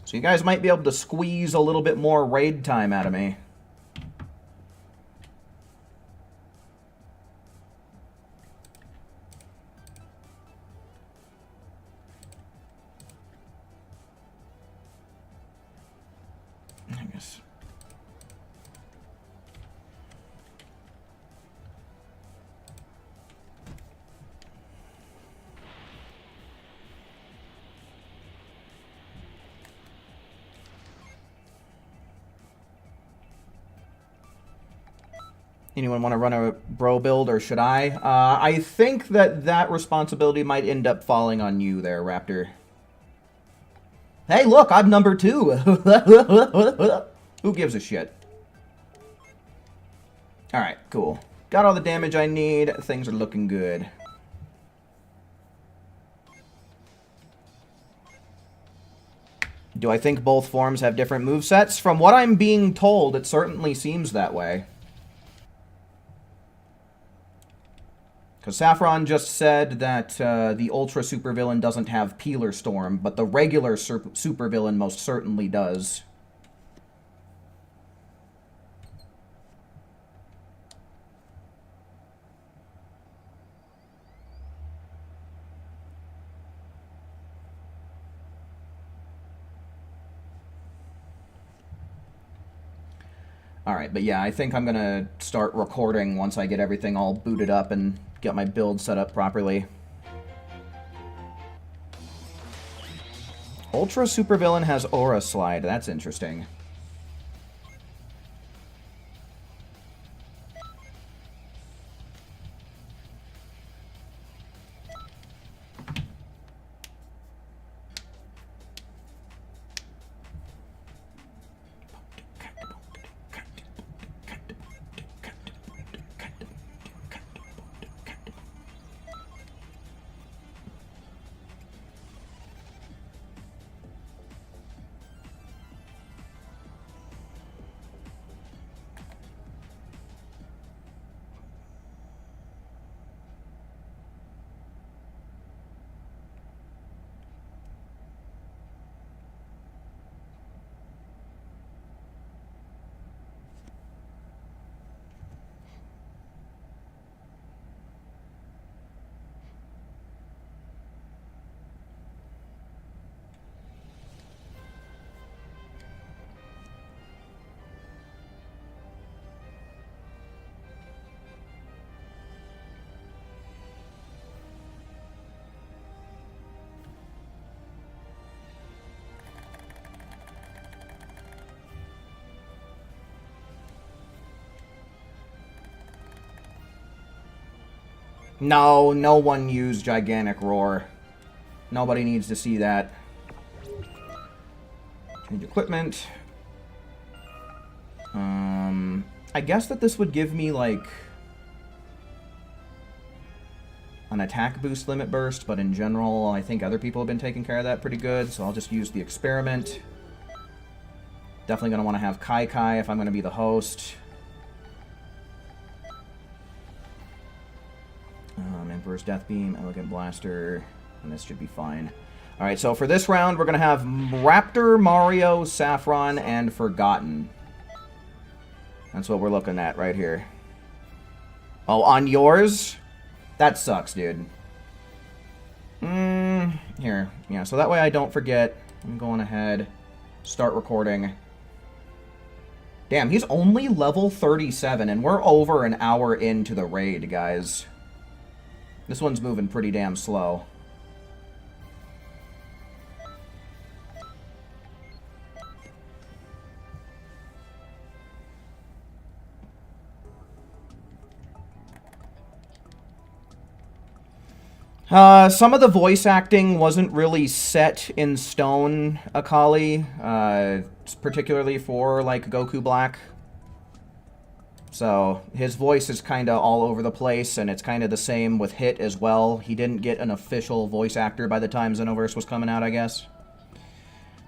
So you guys might be able to squeeze a little bit more raid time out of me. I guess. Anyone want to run a bro build, or should I? I think that responsibility might end up falling on you there, Raptor. Hey, look, I'm number 2. Who gives a shit? Alright, cool. Got all the damage I need. Things are looking good. Do I think both forms have different movesets? From what I'm being told, it certainly seems that way. Because Saffron just said that the Ultra Supervillain doesn't have Peeler Storm, but the regular Supervillain most certainly does. Alright, but yeah, I think I'm going to start recording once I get everything all booted up and get my build set up properly. Ultra Supervillain has Aura Slide. That's interesting. No, no one used Gigantic Roar. Nobody needs to see that. Change equipment. I guess that this would give me, like, an attack boost limit burst, but in general, I think other people have been taking care of that pretty good, so I'll just use the experiment. Definitely going to want to have Kai Kai if I'm going to be the host. Emperor's Death Beam, Elegant Blaster, and this should be fine. Alright, so for this round, we're going to have Raptor, Mario, Saffron, and Forgotten. That's what we're looking at right here. Oh, on yours? That sucks, dude. Here. Yeah, so that way I don't forget. I'm going ahead. Start recording. Damn, he's only level 37, and we're over an hour into the raid, guys. This one's moving pretty damn slow. Some of the voice acting wasn't really set in stone, Akali, particularly for, like, Goku Black. So, his voice is kind of all over the place, and it's kind of the same with Hit as well. He didn't get an official voice actor by the time Xenoverse was coming out, I guess.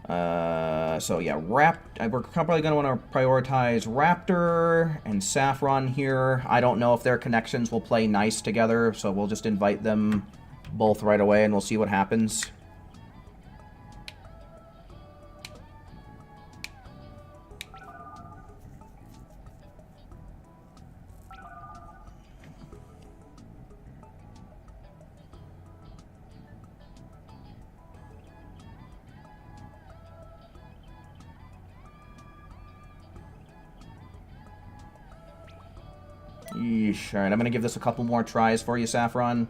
So yeah, we're probably going to want to prioritize Raptor and Saffron here. I don't know if their connections will play nice together, so we'll just invite them both right away and we'll see what happens. Yeesh. Alright, I'm going to give this a couple more tries for you, Saffron.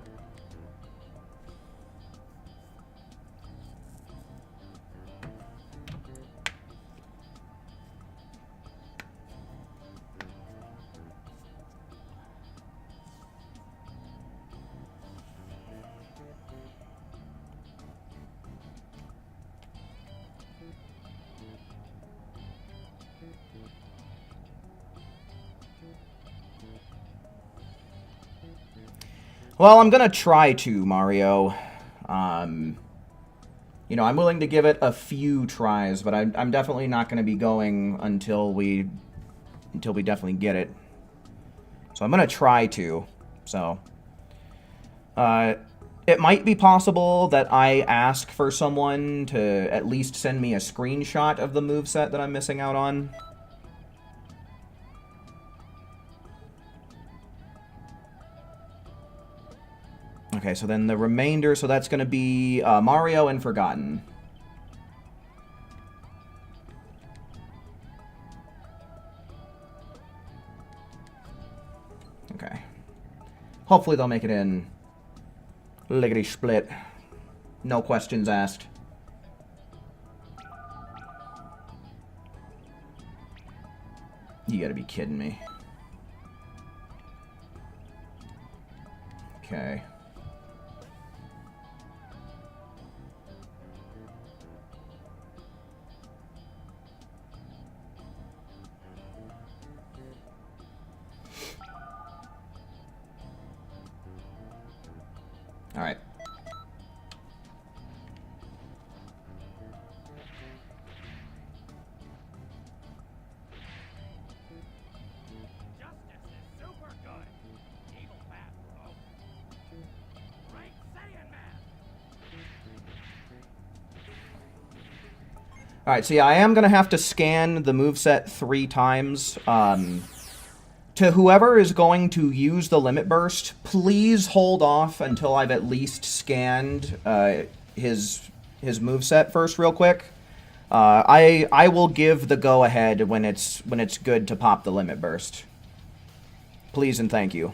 Well, I'm gonna try to, Mario. You know, I'm willing to give it a few tries, but I'm definitely not gonna be going until we definitely get it. So I'm gonna try to. So, it might be possible that I ask for someone to at least send me a screenshot of the moveset that I'm missing out on. Okay, so then the remainder, so that's going to be Mario and Forgotten. Okay. Hopefully they'll make it in lickety split. No questions asked. You gotta be kidding me. Okay. All right. Justice is super good. Evil bad, bro. Right, Saiyan man. All right, so yeah, I am going to have to scan the moveset 3 times. To whoever is going to use the Limit Burst, please hold off until I've at least scanned his moveset first real quick. I will give the go-ahead when it's good to pop the Limit Burst. Please and thank you.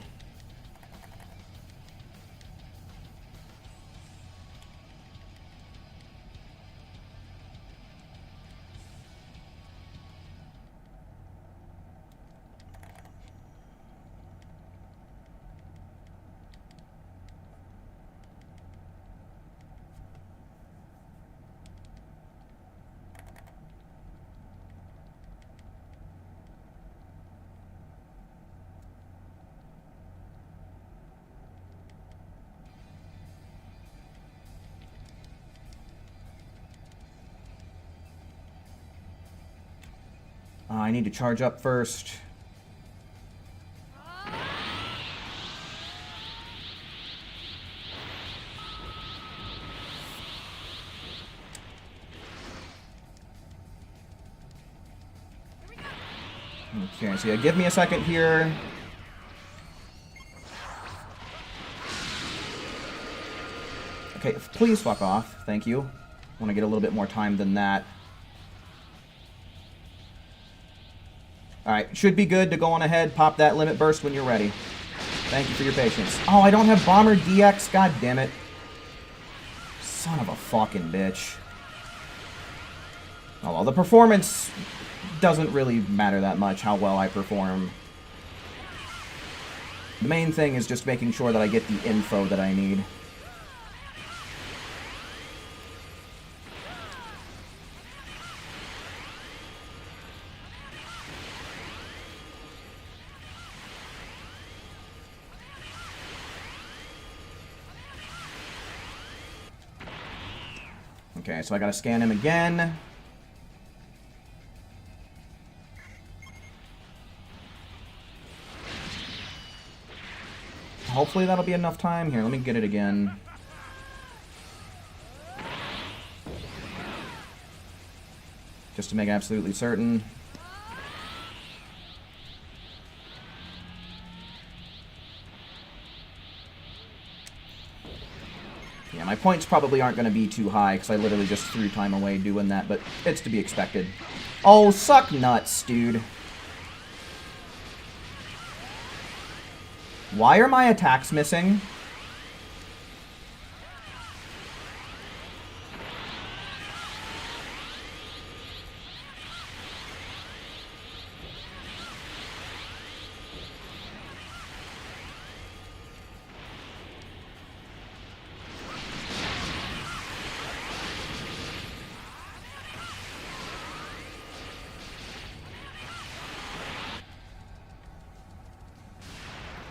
I need to charge up first. Okay, so yeah, give me a second here. Okay, please fuck off. Thank you. I want to get a little bit more time than that. Alright, should be good to go on ahead. Pop that Limit Burst when you're ready. Thank you for your patience. Oh, I don't have Bomber DX? God damn it. Son of a fucking bitch. Oh, well, the performance doesn't really matter that much, how well I perform. The main thing is just making sure that I get the info that I need. Okay, so I gotta scan him again. Hopefully that'll be enough time. Here, let me get it again. Just to make absolutely certain. Yeah, my points probably aren't going to be too high, because I literally just threw time away doing that, but it's to be expected. Oh, suck nuts, dude. Why are my attacks missing?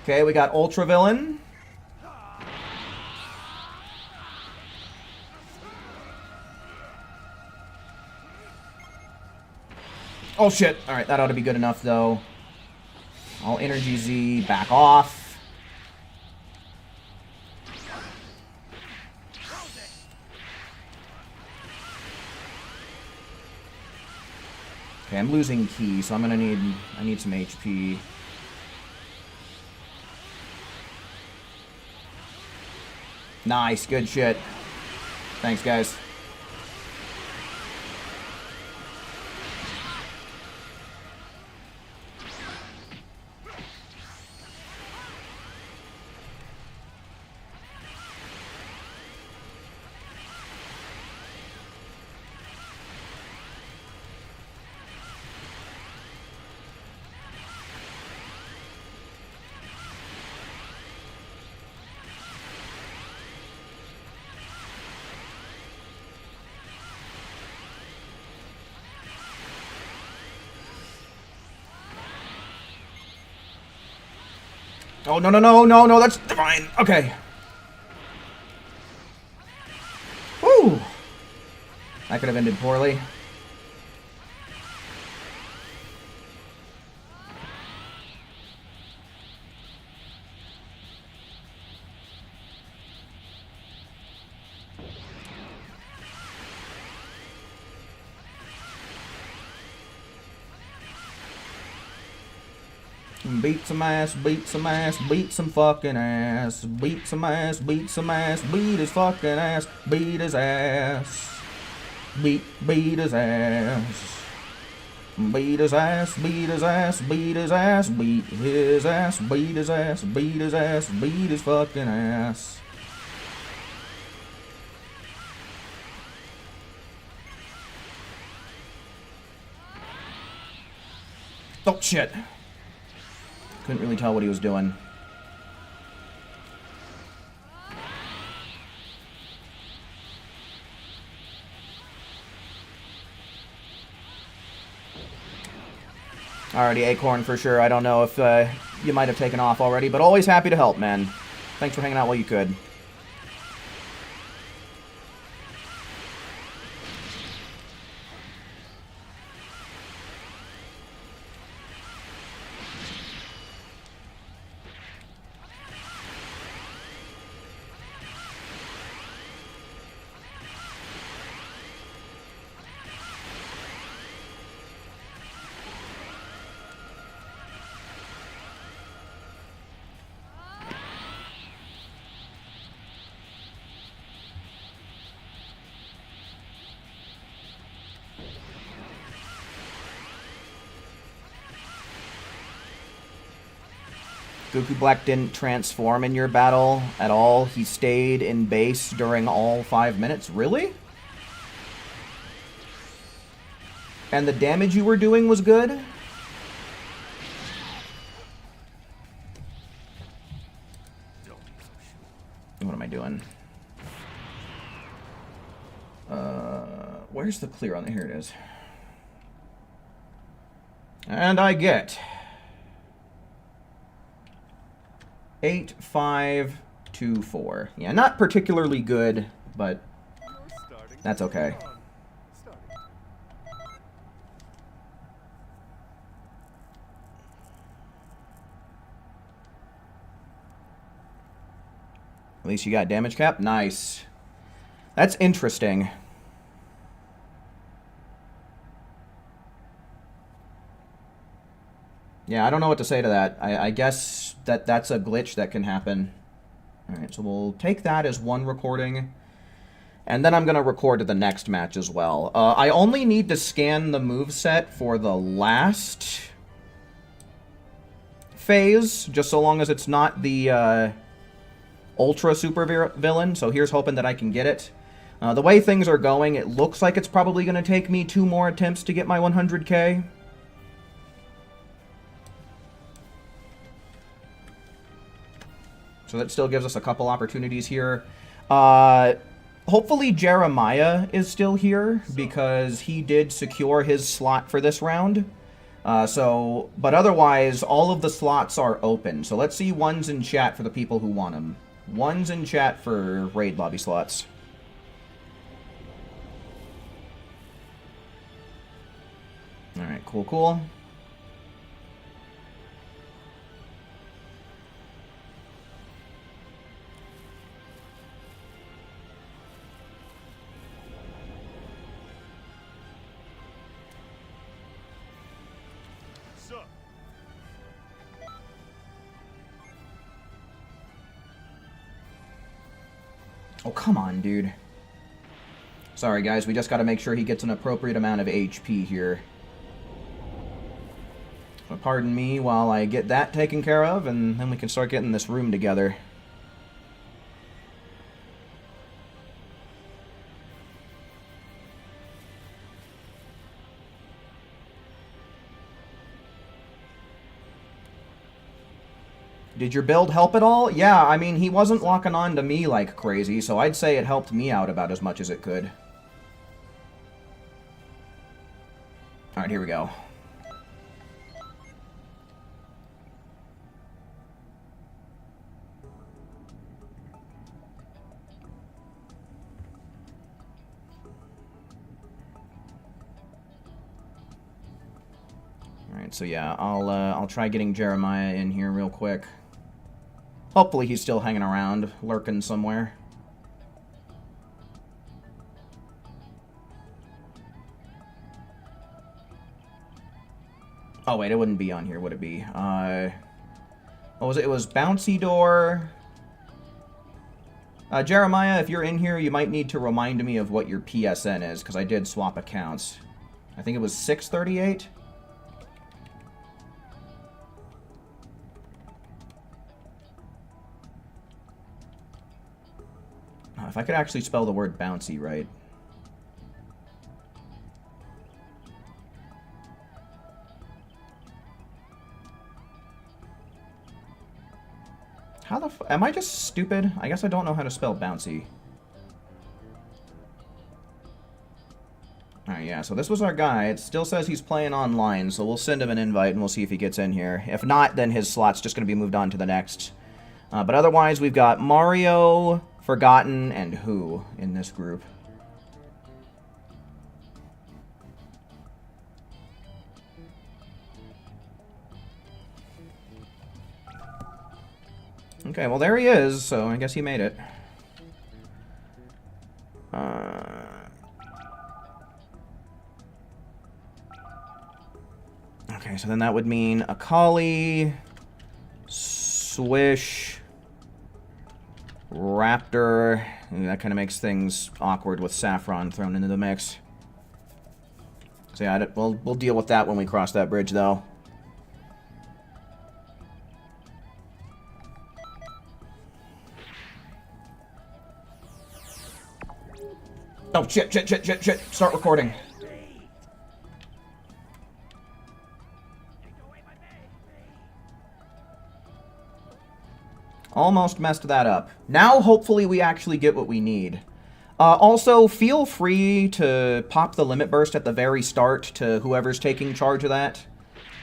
Okay, we got Ultra Villain. Oh shit. Alright, that ought to be good enough though. All Energy Z, back off. Okay, I'm losing Ki, so I need some HP. Nice, good shit. Thanks, guys. Oh, no, no, no, no, no, that's fine. Okay. Woo! That could have ended poorly. Beat some ass, beat some ass, beat some fucking ass. Beat some ass, beat some ass, beat his fucking ass, beat his ass. Beat his ass. Beat his ass, beat his ass, beat his ass, beat his ass, beat his ass, beat his ass, beat his fucking ass. Oh shit. Couldn't really tell what he was doing. Alrighty, Acorn for sure. I don't know if you might have taken off already, but always happy to help, man. Thanks for hanging out while you could. Goku Black didn't transform in your battle at all. He stayed in base during all 5 minutes. Really? And the damage you were doing was good? What am I doing? Where's the clear on it? Here it is. And I get 8524. Yeah, not particularly good, but You're starting That's okay. At least you got damage cap? Nice. That's interesting. Yeah, I don't know what to say to that. I guess that's a glitch that can happen. Alright, so we'll take that as one recording. And then I'm going to record the next match as well. I only need to scan the moveset for the last phase, just so long as it's not the ultra super villain. So here's hoping that I can get it. The way things are going, it looks like it's probably going to take me 2 more attempts to get my 100k. So that still gives us a couple opportunities here. Hopefully Jeremiah is still here, because he did secure his slot for this round. But otherwise, all of the slots are open. So let's see ones in chat for the people who want them. Ones in chat for raid lobby slots. Alright, cool, cool. Oh, come on, dude. Sorry, guys. We just got to make sure he gets an appropriate amount of HP here. So pardon me while I get that taken care of, and then we can start getting this room together. Did your build help at all? Yeah, I mean, he wasn't locking on to me like crazy, so I'd say it helped me out about as much as it could. Alright, here we go. Alright, so yeah, I'll try getting Jeremiah in here real quick. Hopefully he's still hanging around, lurking somewhere. Oh wait, it wouldn't be on here, would it be? What was it? It was Bouncy Door. Jeremiah, if you're in here, you might need to remind me of what your PSN is, because I did swap accounts. I think it was 638. If I could actually spell the word bouncy right. How the f- am I just stupid? I guess I don't know how to spell bouncy. Alright, yeah, so this was our guy. It still says he's playing online, so we'll send him an invite and we'll see if he gets in here. If not, then his slot's just going to be moved on to the next. But otherwise, we've got Mario, Forgotten, and Who in this group. Okay, well there he is, so I guess he made it. Okay, so then that would mean Akali, Swish, Raptor. That kind of makes things awkward with Saffron thrown into the mix. So yeah, we'll deal with that when we cross that bridge, though. Oh, shit. Start recording. Almost messed that up. Now, hopefully, we actually get what we need. Also, feel free to pop the limit burst at the very start to whoever's taking charge of that.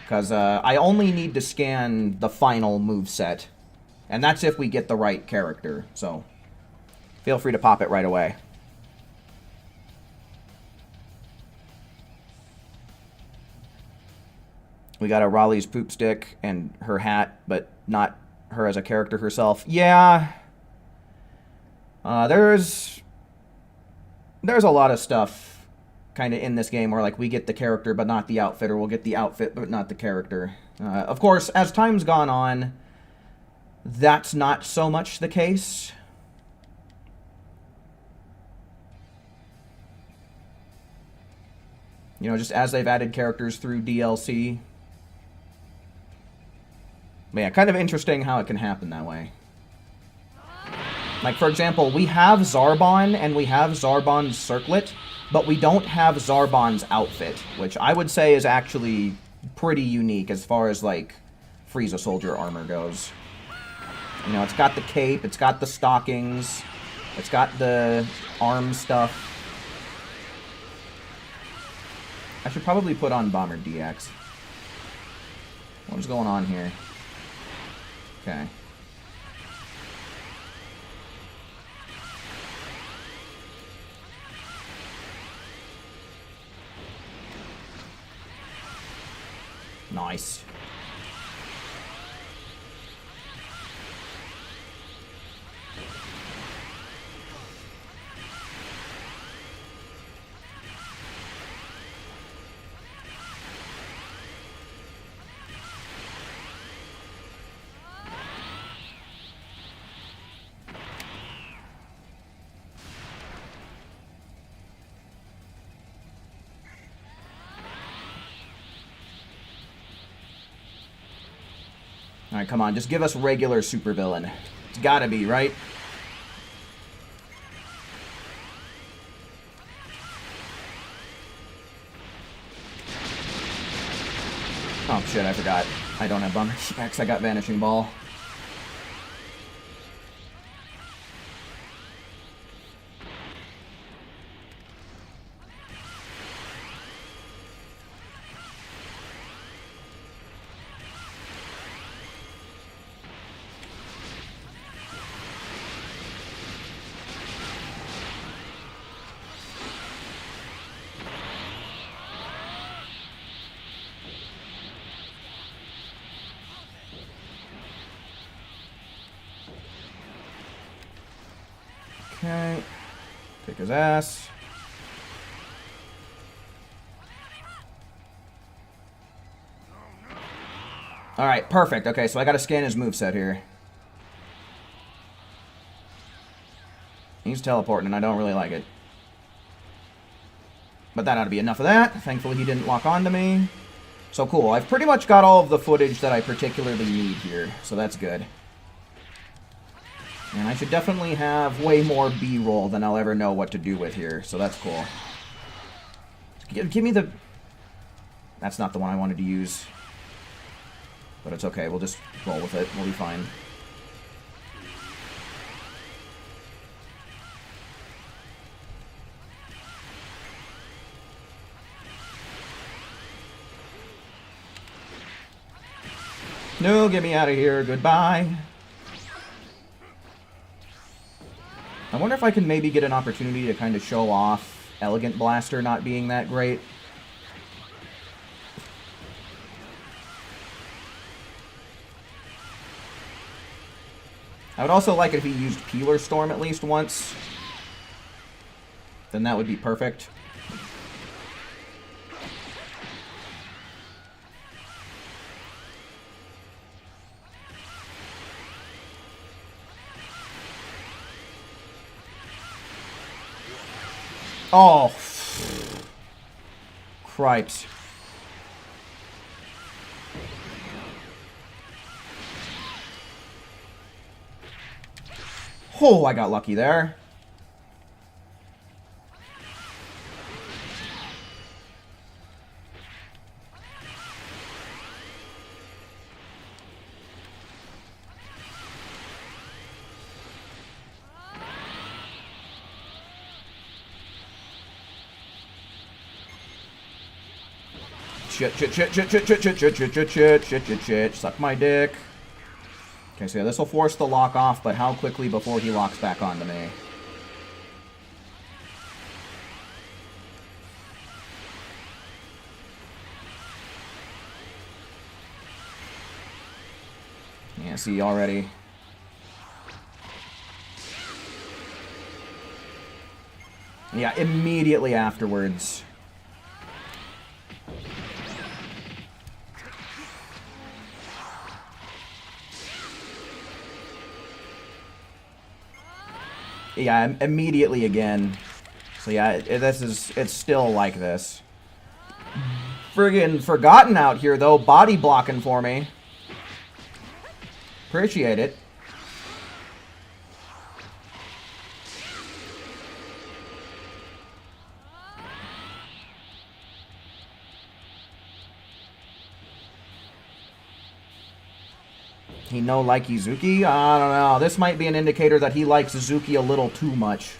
Because I only need to scan the final moveset. And that's if we get the right character. So, feel free to pop it right away. We got a Raleigh's poop stick and her hat, but not her as a character herself. Yeah. There's a lot of stuff kind of in this game where, like, we get the character but not the outfit, or we'll get the outfit but not the character. Of course, as time's gone on, that's not so much the case. You know, just as they've added characters through DLC. But yeah, kind of interesting how it can happen that way. Like, for example, we have Zarbon and we have Zarbon's circlet, but we don't have Zarbon's outfit, which I would say is actually pretty unique as far as, like, Frieza soldier armor goes. You know, it's got the cape, it's got the stockings, it's got the arm stuff. I should probably put on Bomber DX. What is going on here? Okay. Nice. Alright, come on, just give us regular supervillain. It's gotta be, right? Oh shit, I forgot. I don't have Bomber DX, I got Vanishing Ball. Okay. Kick his ass. Alright, perfect. Okay, so I gotta scan his moveset here. He's teleporting, and I don't really like it. But that ought to be enough of that. Thankfully, he didn't lock onto me. So cool. I've pretty much got all of the footage that I particularly need here, so that's good. And I should definitely have way more B-roll than I'll ever know what to do with here, so that's cool. Give me the... That's not the one I wanted to use. But it's okay, we'll just roll with it. We'll be fine. No, get me out of here. Goodbye. I wonder if I can maybe get an opportunity to kind of show off Elegant Blaster not being that great. I would also like it if he used Peeler Storm at least once. Then that would be perfect. Oh. Cripes. Oh, I got lucky there. Shit. Suck my dick. Okay, so yeah, this will force the lock off, but how quickly before he locks back onto me? see already. Yeah, immediately afterwards. Yeah, immediately again. So yeah, it's still like this. Friggin' Forgotten out here, though, body blocking for me. Appreciate it. He no like Izuki? I don't know. This might be an indicator that he likes Izuki a little too much.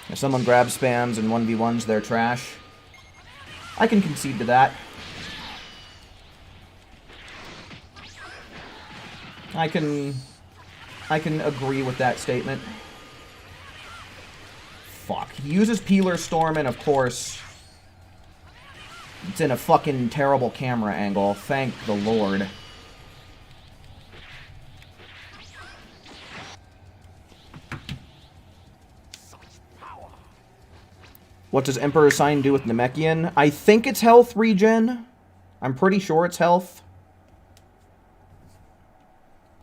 If someone grab spams and 1v1s, they're trash. I can concede to that. I can agree with that statement. Fuck. He uses Peeler Storm, and of course, it's in a fucking terrible camera angle. Thank the Lord. What does Emperor's Sign do with Namekian? I think it's health regen. I'm pretty sure it's health.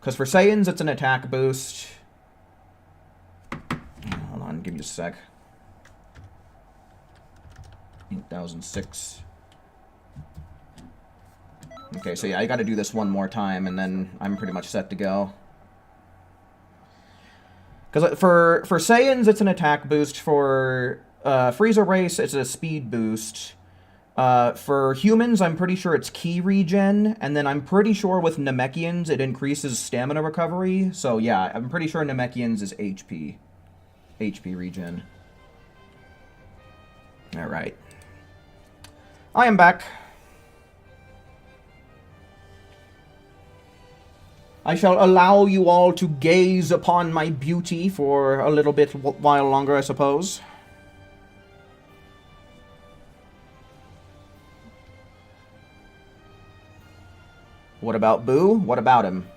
Because for Saiyans, it's an attack boost. Hold on, give me a sec. 8006. Okay, so yeah, I gotta do this one more time, and then I'm pretty much set to go. Because for Saiyans, it's an attack boost. For Frieza Race, it's a speed boost. For humans, I'm pretty sure it's ki regen, and then I'm pretty sure with Namekians, it increases stamina recovery. So yeah, I'm pretty sure Namekians is HP. HP regen. Alright. I am back. I shall allow you all to gaze upon my beauty for a little bit while longer, I suppose. What about Boo? What about him?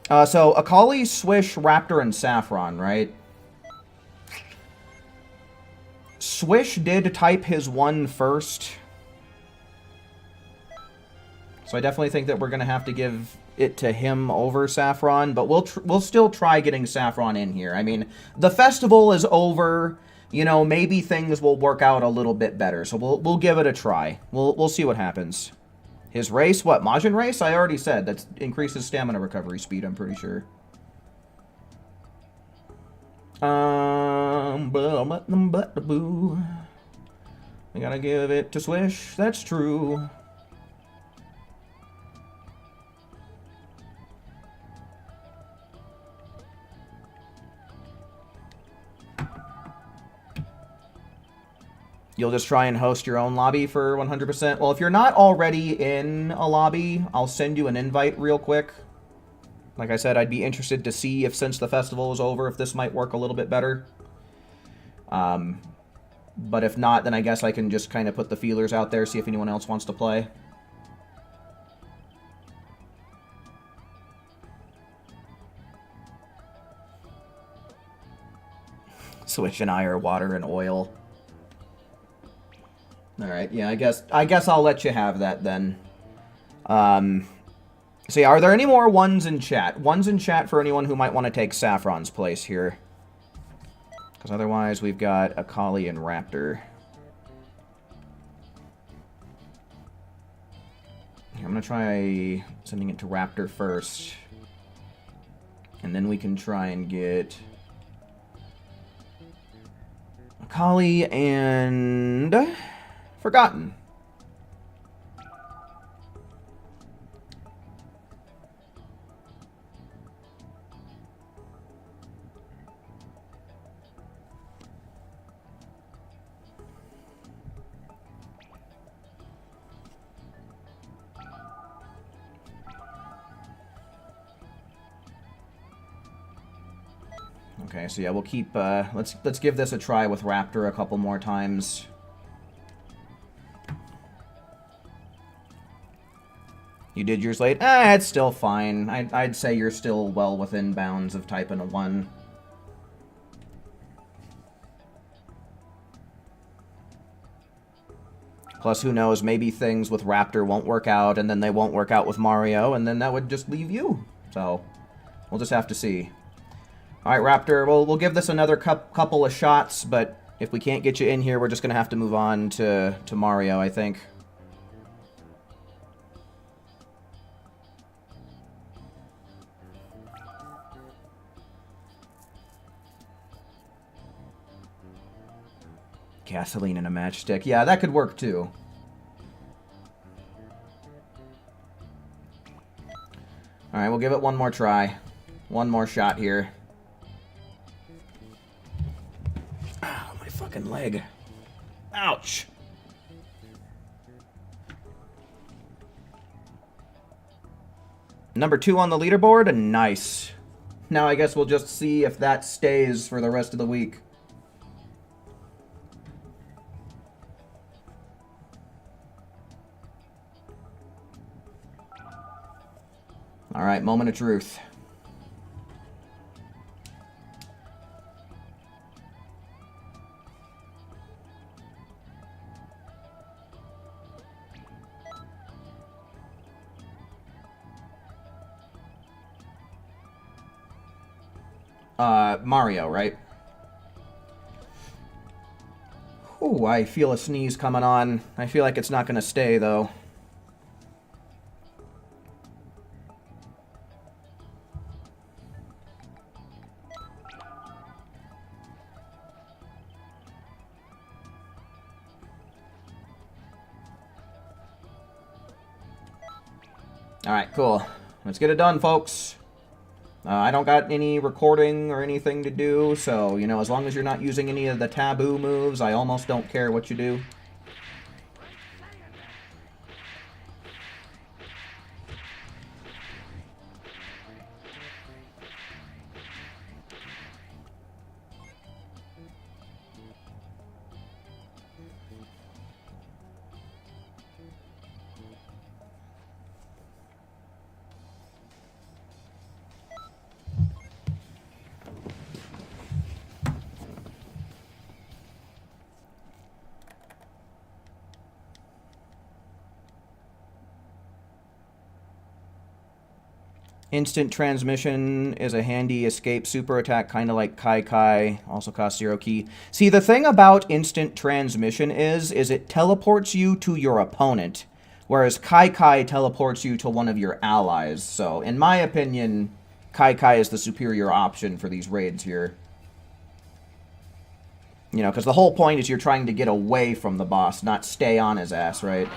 So, Akali, Swish, Raptor, and Saffron, right? Swish did type his 1 first. So I definitely think that we're going to have to give it to him over Saffron, but we'll still try getting Saffron in here. I mean, the festival is over. You know, maybe things will work out a little bit better, so we'll give it a try. We'll see what happens. His race, what, Majin race? I already said that increases stamina recovery speed, I'm pretty sure. Boo. We gotta give it to Swish, that's true. You'll just try and host your own lobby for 100%? Well, if you're not already in a lobby, I'll send you an invite real quick. Like I said, I'd be interested to see if, since the festival is over, if this might work a little bit better. But if not, then I guess I can just kind of put the feelers out there, see if anyone else wants to play. Switch and I are water and oil. Alright, yeah, I guess I'll let you have that then. So yeah, are there any more ones in chat? Ones in chat for anyone who might want to take Saffron's place here. Because otherwise we've got Akali and Raptor. Here, I'm going to try sending it to Raptor first. And then we can try and get Akali and Forgotten. Okay, so yeah, we'll keep, let's give this a try with Raptor a couple more times. You did yours late? It's still fine. I'd say you're still well within bounds of typing a 1. Plus, who knows, maybe things with Raptor won't work out, and then they won't work out with Mario, and then that would just leave you. So, we'll just have to see. Alright, Raptor, we'll give this another couple of shots, but if we can't get you in here, we're just going to have to move on to Mario, I think. Gasoline and a matchstick. Yeah, that could work too. Alright, we'll give it one more try. One more shot here. Ow, my fucking leg. Ouch. Number 2 on the leaderboard? Nice. Now I guess we'll just see if that stays for the rest of the week. Alright, moment of truth. Mario, right? Ooh, I feel a sneeze coming on. I feel like it's not gonna stay, though. Alright, cool. Let's get it done, folks. I don't got any recording or anything to do, so, you know, as long as you're not using any of the taboo moves, I almost don't care what you do. Instant transmission is a handy escape super attack, kind of like Kai Kai, also costs 0 key. See, the thing about instant transmission is it teleports you to your opponent, whereas Kai Kai teleports you to one of your allies. So, in my opinion, Kai Kai is the superior option for these raids here. You know, because the whole point is you're trying to get away from the boss, not stay on his ass, right?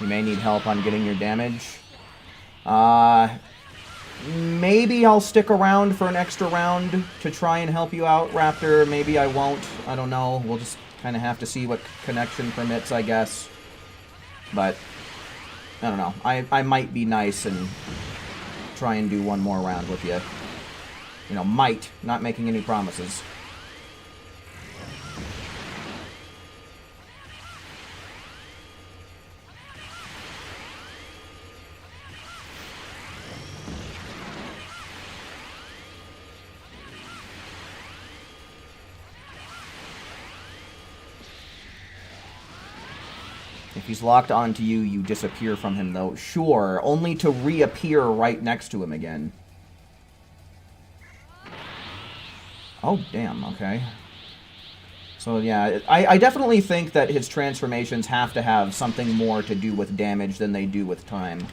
You may need help on getting your damage. Maybe I'll stick around for an extra round to try and help you out, Raptor. Maybe I won't. I don't know. We'll just kind of have to see what connection permits, I guess. But, I don't know. I might be nice and try and do one more round with you. You know, might. Not making any promises. If he's locked onto you, you disappear from him, though. Sure, only to reappear right next to him again. Oh, damn, okay. So, yeah, I definitely think that his transformations have to have something more to do with damage than they do with time.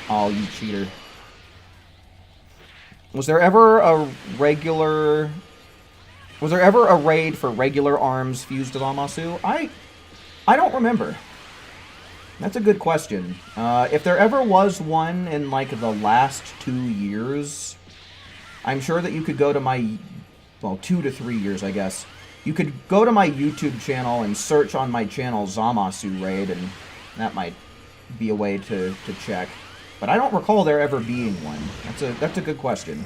Oh, you cheater. Was there ever a regular... Was there ever a raid for regular arms fused to Zamasu? I don't remember. That's a good question. If there ever was one in, like, the last 2 years, I'm sure that you could go to my... Well, 2 to 3 years, I guess. You could go to my YouTube channel and search on my channel Zamasu Raid, and that might be a way to check. But I don't recall there ever being one. That's a good question.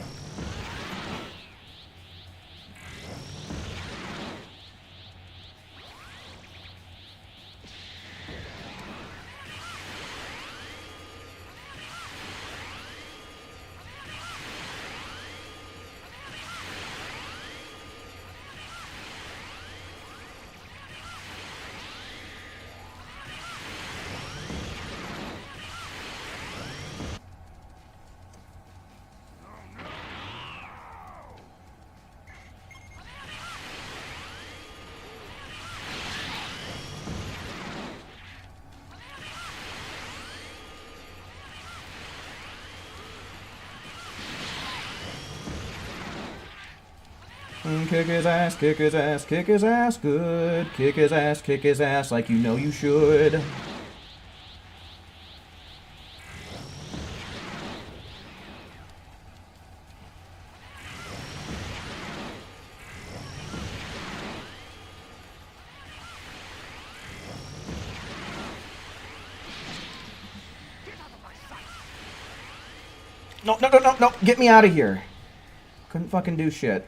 Kick his ass, kick his ass, kick his ass good. Kick his ass like you know you should. No, no, no, no, no, get me out of here. Couldn't fucking do shit.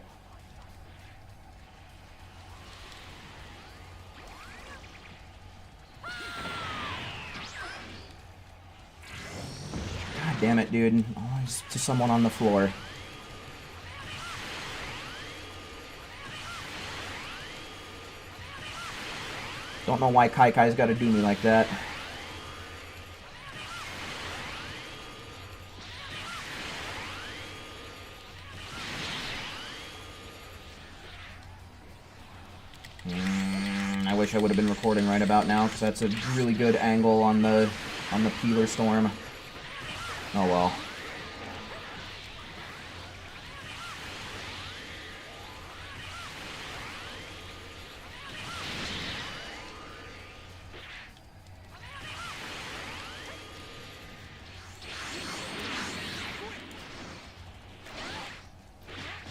Damn it, dude. Always to someone on the floor. Don't know why Kai Kai's gotta do me like that. I wish I would have been recording right about now, because that's a really good angle on the Peeler Storm. Oh well.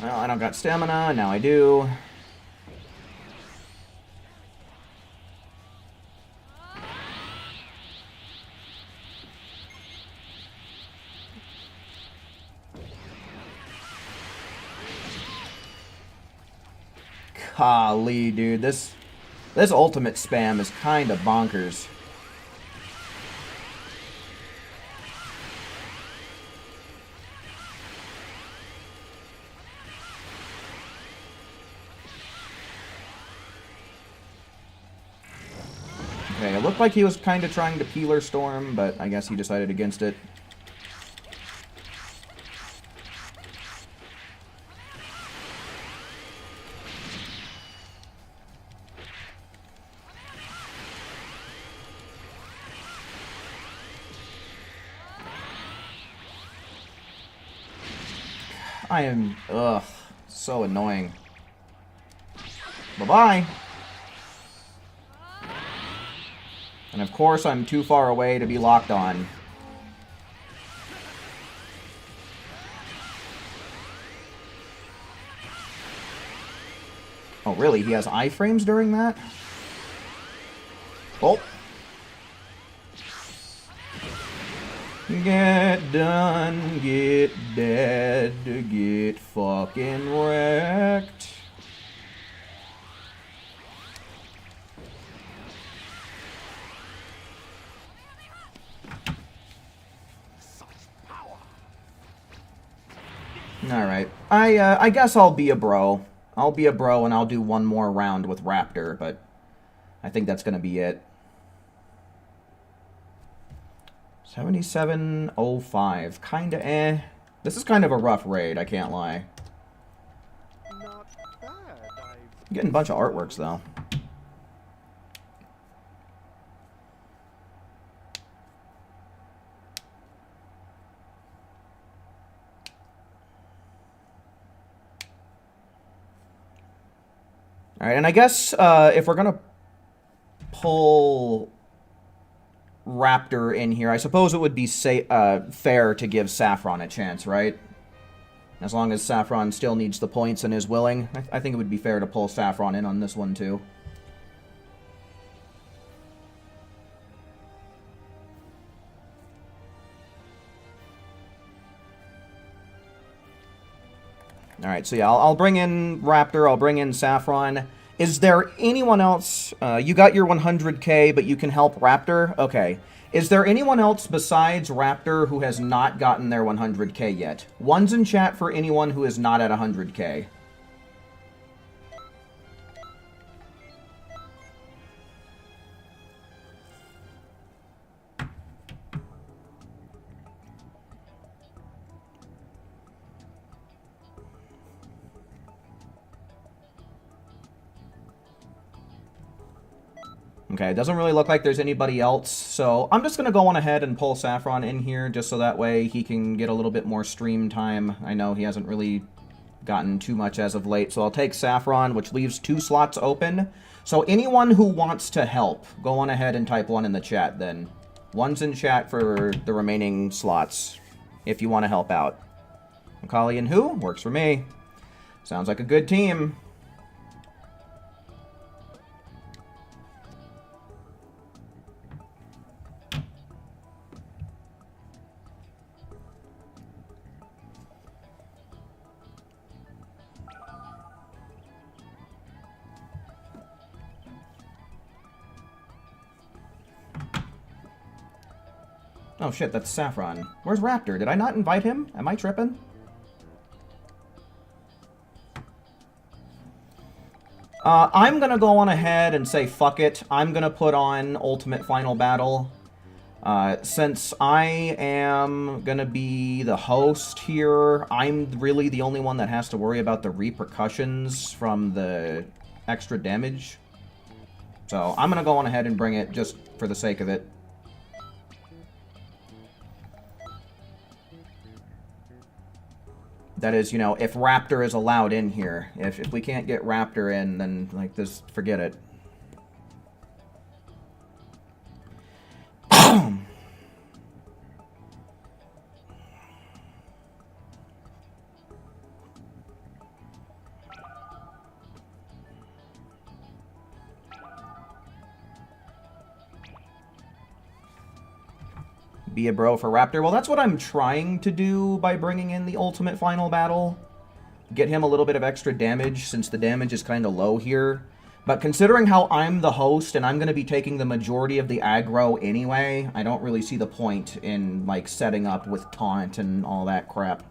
Well, I don't got stamina, now I do. Golly, dude, this ultimate spam is kind of bonkers. Okay, it looked like he was kind of trying to Peeler Storm, but I guess he decided against it. I am, ugh, so annoying. Bye-bye. And of course I'm too far away to be locked on. Oh really, he has iframes during that? Oh. Get done, get dead, get fucking wrecked. Alright. I guess I'll be a bro. I'll be a bro and I'll do one more round with Raptor, but I think that's gonna be it. 7705. Kinda eh. This is kind of a rough raid, I can't lie. Not bad. I'm getting a bunch of artworks, though. Alright, and I guess if we're gonna pull Raptor in here, I suppose it would be fair to give Saffron a chance, right? As long as Saffron still needs the points and is willing, I think it would be fair to pull Saffron in on this one, too. Alright, so yeah, I'll bring in Raptor, I'll bring in Saffron. Is there anyone else? You got your 100k, but you can help Raptor? Okay. Is there anyone else besides Raptor who has not gotten their 100k yet? One's in chat for anyone who is not at 100k. Okay, it doesn't really look like there's anybody else, so I'm just going to go on ahead and pull Saffron in here, just so that way he can get a little bit more stream time. I know he hasn't really gotten too much as of late, so I'll take Saffron, which leaves 2 slots open. So anyone who wants to help, go on ahead and type 1 in the chat then. 1's in chat for the remaining slots, if you want to help out. Macaulay and who? Works for me. Sounds like a good team. Oh shit, that's Saffron. Where's Raptor? Did I not invite him? Am I tripping? I'm gonna go on ahead and say fuck it. I'm gonna put on Ultimate Final Battle. Since I am gonna be the host here, I'm really the only one that has to worry about the repercussions from the extra damage. So I'm gonna go on ahead and bring it just for the sake of it. That is, you know, if Raptor is allowed in here. If we can't get Raptor in, then, like, just forget it. Be a bro for Raptor. Well, that's what I'm trying to do by bringing in the Ultimate Final Battle. Get him a little bit of extra damage, since the damage is kind of low here. But considering how I'm the host, and I'm going to be taking the majority of the aggro anyway, I don't really see the point in, like, setting up with taunt and all that crap.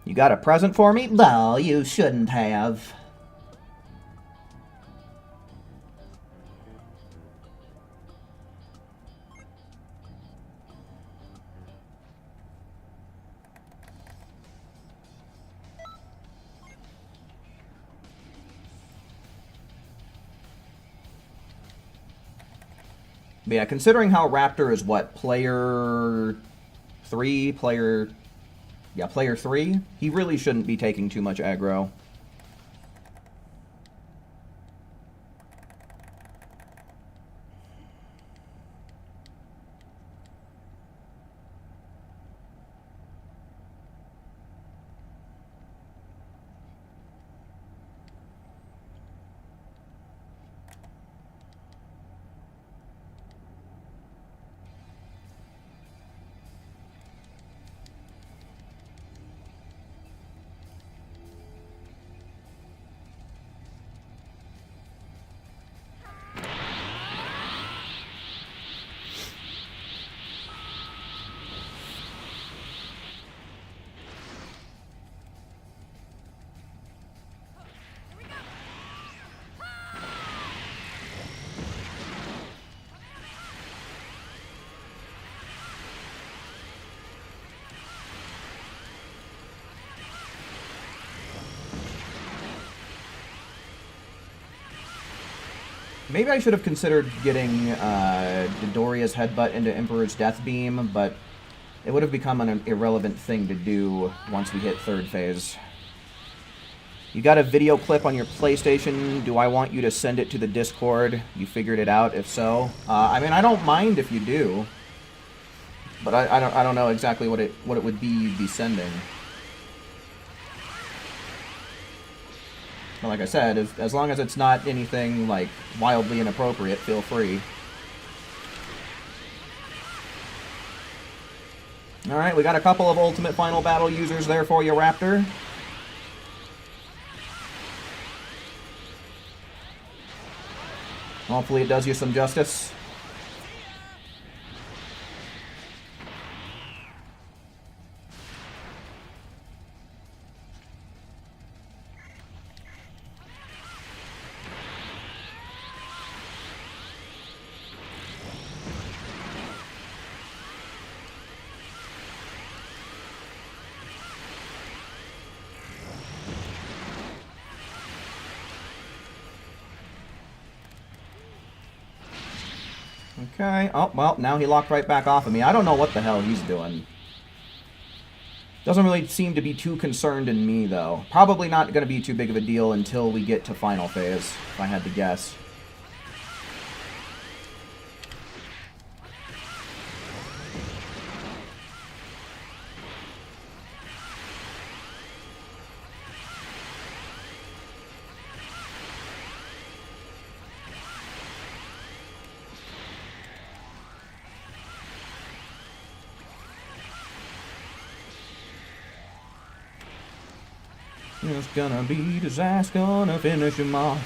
You got a present for me? No, you shouldn't have. But yeah, considering how Raptor is, what, player 3, player 3, he really shouldn't be taking too much aggro. Maybe I should have considered getting Doria's headbutt into Emperor's Death Beam, but it would have become an irrelevant thing to do once we hit 3rd phase. You got a video clip on your PlayStation. Do I want you to send it to the Discord? You figured it out, if so. I mean, I don't mind if you do, but I don't know exactly what it would be you'd be sending. But like I said, as long as it's not anything, like, wildly inappropriate, feel free. Alright, we got a couple of Ultimate Final Battle users there for you, Raptor. Hopefully it does you some justice. Okay. Oh, well, now he locked right back off of me. I don't know what the hell he's doing. Doesn't really seem to be too concerned in me, though. Probably not going to be too big of a deal until we get to final phase, if I had to guess. It's gonna be disaster, gonna finish him off.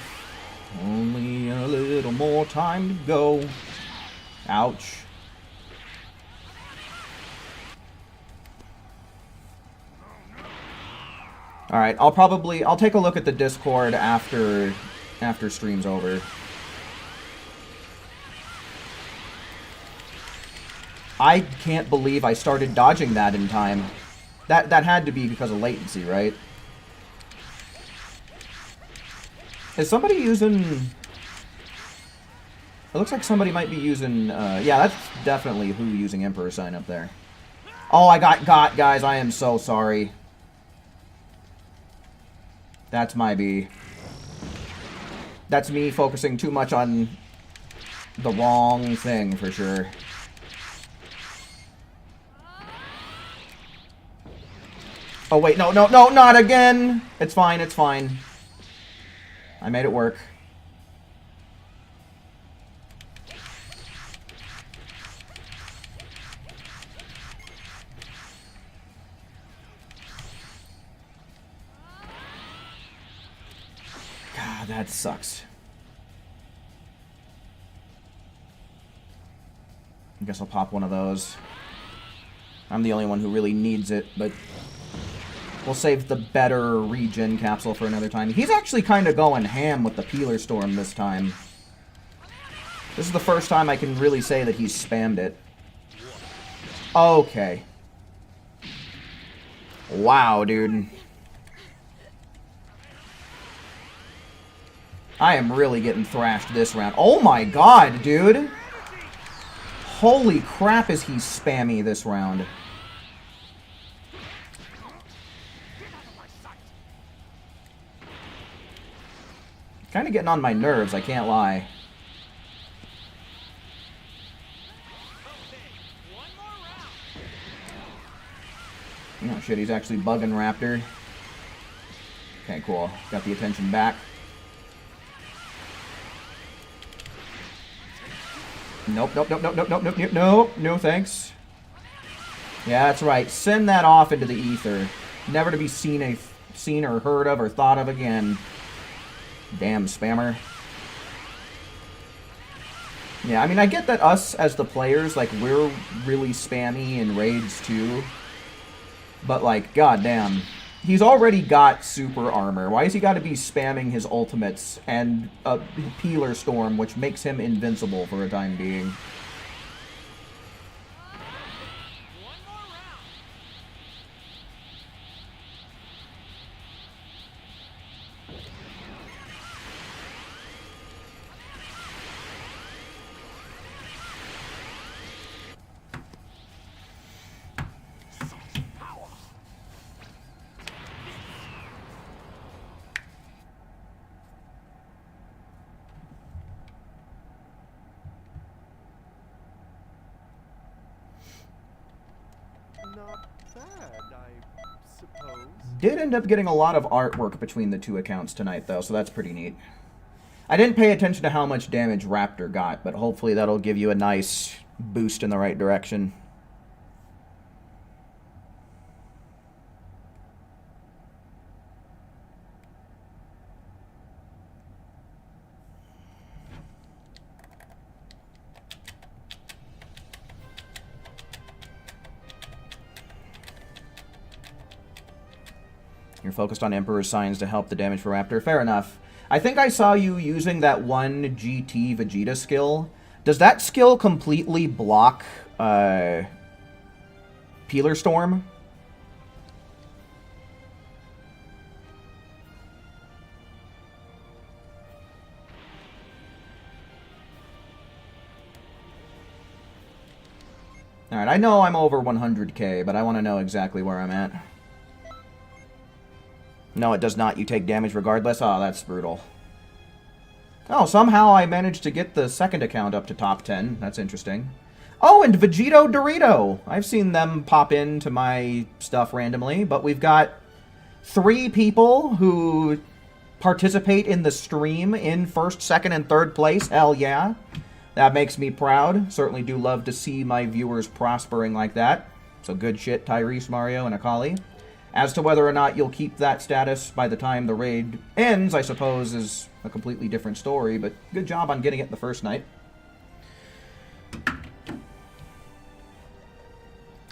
Only a little more time to go. Ouch. Alright, I'll take a look at the Discord after stream's over. I can't believe I started dodging that in time. That had to be because of latency, right? Is somebody using... It looks like somebody might be using... yeah, that's definitely who using Emperor Sign up there. Oh, I got guys. I am so sorry. That's my B. That's me focusing too much on the wrong thing, for sure. Oh, wait. No, not again! It's fine, it's fine. I made it work. God, that sucks. I guess I'll pop one of those. I'm the only one who really needs it, but we'll save the better regen capsule for another time. He's actually kind of going ham with the Peeler Storm this time. This is the first time I can really say that he's spammed it. Okay. Wow, dude. I am really getting thrashed this round. Oh my god, dude! Holy crap, is he spammy this round. Kind of getting on my nerves, I can't lie. Oh shit, he's actually bugging Raptor. Okay, cool. Got the attention back. Nope, no thanks. Yeah, that's right. Send that off into the ether. Never to be seen or heard of or thought of again. Damn spammer. Yeah, I mean, I get that us as the players, like, we're really spammy in raids too. But, like, goddamn. He's already got super armor. Why has he got to be spamming his ultimates and a Peeler Storm, which makes him invincible for a time being? Not bad, I suppose. Did end up getting a lot of artwork between the two accounts tonight, though, so that's pretty neat. I didn't pay attention to how much damage Raptor got, but hopefully that'll give you a nice boost in the right direction. You're focused on Emperor's signs to help the damage for Raptor. Fair enough. I think I saw you using that one GT Vegeta skill. Does that skill completely block Peeler Storm? Alright, I know I'm over 100k, but I want to know exactly where I'm at. No, it does not. You take damage regardless. Oh, that's brutal. Oh, somehow I managed to get the second account up to top 10. That's interesting. Oh, and Vegito Dorito. I've seen them pop into my stuff randomly, but we've got 3 people who participate in the stream in first, second, and third place. Hell yeah. That makes me proud. Certainly do love to see my viewers prospering like that. So good shit, Tyrese, Mario, and Akali. As to whether or not you'll keep that status by the time the raid ends, I suppose, is a completely different story, but good job on getting it the first night.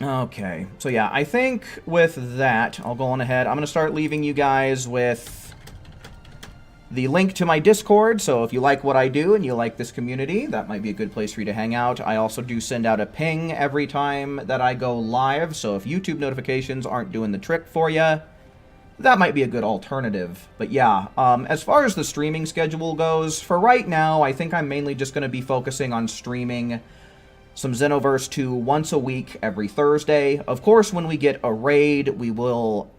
Okay, so yeah, I think with that, I'll go on ahead. I'm going to start leaving you guys with the link to my Discord, so if you like what I do and you like this community, that might be a good place for you to hang out. I also do send out a ping every time that I go live, so if YouTube notifications aren't doing the trick for you, that might be a good alternative. But yeah, as far as the streaming schedule goes, for right now, I think I'm mainly just going to be focusing on streaming some Xenoverse 2 once a week every Thursday. Of course, when we get a raid, we will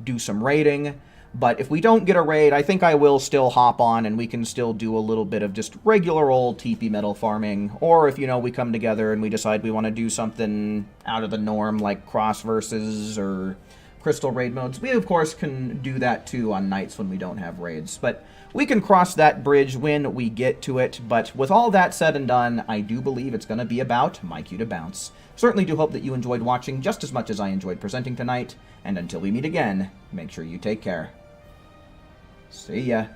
do some raiding. But if we don't get a raid, I think I will still hop on and we can still do a little bit of just regular old TP metal farming. Or if, you know, we come together and we decide we want to do something out of the norm like cross versus or crystal raid modes, we of course can do that too on nights when we don't have raids. But we can cross that bridge when we get to it. But with all that said and done, I do believe it's going to be about My Cue to Bounce. Certainly do hope that you enjoyed watching just as much as I enjoyed presenting tonight. And until we meet again, make sure you take care. See ya.